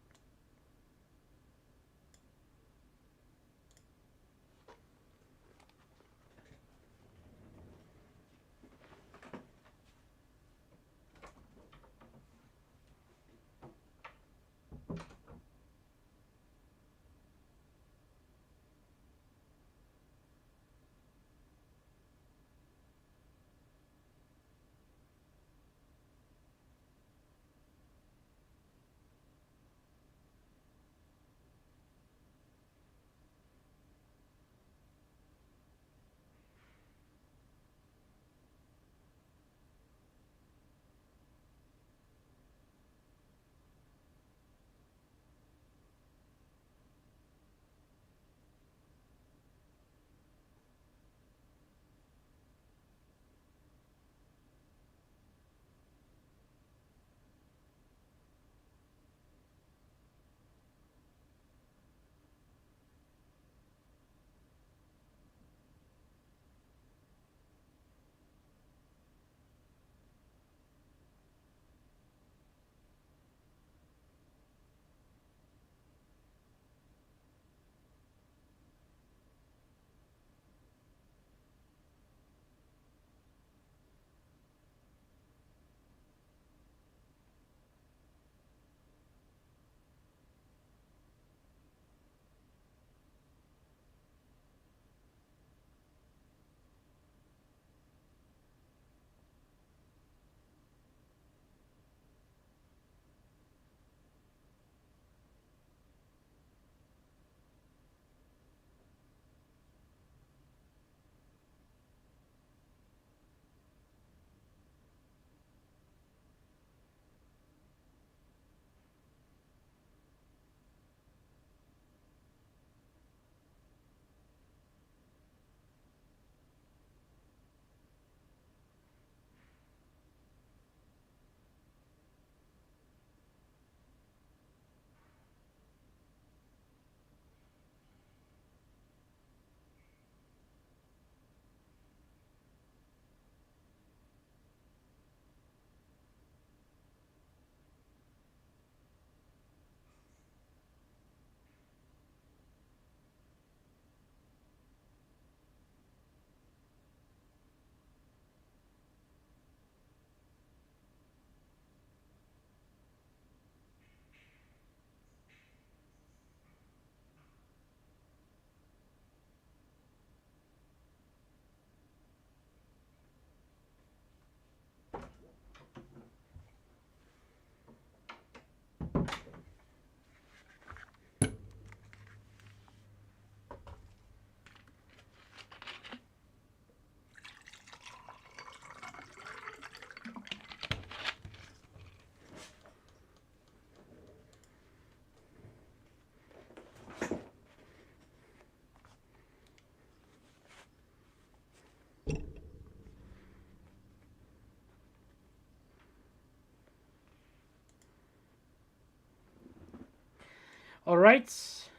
A: Alright.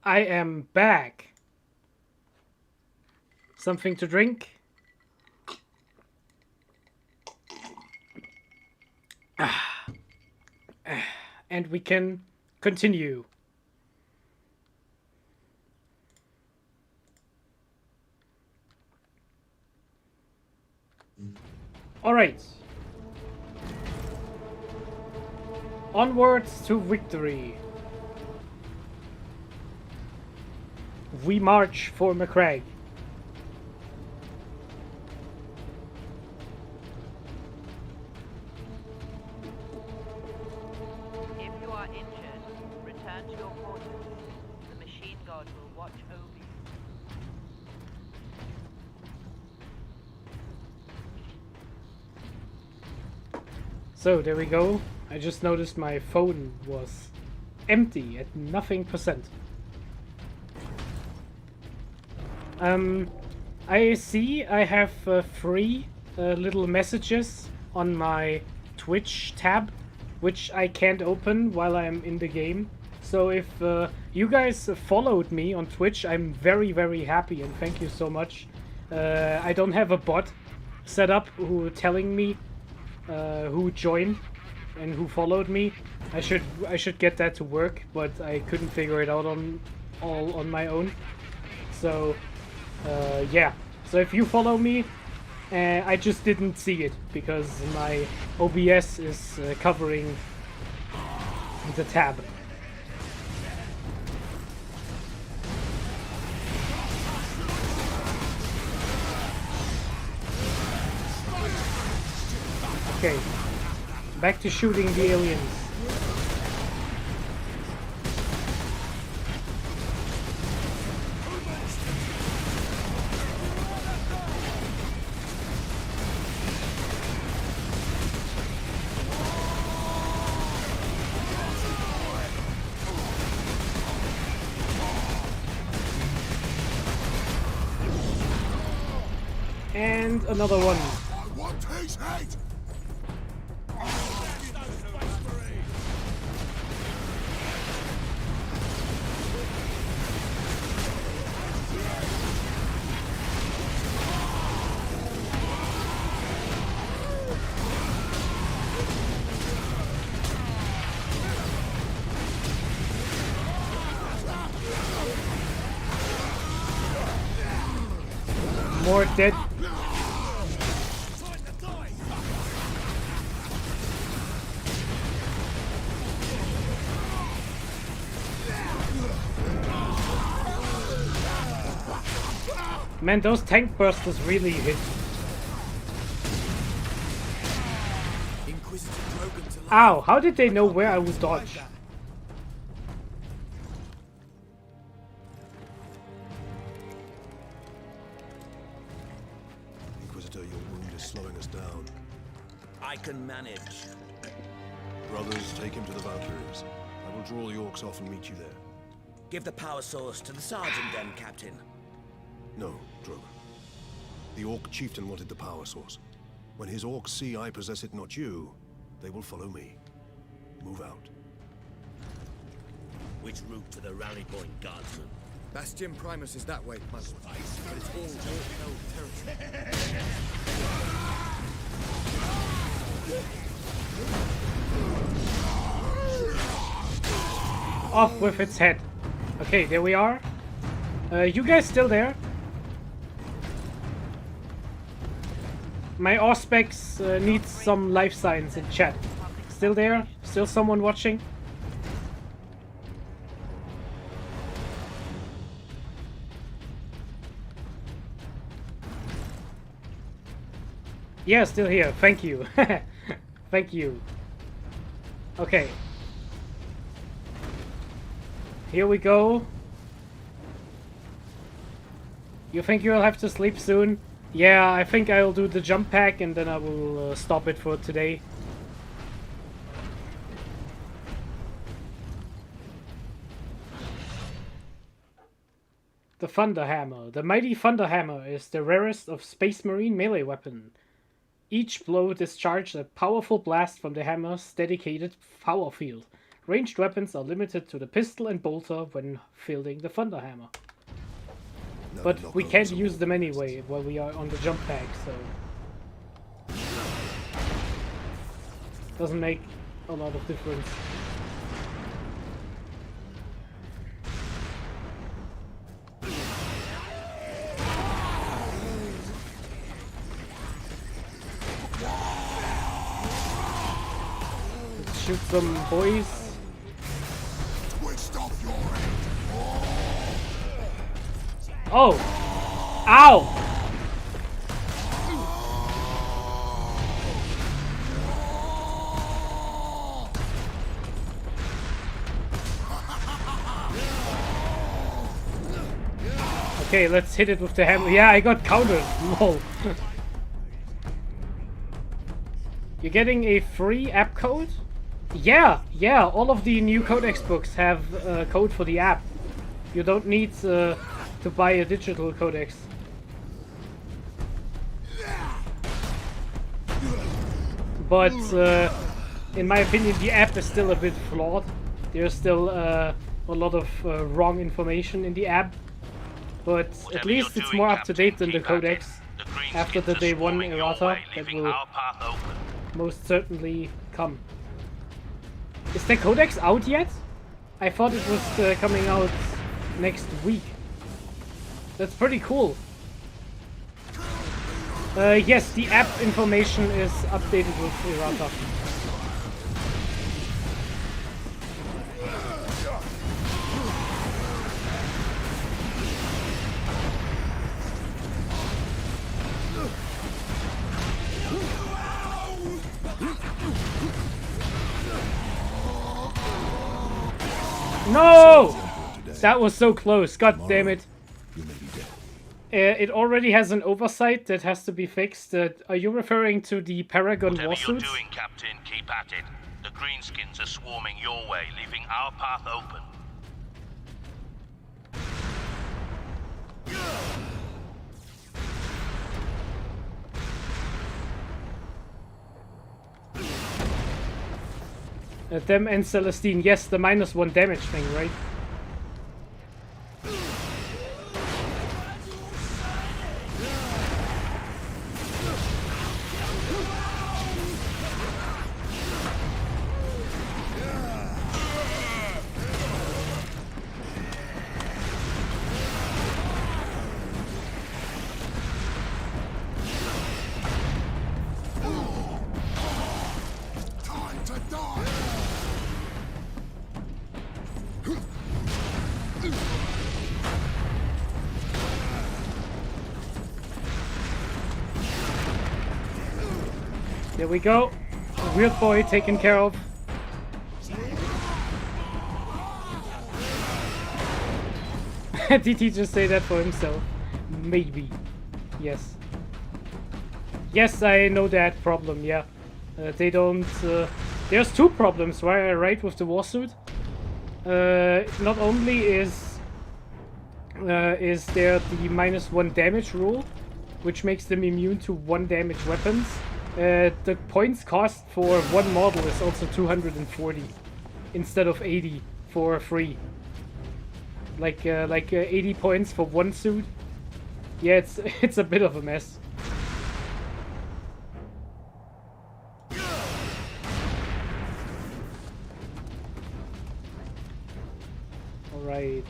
A: I am back. Something to drink? And we can continue. Alright. Onwards to victory. We march for McCragg.
H: If you are injured, return to your quarters. The machine god will watch over you.
A: So there we go. I just noticed my phone was empty at nothing %. I see I have 3 little messages on my Twitch tab, which I can't open while I'm in the game. So if you guys followed me on Twitch, I'm very, very happy and thank you so much. I don't have a bot set up who telling me who joined and who followed me. I should get that to work, but I couldn't figure it out all on my own. So yeah. So if you follow me, I just didn't see it because my OBS is covering the tab. Okay, back to shooting the aliens. And another one.
K: I want his head!
A: More dead. Man, those tank bursters really hit. Ow, how did they know where I would dodge?
E: Inquisitor, your wound is slowing us down.
G: I can manage.
E: Brothers, take him to the Valkyries. I will draw the orcs off and meet you there.
G: Give the power source to the sergeant then, Captain.
E: No, Drogon. The orc chieftain wanted the power source. When his orcs see I possess it, not you, they will follow me. Move out.
I: Which route to the rally point, Guardsman?
N: Bastion Primus is that way, my lord. But it's all orc-held territory.
A: Off with its head. Okay, there we are. You guys still there? My Auspex needs some life signs in chat. Still there? Still someone watching? Yeah, still here. Thank you. Thank you. Okay. Here we go. You think you'll have to sleep soon? Yeah, I think I'll do the jump pack and then I will stop it for today. The Thunder Hammer. The mighty Thunder Hammer is the rarest of Space Marine melee weapon. Each blow discharges a powerful blast from the hammer's dedicated power field, Ranged weapons are limited to the pistol and bolter when fielding the Thunderhammer. But we can't use them anyway while we are on the jump pack, so... Doesn't make a lot of difference. Let's shoot some boys. Oh! Ow! Okay, let's hit it with the hammer. Yeah, I got countered. Lol. You're getting a free app code? Yeah, all of the new Codex books have a code for the app. You don't need to buy a digital codex. But in my opinion, the app is still a bit flawed. There's still a lot of wrong information in the app. But at least it's more up to date than the codex. After the day 1 errata, that will most certainly come. Is the codex out yet? I thought it was coming out next week. That's pretty cool. Yes, the app information is updated with errata. No! That was so close. God damn it. It already has an oversight that has to be fixed. Are you referring to the Paragon
C: Whatever
A: Warsuits?
C: you're doing, Captain, keep at it. The Greenskins are swarming your way, leaving our path open.
A: Them and Celestine. Yes, the -1 damage thing, right? There we go. Weird boy taken care of. Did he just say that for himself? Maybe. Yes. Yes, I know that problem, yeah. They don't... there's two problems, right, with the Warsuit. Not only is there the -1 damage rule, which makes them immune to 1 damage weapons. The points cost for one model is also 240 instead of 80 for free. Like 80 points for one suit. Yeah, it's a bit of a mess. All right.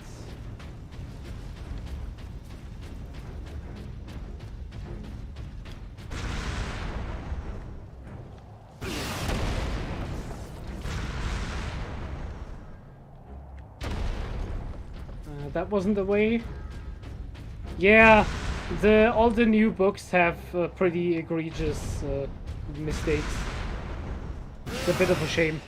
A: That wasn't the way. Yeah, all the new books have pretty egregious mistakes. It's a bit of a shame.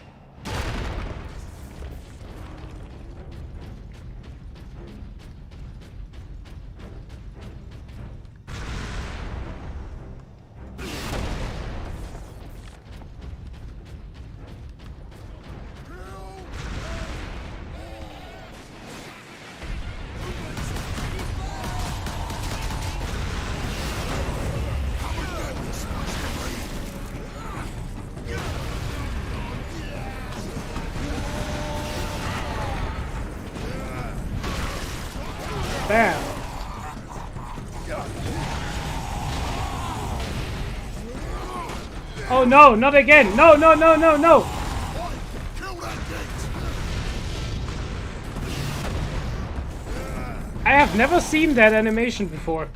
A: Bam. Oh no, not again. No, no, no, no, no. I have never seen that animation before.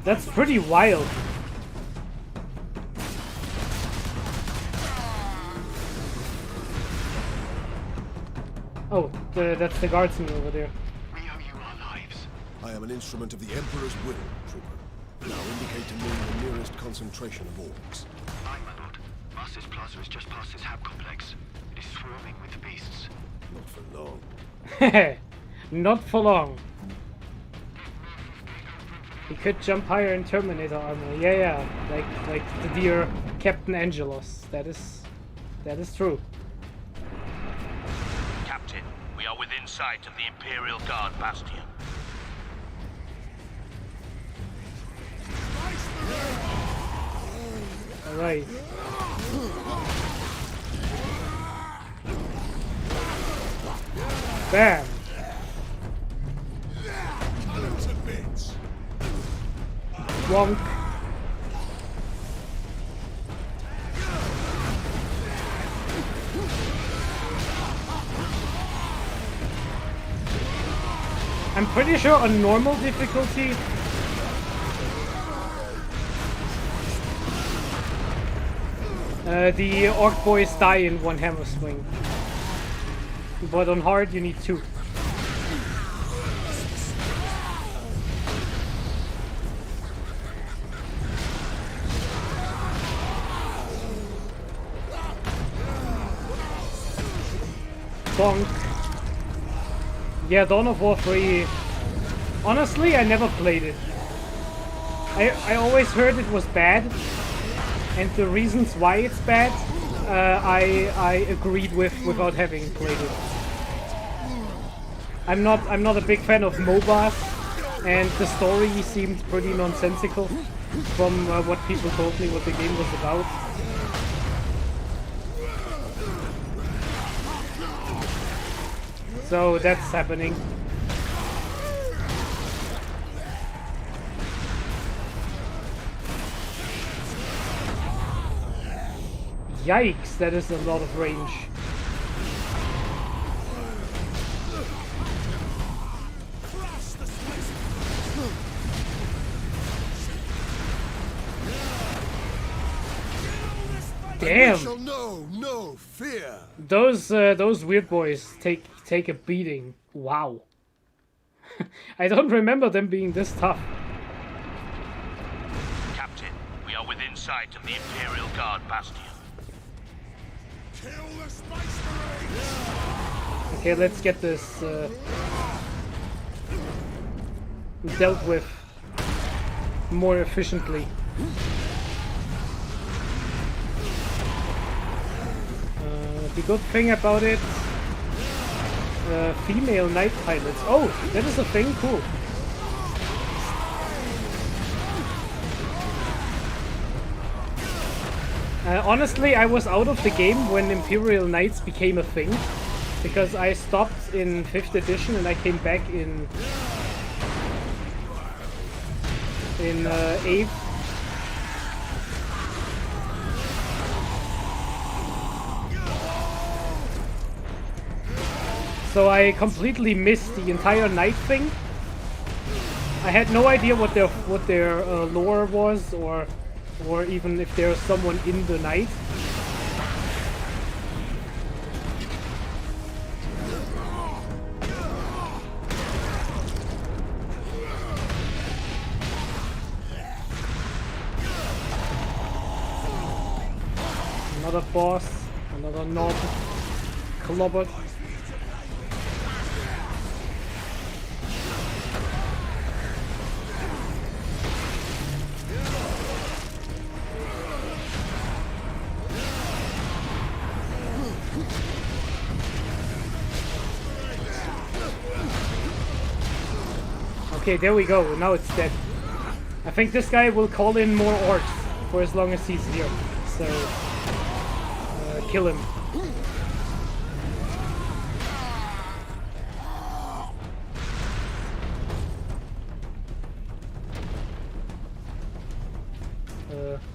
A: That's pretty wild. Oh, that's the guardsman over there.
K: We owe you our lives.
E: I am an instrument of the Emperor's will, Trooper. Now indicate to me the nearest concentration of orcs.
L: Aye, my lord. Master's Plaza is just past this hab complex. It is swarming with the beasts.
E: Not for long.
A: Not for long. He could jump higher in Terminator armor. Yeah, like the dear Captain Angelos. That is true.
C: Captain, we are within sight of the Imperial Guard bastion.
A: All right. Bam. Wonk. I'm pretty sure on normal difficulty the orc boys die in one hammer swing. But on hard you need two. Bonk. Yeah, Dawn of War 3. Honestly, I never played it. I always heard it was bad, and the reasons why it's bad, I agreed with without having played it. I'm not a big fan of MOBAs, and the story seemed pretty nonsensical from what people told me what the game was about. So that's happening. Yikes, that is a lot of range. Damn.
E: No fear.
A: Those weird boys take a beating. Wow. I don't remember them being this tough.
C: Captain, we are within sight of the Imperial Guard bastion.
K: Kill the Space Marines!
A: Okay, let's get this dealt with more efficiently. The good thing about it, female night pilots. Oh, that is a thing? Cool. Honestly, I was out of the game when Imperial Knights became a thing, because I stopped in 5th edition and I came back in 8th. So I completely missed the entire Knight thing. I had no idea what their lore was, or even if there's someone in the Knight. Another boss, another knob, clobbered. Okay, there we go. Now it's dead. I think this guy will call in more orcs for as long as he's here. So, kill him.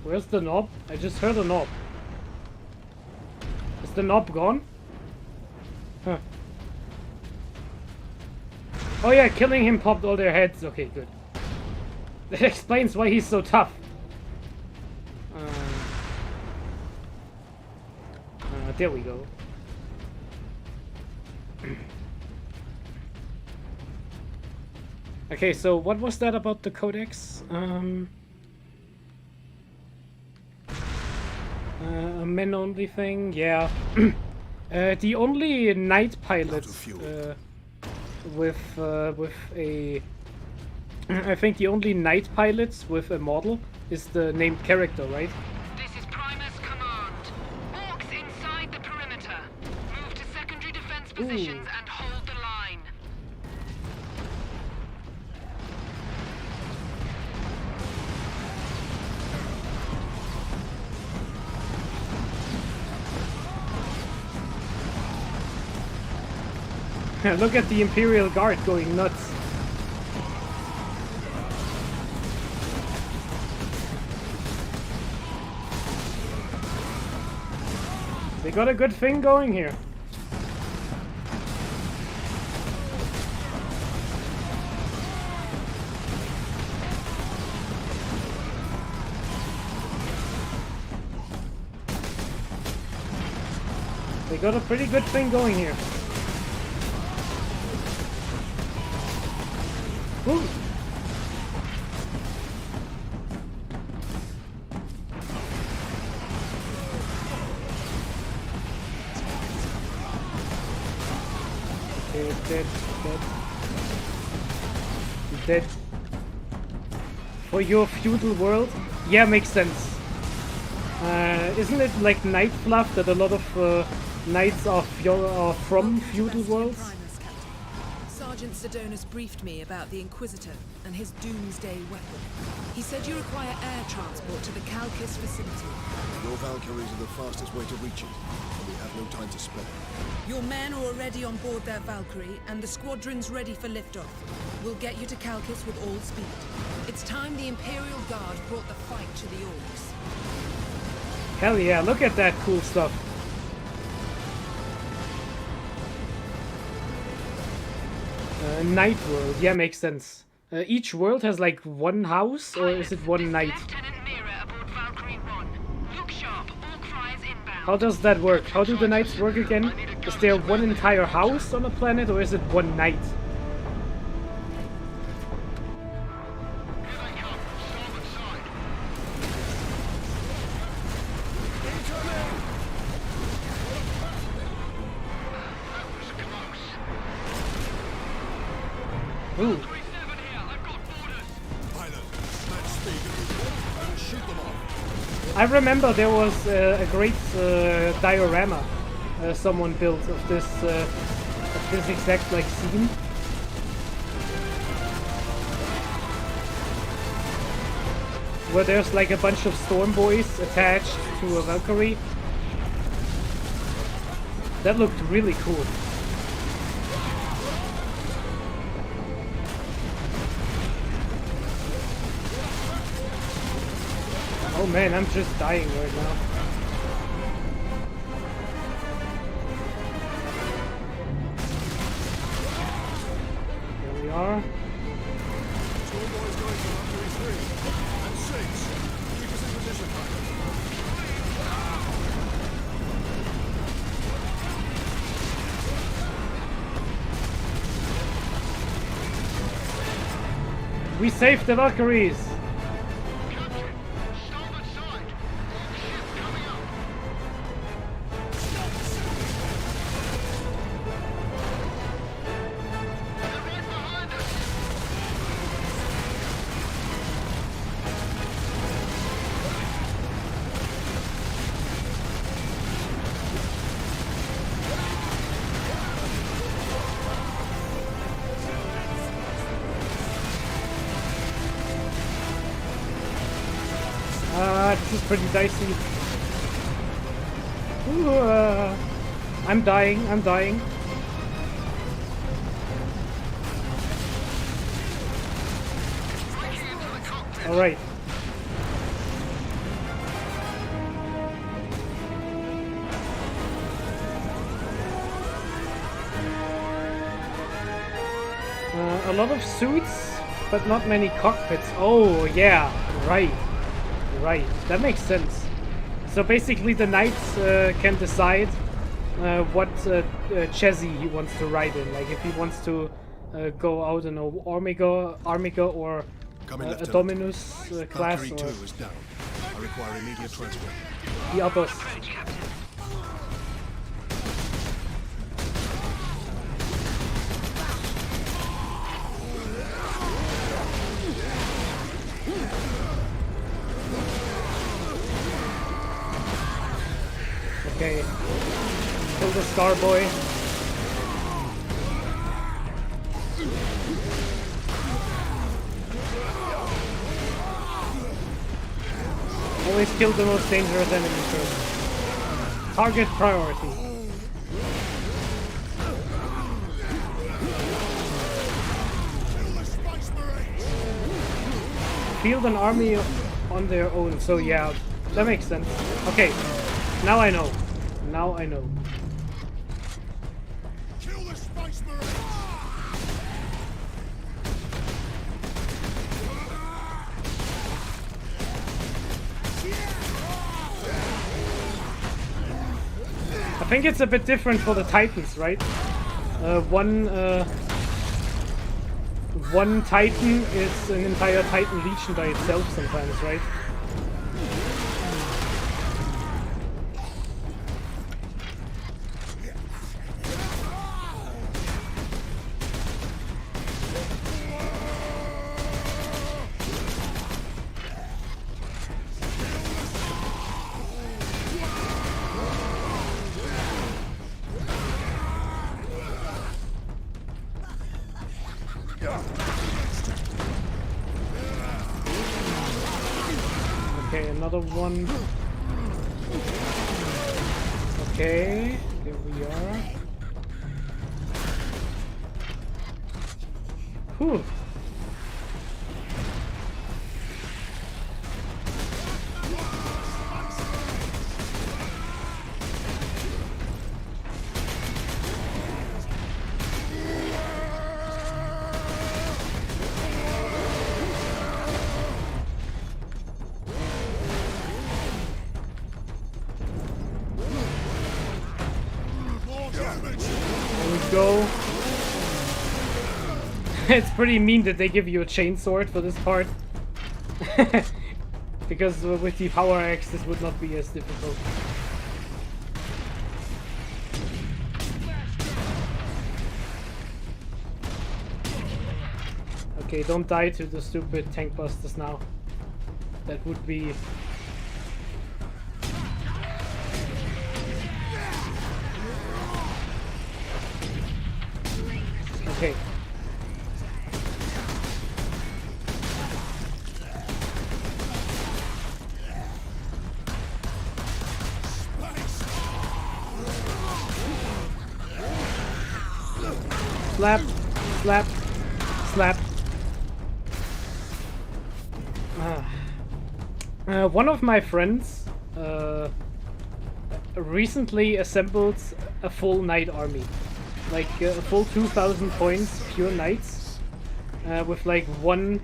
A: Where's the knob? I just heard a knob. Is the knob gone? Huh. Oh yeah, killing him popped all their heads. Okay, good. That explains why he's so tough. There we go. Okay, so what was that about the codex? A men-only thing, yeah. The only night pilots with a... I think the only night pilots with a model is the named character, right?
J: This is Primus Command. Orcs inside the perimeter. Move to secondary defense positions and hold the line.
A: Look at the Imperial Guard going nuts. They got a good thing going here. They got a pretty good thing going here. Ooh. Dead. Dead. For your feudal world? Yeah, makes sense. Isn't it like night fluff that a lot of knights are from feudal worlds?
O: Sergeant Sidonus briefed me about the Inquisitor and his doomsday weapon. He said you require air transport to the Calcus facility.
E: Your Valkyries are the fastest way to reach it, and we have no time to spare.
O: Your men are already on board their Valkyrie, and the squadron's ready for liftoff. We'll get you to Calcus with all speed. It's time the Imperial Guard brought the fight to the Orcs.
A: Hell yeah, look at that cool stuff. Night world, yeah, makes sense. Each world has like one house, or is it one night? How does that work? How do the nights work again? Is there one entire house on a planet, or is it one night? Ooh. I remember there was a great diorama someone built of this exact like scene. Where there's like a bunch of storm boys attached to a Valkyrie. That looked really cool. Oh man, I'm just dying right now. There we are. We saved the Valkyries! This is pretty dicey. Ooh, I'm dying. Alright. A lot of suits, but not many cockpits. Oh, yeah, right. Right, that makes sense. So basically the knights can decide what chassis he wants to ride in. Like if he wants to go out in a Armiga or a Dominus class.
E: Valkyrie 2 is down. I require immediate transport.
A: The others. Okay. Kill the Star Boy. Always kill the most dangerous enemy first. Target priority. Field an army on their own, so yeah, that makes sense. Okay, now I know. Now I know.
K: Kill the Space Marines!
A: I think it's a bit different for the Titans, right? One Titan is an entire Titan Legion by itself sometimes, right? Okay, another one. Okay, here we are. Whew. Go. It's pretty mean that they give you a chainsword for this part. Because with the power axe this would not be as difficult. Okay, don't die to the stupid tank busters now. That would be... Okay. Slap, slap, slap. One of my friends recently assembled a full knight army. Like a full 2,000 points, pure knights, with like one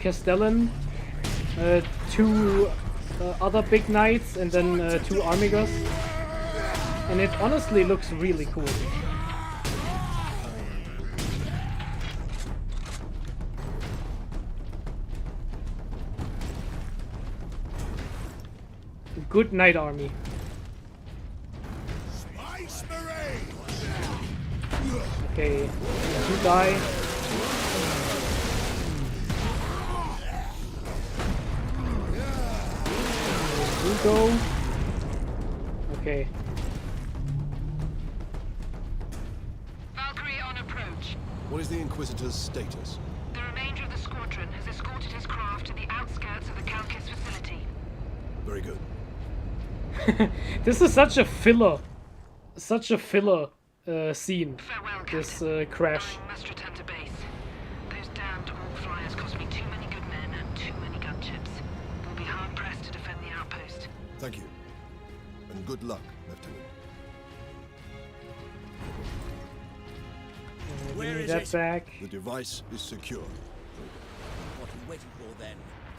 A: Castellan, two other big knights, and then 2 Armigas. And it honestly looks really cool. Good knight army. Okay, 2 die. We go. Okay.
J: Valkyrie on approach.
E: What is the Inquisitor's status?
J: The remainder of the squadron has escorted his craft to the outskirts of the Calcis facility.
E: Very good.
A: This is such a filler. Such a filler scene.
J: Farewell,
A: this
J: Captain.
A: crash.
J: I must return to base. Those damned Orc flyers cost me too many good men and too many gunships. We'll be hard pressed to defend the outpost.
E: Thank you. And good luck, Lieutenant.
A: Give
G: Where
A: me
G: is
A: that
G: it?
A: back.
E: The device is secure.
G: What are we waiting for then?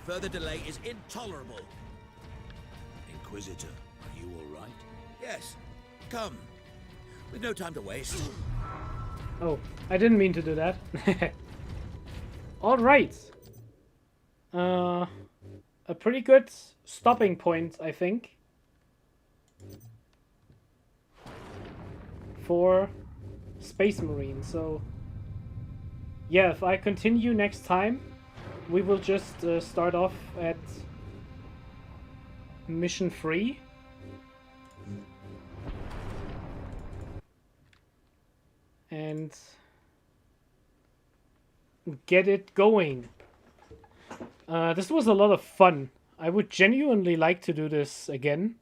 G: Further delay is intolerable.
I: Inquisitor, are you all right?
G: Yes. Come. With no time to waste.
A: Oh, I didn't mean to do that. Alright. A pretty good stopping point, I think. For Space Marine. So, yeah, if I continue next time, we will just start off at Mission 3. And get it going. This was a lot of fun. I would genuinely like to do this again.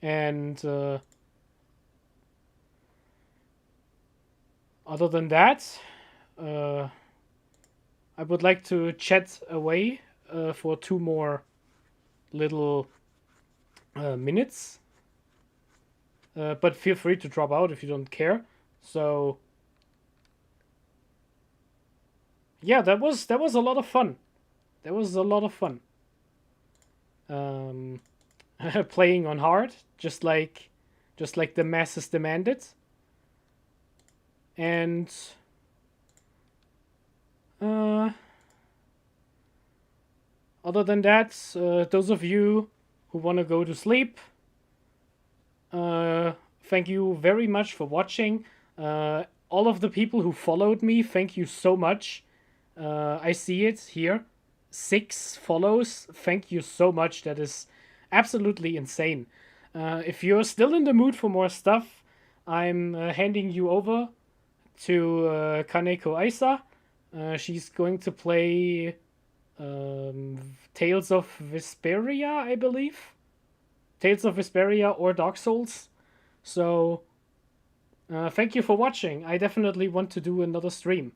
A: And other than that, I would like to chat away for 2 more little minutes. But feel free to drop out if you don't care. So yeah, that was a lot of fun. That was a lot of fun. Playing on hard, just like the masses demanded. And other than that, those of you who want to go to sleep, thank you very much for watching. All of the people who followed me, thank you so much. I see it here. 6 follows. Thank you so much. That is absolutely insane. If you're still in the mood for more stuff, I'm handing you over to Kaneko Aisa. She's going to play Tales of Vesperia, I believe. Tales of Vesperia or Dark Souls. So, thank you for watching. I definitely want to do another stream.